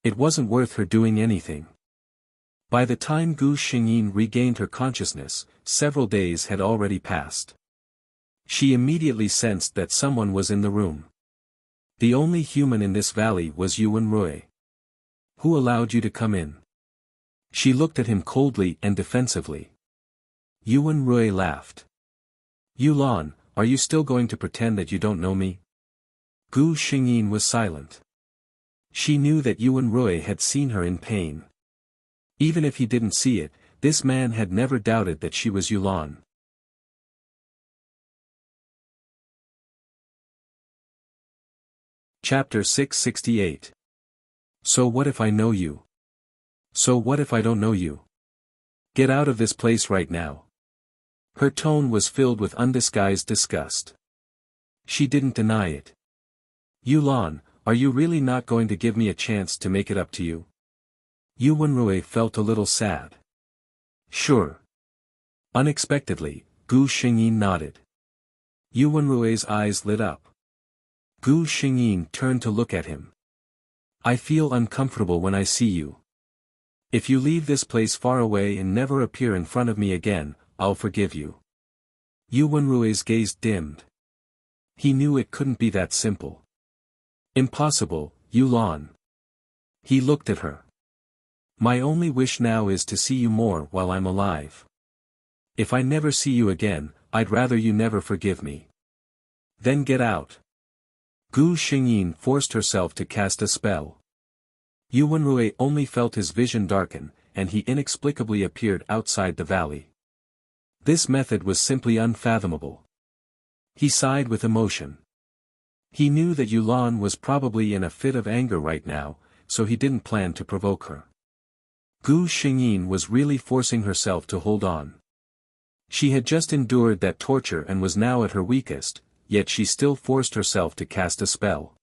It wasn't worth her doing anything. By the time Gu Xingyin regained her consciousness, several days had already passed. She immediately sensed that someone was in the room. The only human in this valley was Yuanru. Who allowed you to come in? She looked at him coldly and defensively. Yuanru laughed. Yulan, are you still going to pretend that you don't know me? Gu Xingyin was silent. She knew that Yuanru had seen her in pain. Even if he didn't see it, this man had never doubted that she was Yulan. Chapter 668. So what if I know you? So what if I don't know you? Get out of this place right now. Her tone was filled with undisguised disgust. She didn't deny it. Yulan, are you really not going to give me a chance to make it up to you? Yuanru felt a little sad. Sure. Unexpectedly, Gu Xingyin nodded. Yuanru's eyes lit up. Gu Xingyin turned to look at him. I feel uncomfortable when I see you. If you leave this place far away and never appear in front of me again, I'll forgive you. Yuanru's gaze dimmed. He knew it couldn't be that simple. Impossible, Yulan. He looked at her. My only wish now is to see you more while I'm alive. If I never see you again, I'd rather you never forgive me. Then get out. Gu Xingyin forced herself to cast a spell. Yuanru only felt his vision darken, and he inexplicably appeared outside the valley. This method was simply unfathomable. He sighed with emotion. He knew that Yulan was probably in a fit of anger right now, so he didn't plan to provoke her. Gu Xingyin was really forcing herself to hold on. She had just endured that torture and was now at her weakest, yet she still forced herself to cast a spell.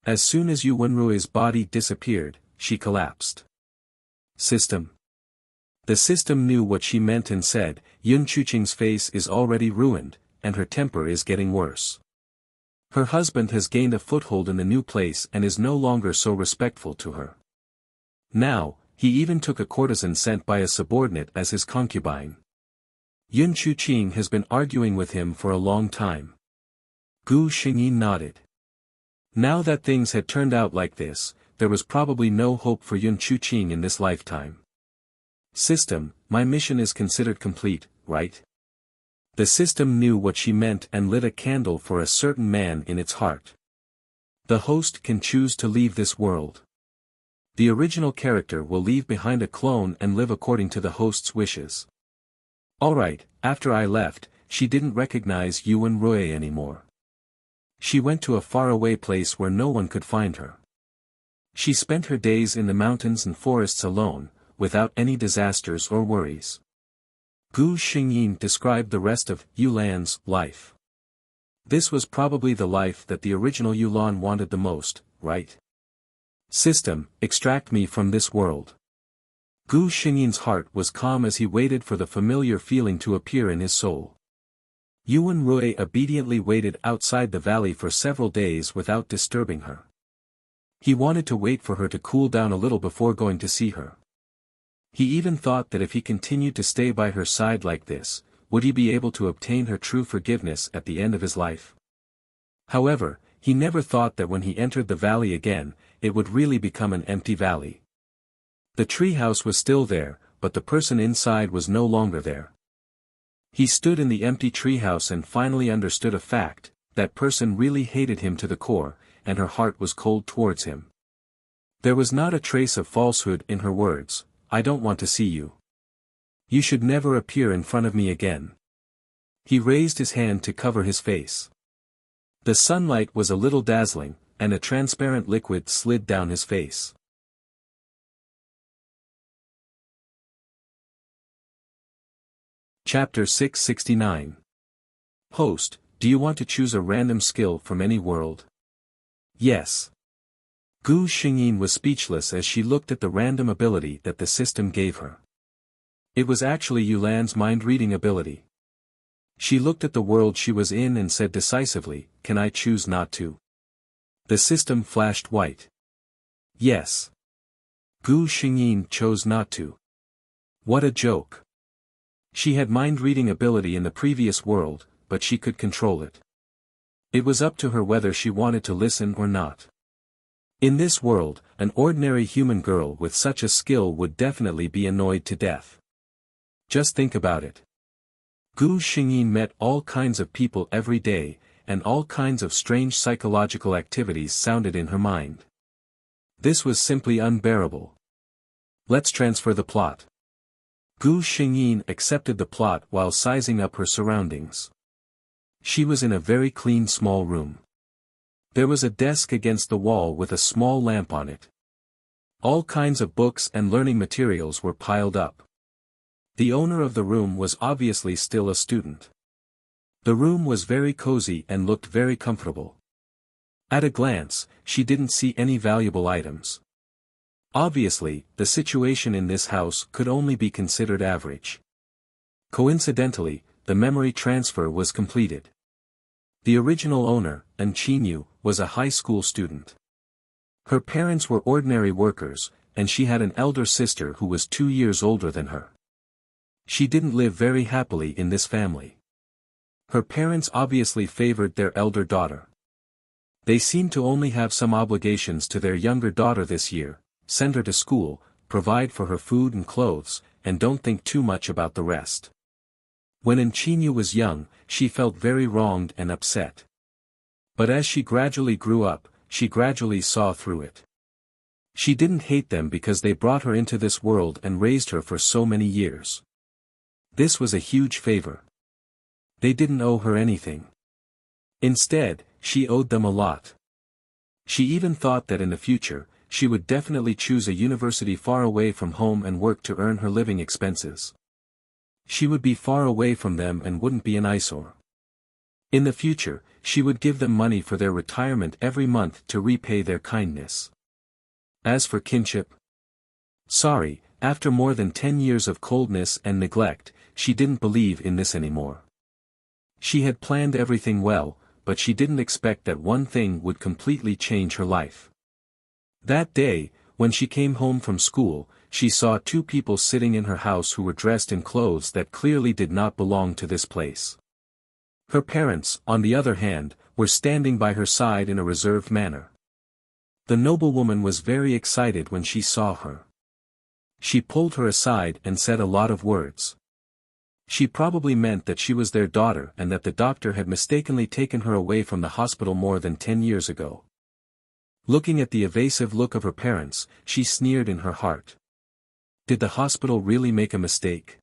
As soon as Yu Wenrui's body disappeared, she collapsed. System. The system knew what she meant and said, Yun Chuqing's face is already ruined, and her temper is getting worse. Her husband has gained a foothold in the new place and is no longer so respectful to her. Now, he even took a courtesan sent by a subordinate as his concubine. Yun Chuqing has been arguing with him for a long time. Gu Xingyin nodded. Now that things had turned out like this, there was probably no hope for Yun Chuqing in this lifetime. System, my mission is considered complete, right? The system knew what she meant and lit a candle for a certain man in its heart. The host can choose to leave this world. The original character will leave behind a clone and live according to the host's wishes. Alright, after I left, she didn't recognize Yu Wenrui anymore. She went to a faraway place where no one could find her. She spent her days in the mountains and forests alone, without any disasters or worries. Gu Xingyin described the rest of Yulan's life. This was probably the life that the original Yulan wanted the most, right? System, extract me from this world. Gu Xingyin's heart was calm as he waited for the familiar feeling to appear in his soul. Yu Wenrui obediently waited outside the valley for several days without disturbing her. He wanted to wait for her to cool down a little before going to see her. He even thought that if he continued to stay by her side like this, would he be able to obtain her true forgiveness at the end of his life? However, he never thought that when he entered the valley again, it would really become an empty valley. The treehouse was still there, but the person inside was no longer there. He stood in the empty treehouse and finally understood a fact: that person really hated him to the core, and her heart was cold towards him. There was not a trace of falsehood in her words. I don't want to see you. You should never appear in front of me again. He raised his hand to cover his face. The sunlight was a little dazzling, and a transparent liquid slid down his face. Chapter 669. Host, do you want to choose a random skill from any world? Yes. Gu Xingyin was speechless as she looked at the random ability that the system gave her. It was actually Yulan's mind-reading ability. She looked at the world she was in and said decisively, "Can I choose not to?" The system flashed white. Yes. Gu Xingyin chose not to. What a joke. She had mind-reading ability in the previous world, but she could control it. It was up to her whether she wanted to listen or not. In this world, an ordinary human girl with such a skill would definitely be annoyed to death. Just think about it. Gu Xingyin met all kinds of people every day, and all kinds of strange psychological activities sounded in her mind. This was simply unbearable. Let's transfer the plot. Gu Xingyin accepted the plot while sizing up her surroundings. She was in a very clean small room. There was a desk against the wall with a small lamp on it. All kinds of books and learning materials were piled up. The owner of the room was obviously still a student. The room was very cozy and looked very comfortable. At a glance, she didn't see any valuable items. Obviously, the situation in this house could only be considered average. Coincidentally, the memory transfer was completed. The original owner, An Qinyu, was a high school student. Her parents were ordinary workers, and she had an elder sister who was 2 years older than her. She didn't live very happily in this family. Her parents obviously favored their elder daughter. They seemed to only have some obligations to their younger daughter this year: send her to school, provide for her food and clothes, and don't think too much about the rest. When An Qinyu was young, she felt very wronged and upset. But as she gradually grew up, she gradually saw through it. She didn't hate them because they brought her into this world and raised her for so many years. This was a huge favor. They didn't owe her anything. Instead, she owed them a lot. She even thought that in the future, she would definitely choose a university far away from home and work to earn her living expenses. She would be far away from them and wouldn't be an eyesore. In the future, she would give them money for their retirement every month to repay their kindness. As for kinship, sorry, after more than 10 years of coldness and neglect, she didn't believe in this anymore. She had planned everything well, but she didn't expect that one thing would completely change her life. That day, when she came home from school, she saw two people sitting in her house who were dressed in clothes that clearly did not belong to this place. Her parents, on the other hand, were standing by her side in a reserved manner. The noblewoman was very excited when she saw her. She pulled her aside and said a lot of words. She probably meant that she was their daughter and that the doctor had mistakenly taken her away from the hospital more than 10 years ago. Looking at the evasive look of her parents, she sneered in her heart. Did the hospital really make a mistake?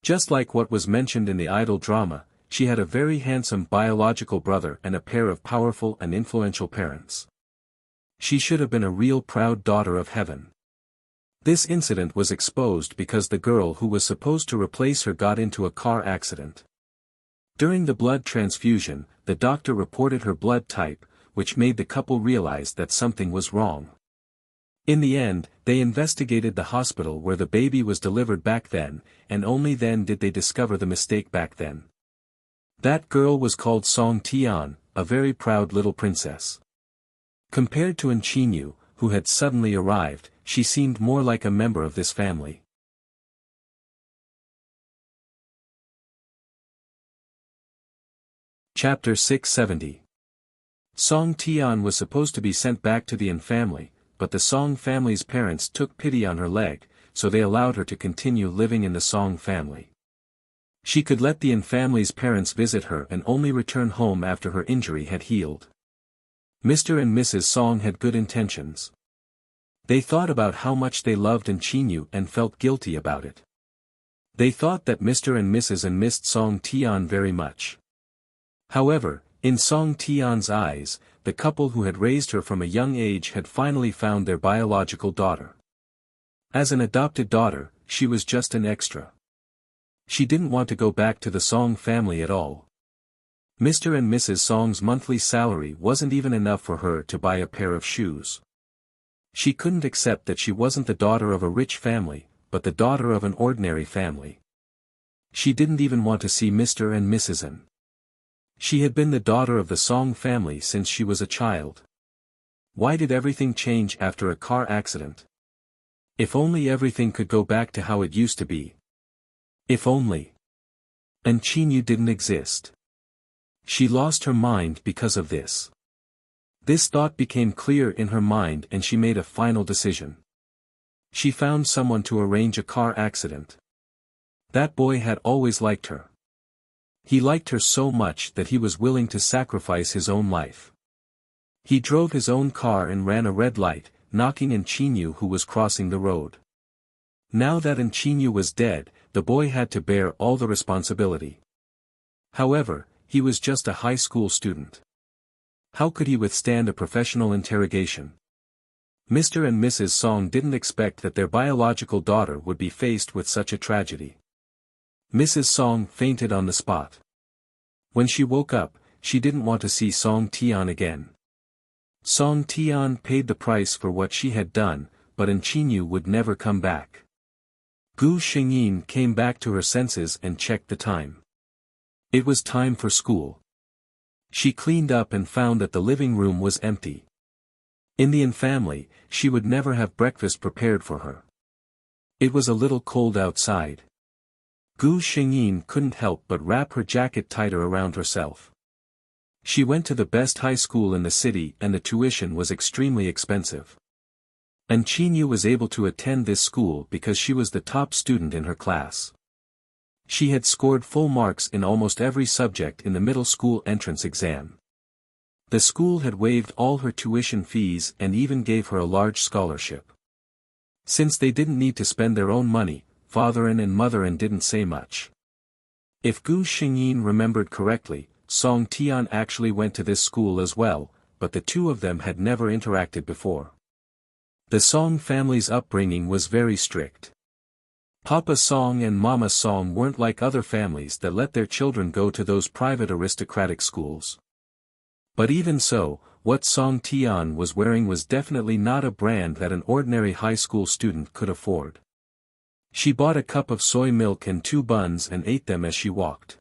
Just like what was mentioned in the idol drama, she had a very handsome biological brother and a pair of powerful and influential parents. She should have been a real proud daughter of heaven. This incident was exposed because the girl who was supposed to replace her got into a car accident. During the blood transfusion, the doctor reported her blood type, which made the couple realize that something was wrong. In the end, they investigated the hospital where the baby was delivered back then, and only then did they discover the mistake back then. That girl was called Song Tian, a very proud little princess. Compared to Enchinyu, who had suddenly arrived, she seemed more like a member of this family. Chapter 670. Song Tian was supposed to be sent back to the An family, but the Song family's parents took pity on her leg, so they allowed her to continue living in the Song family. She could let the An family's parents visit her and only return home after her injury had healed. Mr. and Mrs. Song had good intentions. They thought about how much they loved Enchinyu and felt guilty about it. They thought that Mr. and Mrs. and missed Song Tian very much. However, in Song Tian's eyes, the couple who had raised her from a young age had finally found their biological daughter. As an adopted daughter, she was just an extra. She didn't want to go back to the Song family at all. Mr. and Mrs. Song's monthly salary wasn't even enough for her to buy a pair of shoes. She couldn't accept that she wasn't the daughter of a rich family, but the daughter of an ordinary family. She didn't even want to see Mr. and Mrs. N. She had been the daughter of the Song family since she was a child. Why did everything change after a car accident? If only everything could go back to how it used to be. If only. Enchinyu didn't exist. She lost her mind because of this. This thought became clear in her mind and she made a final decision. She found someone to arrange a car accident. That boy had always liked her. He liked her so much that he was willing to sacrifice his own life. He drove his own car and ran a red light, knocking Enchinyu who was crossing the road. Now that Enchinyu was dead, the boy had to bear all the responsibility. However, he was just a high school student. How could he withstand a professional interrogation? Mr. and Mrs. Song didn't expect that their biological daughter would be faced with such a tragedy. Mrs. Song fainted on the spot. When she woke up, she didn't want to see Song Tian again. Song Tian paid the price for what she had done, but Enchinyu would never come back. Gu Xingyin came back to her senses and checked the time. It was time for school. She cleaned up and found that the living room was empty. In the An family, she would never have breakfast prepared for her. It was a little cold outside. Gu Xingyin couldn't help but wrap her jacket tighter around herself. She went to the best high school in the city and the tuition was extremely expensive. Enchinyu was able to attend this school because she was the top student in her class. She had scored full marks in almost every subject in the middle school entrance exam. The school had waived all her tuition fees and even gave her a large scholarship. Since they didn't need to spend their own money, Father and Mother didn't say much. If Gu Xingyin remembered correctly, Song Tian actually went to this school as well, but the two of them had never interacted before. The Song family's upbringing was very strict. Papa Song and Mama Song weren't like other families that let their children go to those private aristocratic schools. But even so, what Song Tian was wearing was definitely not a brand that an ordinary high school student could afford. She bought a cup of soy milk and 2 buns and ate them as she walked.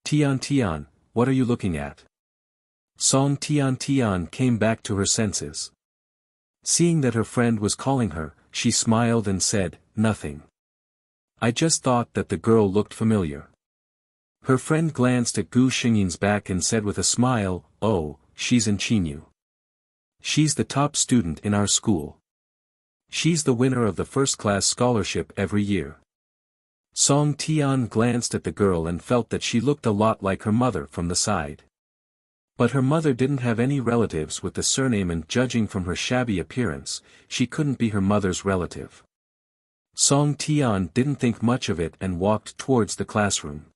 Tian, what are you looking at? Song Tian came back to her senses. Seeing that her friend was calling her, she smiled and said, nothing. I just thought that the girl looked familiar. Her friend glanced at Gu Xingyin's back and said with a smile, oh, she's in Qinyu. She's the top student in our school. She's the winner of the first-class scholarship every year. Song Tian glanced at the girl and felt that she looked a lot like her mother from the side. But her mother didn't have any relatives with the surname, and judging from her shabby appearance, she couldn't be her mother's relative. Song Tian didn't think much of it and walked towards the classroom.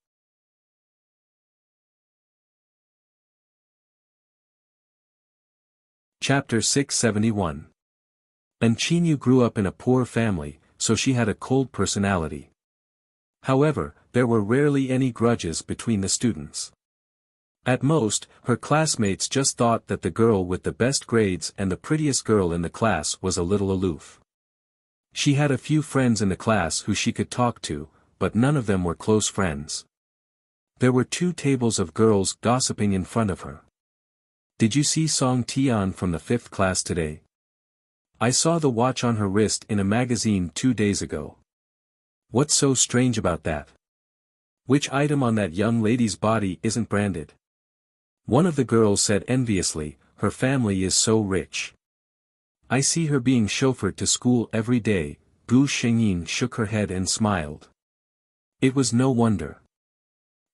Chapter 671. Qinyu grew up in a poor family, so she had a cold personality. However, there were rarely any grudges between the students. At most, her classmates just thought that the girl with the best grades and the prettiest girl in the class was a little aloof. She had a few friends in the class who she could talk to, but none of them were close friends. There were 2 tables of girls gossiping in front of her. Did you see Song Tian from the 5th class today? I saw the watch on her wrist in a magazine 2 days ago. What's so strange about that? Which item on that young lady's body isn't branded? One of the girls said enviously, her family is so rich. I see her being chauffeured to school every day. Gu Xingyin shook her head and smiled. It was no wonder.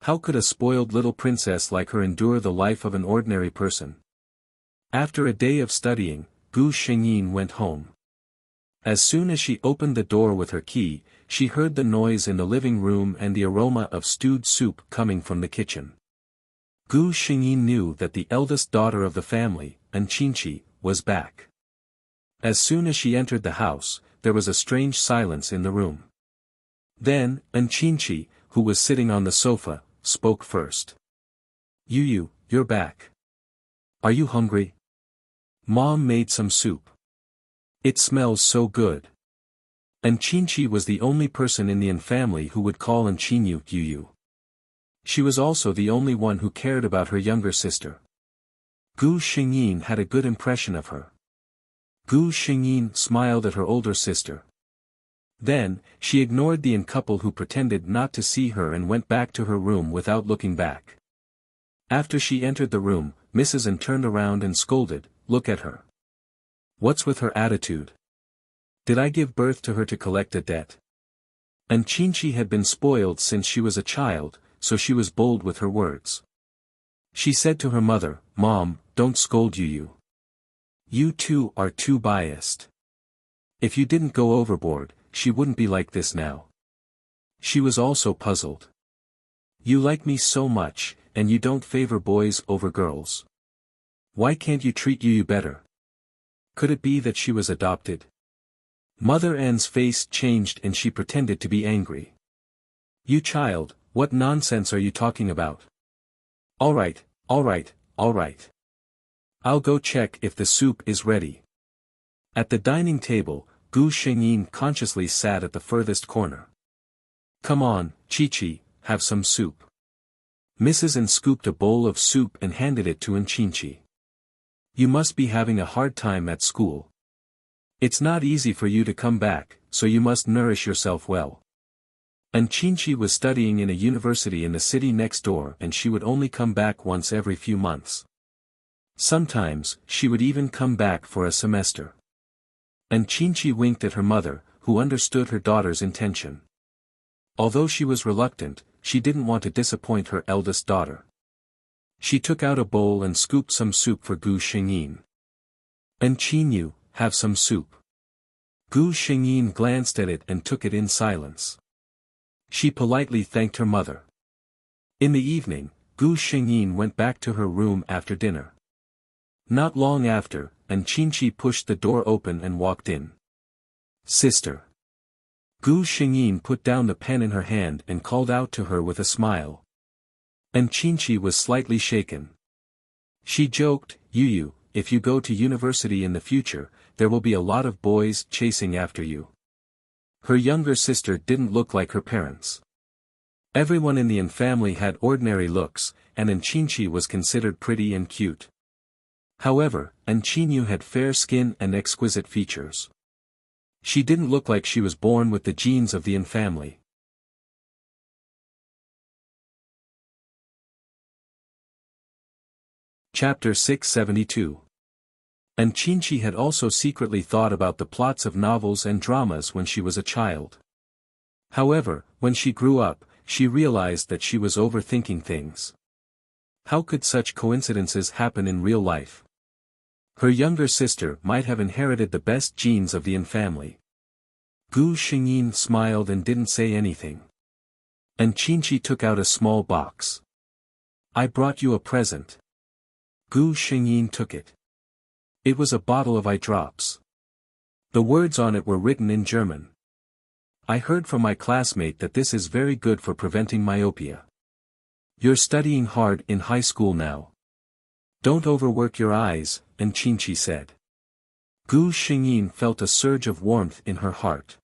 How could a spoiled little princess like her endure the life of an ordinary person? After a day of studying, Gu Xingyin went home. As soon as she opened the door with her key, she heard the noise in the living room and the aroma of stewed soup coming from the kitchen. Gu Xingyin knew that the eldest daughter of the family, Qinchi, was back. As soon as she entered the house, there was a strange silence in the room. Then, Qinchi, who was sitting on the sofa, spoke first. You're back. Are you hungry? Mom made some soup. It smells so good. Qinchi was the only person in the family who would call Qinyu Yu. She was also the only one who cared about her younger sister. Gu Xingyin had a good impression of her. Gu Xingyin smiled at her older sister. Then, she ignored the couple who pretended not to see her and went back to her room without looking back. After she entered the room, Mrs. N turned around and scolded, "Look at her. What's with her attitude? Did I give birth to her to collect a debt?" Qinchi had been spoiled since she was a child, so she was bold with her words. She said to her mother, "Mom, don't scold Yu. You two are too biased. If you didn't go overboard, she wouldn't be like this now." She was also puzzled. "You like me so much, and you don't favor boys over girls. Why can't you treat Yu better? Could it be that she was adopted?" Mother N's face changed and she pretended to be angry. "You child, what nonsense are you talking about? All right. I'll go check if the soup is ready." At the dining table, Gu Xingyin consciously sat at the furthest corner. "Come on, Chi-Chi, have some soup." Mrs. N scooped a bowl of soup and handed it to Qinchi. "You must be having a hard time at school. It's not easy for you to come back, so you must nourish yourself well." Qinchi was studying in a university in the city next door, and she would only come back once every few months. Sometimes, she would even come back for a semester. Qinchi winked at her mother, who understood her daughter's intention. Although she was reluctant, she didn't want to disappoint her eldest daughter. She took out a bowl and scooped some soup for Gu Xingyin. "Qinyu, have some soup." Gu Xingyin glanced at it and took it in silence. She politely thanked her mother. In the evening, Gu Xingyin went back to her room after dinner. Not long after, Qinqi pushed the door open and walked in. "Sister." Gu Xingyin put down the pen in her hand and called out to her with a smile. Qinqi was slightly shaken. She joked, "Yu, if you go to university in the future, there will be a lot of boys chasing after you." Her younger sister didn't look like her parents. Everyone in the An family had ordinary looks, and Qinqi was considered pretty and cute. However, Qinyu had fair skin and exquisite features. She didn't look like she was born with the genes of the An family. Chapter 672. Qinqi had also secretly thought about the plots of novels and dramas when she was a child. However, when she grew up, she realized that she was overthinking things. How could such coincidences happen in real life? Her younger sister might have inherited the best genes of the An family. Gu Xingyin smiled and didn't say anything. Qinqi took out a small box. "I brought you a present." Gu Xingyin took it. It was a bottle of eye drops. The words on it were written in German. "I heard from my classmate that this is very good for preventing myopia. You're studying hard in high school now. Don't overwork your eyes," Qinqi said. Gu Xingyin felt a surge of warmth in her heart.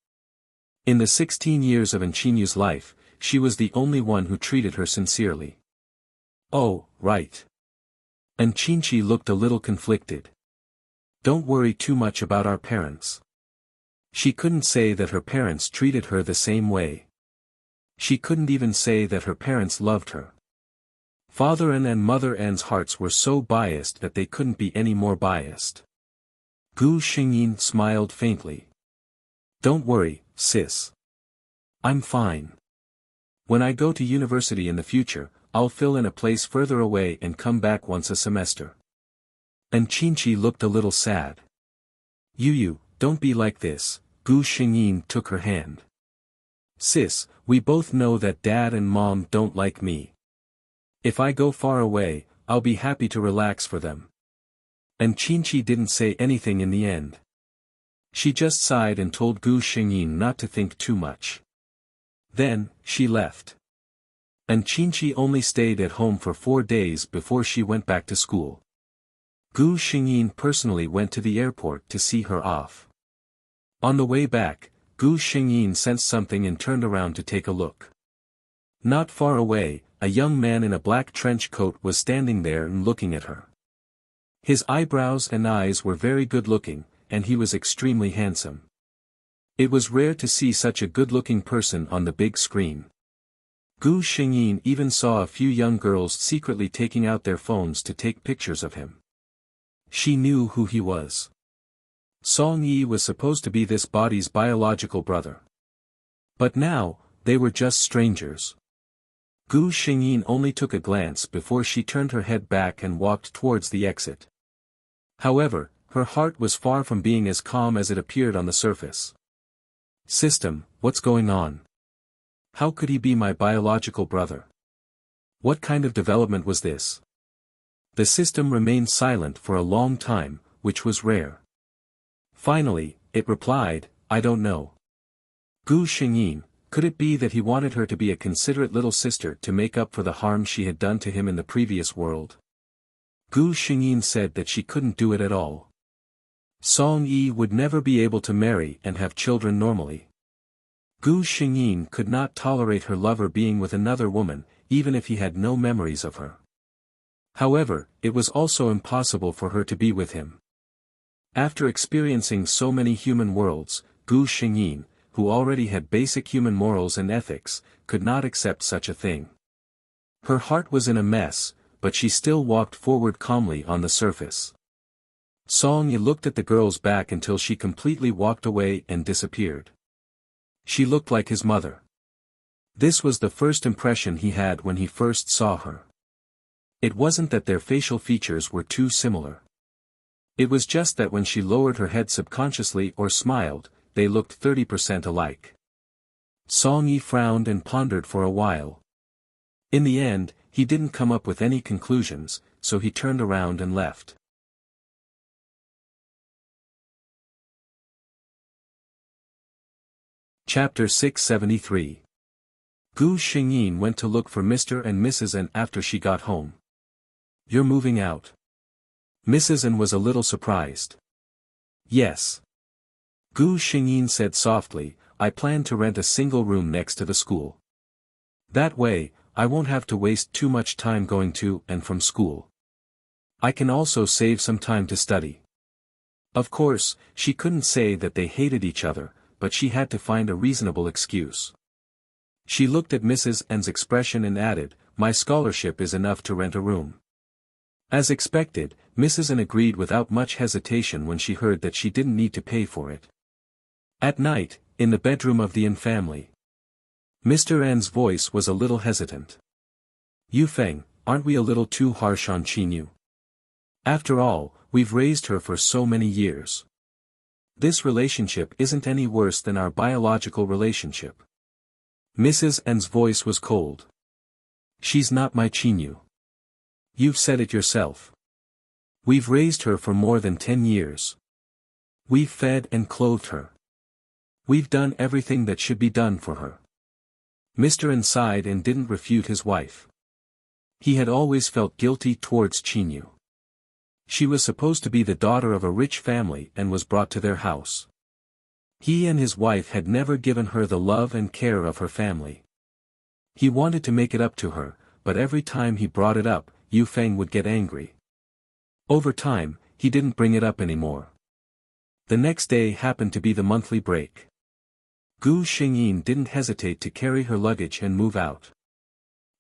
In the 16 years of Qinyu's life, she was the only one who treated her sincerely. "Oh, right." Qinqi looked a little conflicted. "Don't worry too much about our parents." She couldn't say that her parents treated her the same way. She couldn't even say that her parents loved her. Father An and Mother An's hearts were so biased that they couldn't be any more biased. Gu Xingyin smiled faintly. "Don't worry, sis. I'm fine. When I go to university in the future, I'll fill in a place further away and come back once a semester." Qinqi looked a little sad. "Yu, don't be like this." Gu Xingyin took her hand. "Sis, we both know that Dad and Mom don't like me. If I go far away, I'll be happy to relax for them." Qinqi didn't say anything in the end. She just sighed and told Gu Xingyin not to think too much. Then, she left. Qinqi only stayed at home for 4 days before she went back to school. Gu Xingyin personally went to the airport to see her off. On the way back, Gu Xingyin sensed something and turned around to take a look. Not far away, a young man in a black trench coat was standing there and looking at her. His eyebrows and eyes were very good-looking, and he was extremely handsome. It was rare to see such a good-looking person on the big screen. Gu Xingyin even saw a few young girls secretly taking out their phones to take pictures of him. She knew who he was. Song Yi was supposed to be this body's biological brother. But now, they were just strangers. Gu Xingyin only took a glance before she turned her head back and walked towards the exit. However, her heart was far from being as calm as it appeared on the surface. "System, what's going on? How could he be my biological brother? What kind of development was this?" The system remained silent for a long time, which was rare. Finally, it replied, "I don't know." Gu Xingyin, could it be that he wanted her to be a considerate little sister to make up for the harm she had done to him in the previous world? Gu Xingyin said that she couldn't do it at all. Song Yi would never be able to marry and have children normally. Gu Xingyin could not tolerate her lover being with another woman, even if he had no memories of her. However, it was also impossible for her to be with him. After experiencing so many human worlds, Gu Xingyin, who already had basic human morals and ethics, could not accept such a thing. Her heart was in a mess, but she still walked forward calmly on the surface. Song Yi looked at the girl's back until she completely walked away and disappeared. She looked like his mother. This was the first impression he had when he first saw her. It wasn't that their facial features were too similar. It was just that when she lowered her head subconsciously or smiled, they looked 30% alike. Song Yi frowned and pondered for a while. In the end, he didn't come up with any conclusions, so he turned around and left. Chapter 673. Gu Xingyin went to look for Mr. and Mrs. N after she got home. "You're moving out?" Mrs. N was a little surprised. "Yes." Gu Xingyin said softly, "I plan to rent a single room next to the school. That way, I won't have to waste too much time going to and from school. I can also save some time to study." Of course, she couldn't say that they hated each other, but she had to find a reasonable excuse. She looked at Mrs. N's expression and added, "My scholarship is enough to rent a room." As expected, Mrs. N agreed without much hesitation when she heard that she didn't need to pay for it. At night, in the bedroom of the N family, Mr. N's voice was a little hesitant. "Yu Feng, aren't we a little too harsh on Qinyu? After all, we've raised her for so many years. This relationship isn't any worse than our biological relationship." Mrs. N's voice was cold. "She's not my Qinyu. You've said it yourself. We've raised her for more than 10 years. We've fed and clothed her. We've done everything that should be done for her." Mr. N sighed and didn't refute his wife. He had always felt guilty towards Qinyu. She was supposed to be the daughter of a rich family and was brought to their house. He and his wife had never given her the love and care of her family. He wanted to make it up to her, but every time he brought it up, Yu Feng would get angry. Over time, he didn't bring it up anymore. The next day happened to be the monthly break. Gu Xingyin didn't hesitate to carry her luggage and move out.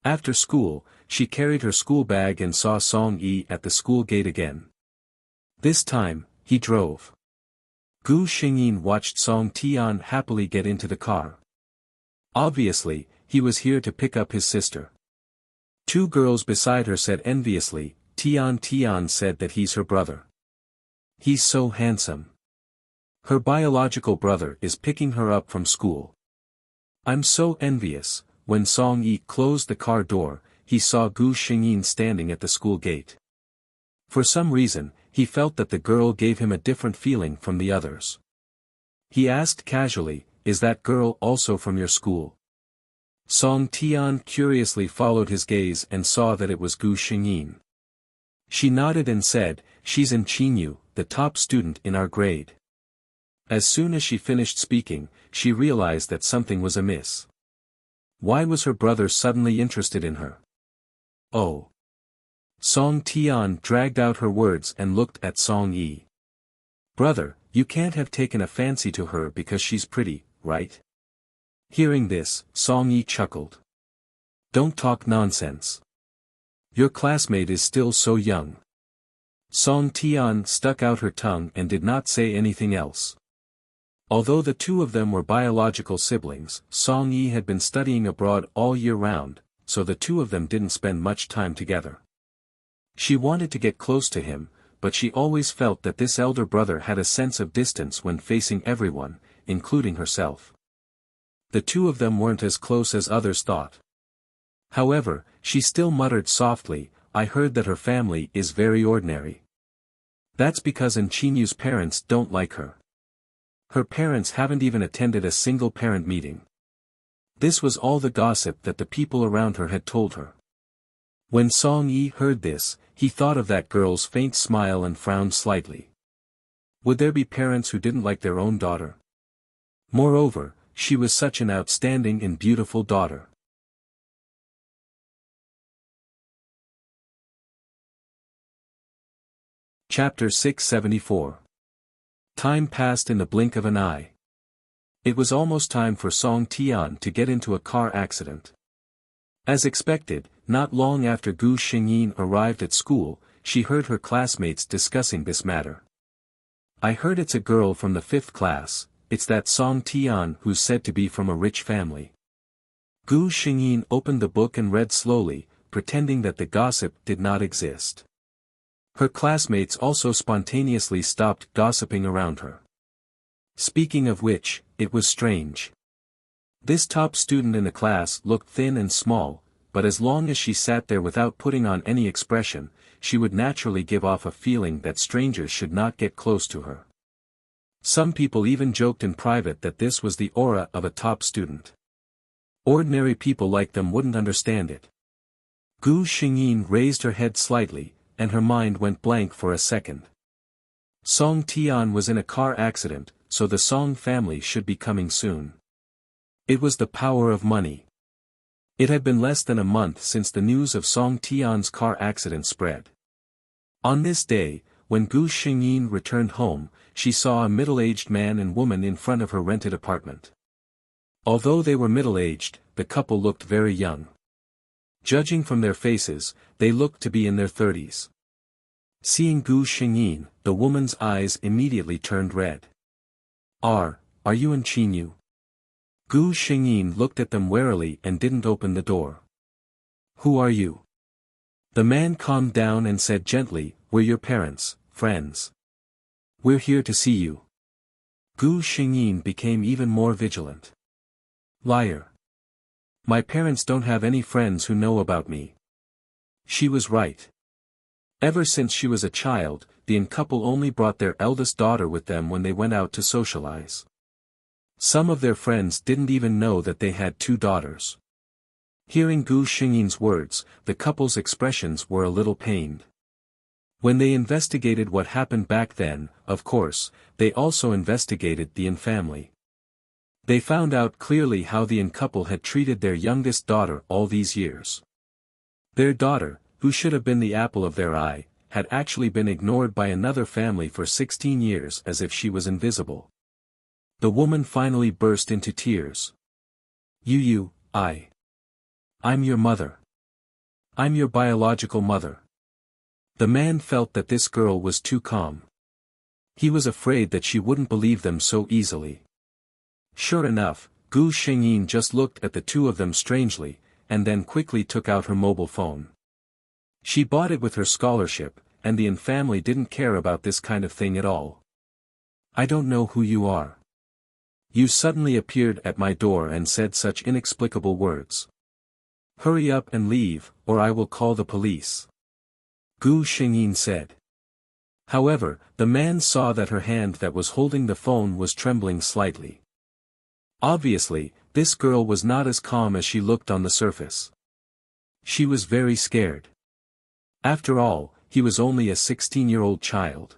After school, she carried her school bag and saw Song Yi at the school gate again. This time, he drove. Gu Xingyin watched Song Tian happily get into the car. Obviously, he was here to pick up his sister. Two girls beside her said enviously, Tian said that he's her brother. "He's so handsome. Her biological brother is picking her up from school. I'm so envious." When Song Yi closed the car door, he saw Gu Xingyin standing at the school gate. For some reason, he felt that the girl gave him a different feeling from the others. He asked casually, "Is that girl also from your school?" Song Tian curiously followed his gaze and saw that it was Gu Xingyin. She nodded and said, "She's in Qinyu, the top student in our grade." As soon as she finished speaking, she realized that something was amiss. Why was her brother suddenly interested in her? Oh. Song Tian dragged out her words and looked at Song Yi. "Brother, you can't have taken a fancy to her because she's pretty, right?" Hearing this, Song Yi chuckled. "Don't talk nonsense. Your classmate is still so young." Song Tian stuck out her tongue and did not say anything else. Although the two of them were biological siblings, Song Yi had been studying abroad all year round, so the two of them didn't spend much time together. She wanted to get close to him, but she always felt that this elder brother had a sense of distance when facing everyone, including herself. The two of them weren't as close as others thought. However, she still muttered softly, "I heard that her family is very ordinary. That's because Qinyu's parents don't like her. Her parents haven't even attended a single parent meeting." This was all the gossip that the people around her had told her. When Song Yi heard this, he thought of that girl's faint smile and frowned slightly. Would there be parents who didn't like their own daughter? Moreover, she was such an outstanding and beautiful daughter. Chapter 674. Time passed in the blink of an eye. It was almost time for Song Tian to get into a car accident. As expected, not long after Gu Xingyin arrived at school, she heard her classmates discussing this matter. "I heard it's a girl from the 5th class, it's that Song Tian who's said to be from a rich family." Gu Xingyin opened the book and read slowly, pretending that the gossip did not exist. Her classmates also spontaneously stopped gossiping around her. Speaking of which, it was strange. This top student in the class looked thin and small, but as long as she sat there without putting on any expression, she would naturally give off a feeling that strangers should not get close to her. Some people even joked in private that this was the aura of a top student. Ordinary people like them wouldn't understand it. Gu Xingyin raised her head slightly, and her mind went blank for a second. Song Tian was in a car accident, so the Song family should be coming soon. It was the power of money. It had been less than a month since the news of Song Tian's car accident spread. On this day, when Gu Xingyin returned home, she saw a middle-aged man and woman in front of her rented apartment. Although they were middle-aged, the couple looked very young. Judging from their faces, they looked to be in their 30s. Seeing Gu Xingyin, the woman's eyes immediately turned red. Are you in Qinyu? Gu Xingyin looked at them warily and didn't open the door. Who are you? The man calmed down and said gently, we're your parents, friends. We're here to see you. Gu Xingyin became even more vigilant. Liar. My parents don't have any friends who know about me. She was right. Ever since she was a child, the An couple only brought their eldest daughter with them when they went out to socialize. Some of their friends didn't even know that they had 2 daughters. Hearing Gu Xingyin's words, the couple's expressions were a little pained. When they investigated what happened back then, of course, they also investigated the An family. They found out clearly how the An couple had treated their youngest daughter all these years. Their daughter, who should have been the apple of their eye, had actually been ignored by another family for 16 years as if she was invisible. The woman finally burst into tears. I'm your mother. I'm your biological mother. The man felt that this girl was too calm. He was afraid that she wouldn't believe them so easily. Sure enough, Gu Xingyin just looked at the 2 of them strangely, and then quickly took out her mobile phone. She bought it with her scholarship, and the An family didn't care about this kind of thing at all. I don't know who you are. You suddenly appeared at my door and said such inexplicable words. Hurry up and leave, or I will call the police. Gu Xingyin said. However, the man saw that her hand that was holding the phone was trembling slightly. Obviously, this girl was not as calm as she looked on the surface. She was very scared. After all, he was only a 16-year-old child.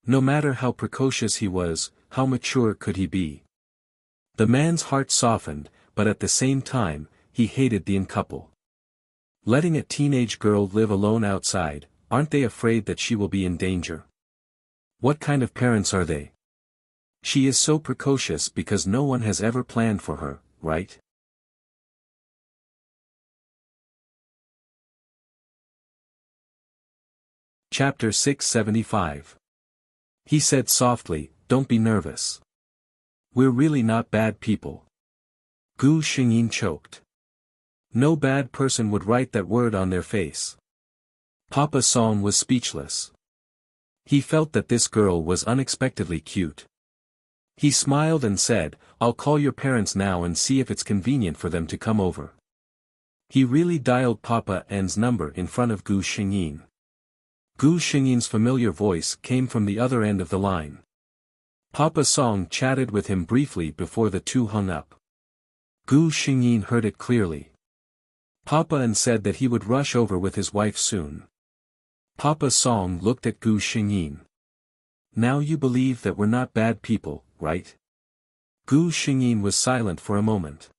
No matter how precocious he was, how mature could he be? The man's heart softened, but at the same time, he hated the An couple. Letting a teenage girl live alone outside, aren't they afraid that she will be in danger? What kind of parents are they? She is so precocious because no one has ever planned for her, right? Chapter 675. He said softly, don't be nervous. We're really not bad people. Gu Xingyin choked. No bad person would write that word on their face. Papa Song was speechless. He felt that this girl was unexpectedly cute. He smiled and said, I'll call your parents now and see if it's convenient for them to come over. He really dialed Papa N's number in front of Gu Xingyin. Gu Xingyin's familiar voice came from the other end of the line. Papa Song chatted with him briefly before the 2 hung up. Gu Xingyin heard it clearly. Papa N said that he would rush over with his wife soon. Papa Song looked at Gu Xingyin. Now you believe that we're not bad people, right? Gu Xingyin was silent for a moment.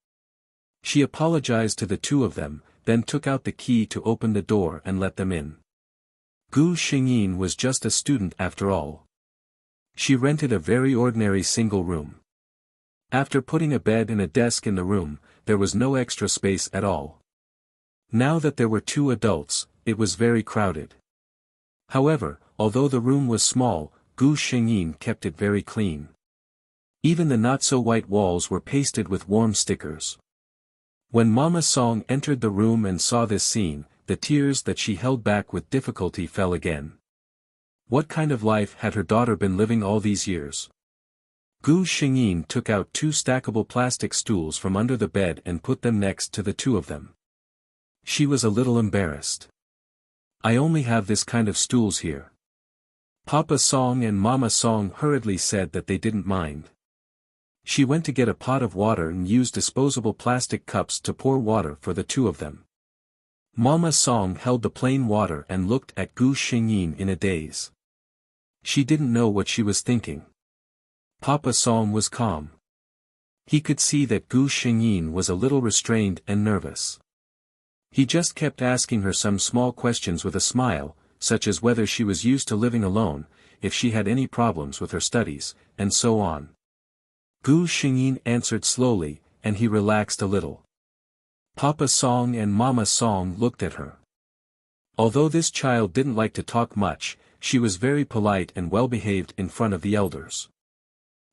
She apologized to the 2 of them, then took out the key to open the door and let them in. Gu Xingyin was just a student after all. She rented a very ordinary single room. After putting a bed and a desk in the room, there was no extra space at all. Now that there were 2 adults, it was very crowded. However, although the room was small, Gu Xingyin kept it very clean. Even the not-so-white walls were pasted with warm stickers. When Mama Song entered the room and saw this scene, the tears that she held back with difficulty fell again. What kind of life had her daughter been living all these years? Gu Xingyin took out 2 stackable plastic stools from under the bed and put them next to the 2 of them. She was a little embarrassed. I only have this kind of stools here. Papa Song and Mama Song hurriedly said that they didn't mind. She went to get a pot of water and used disposable plastic cups to pour water for the two of them. Mama Song held the plain water and looked at Gu Xingyin in a daze. She didn't know what she was thinking. Papa Song was calm. He could see that Gu Xingyin was a little restrained and nervous. He just kept asking her some small questions with a smile, such as whether she was used to living alone, if she had any problems with her studies, and so on. Gu Xingyin answered slowly, and he relaxed a little. Papa Song and Mama Song looked at her. Although this child didn't like to talk much, she was very polite and well-behaved in front of the elders.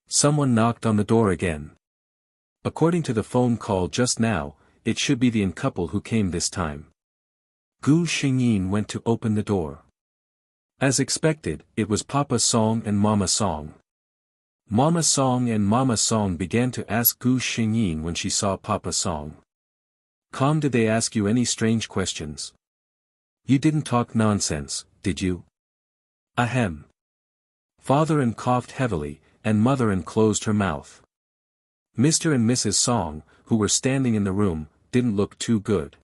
Someone knocked on the door again. According to the phone call just now, it should be the young couple who came this time. Gu Xingyin went to open the door. As expected, it was Papa Song and Mama Song. Mama Song and Mama Song began to ask Gu Xingyin when she saw Papa Song. "Calm, did they ask you any strange questions? You didn't talk nonsense, did you?" "Ahem." Father and coughed heavily, and Mother and closed her mouth. Mr. and Mrs. Song, who were standing in the room, didn't look too good.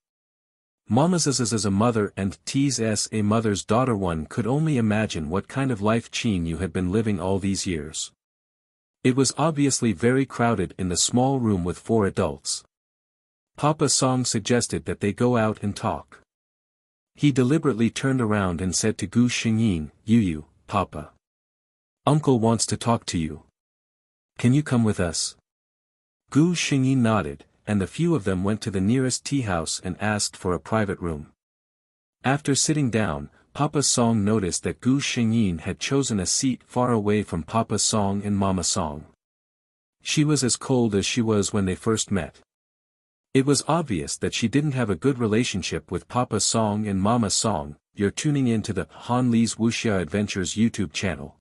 Mama's as a mother and T's as a mother's daughter. One could only imagine what kind of life Qin you had been living all these years. It was obviously very crowded in the small room with 4 adults. Papa Song suggested that they go out and talk. He deliberately turned around and said to Gu Xingyin, "You, Papa. Uncle wants to talk to you. Can you come with us?" Gu Xingyin nodded, and the few of them went to the nearest tea house and asked for a private room. After sitting down, Papa Song noticed that Gu Xingyin had chosen a seat far away from Papa Song and Mama Song. She was as cold as she was when they first met. It was obvious that she didn't have a good relationship with Papa Song and Mama Song. You're tuning in to the Han Li's Wuxia Adventures YouTube channel.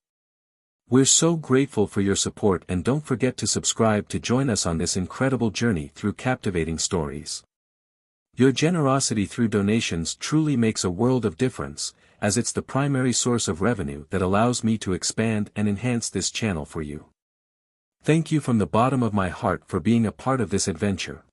We're so grateful for your support, and don't forget to subscribe to join us on this incredible journey through captivating stories. Your generosity through donations truly makes a world of difference, as it's the primary source of revenue that allows me to expand and enhance this channel for you. Thank you from the bottom of my heart for being a part of this adventure.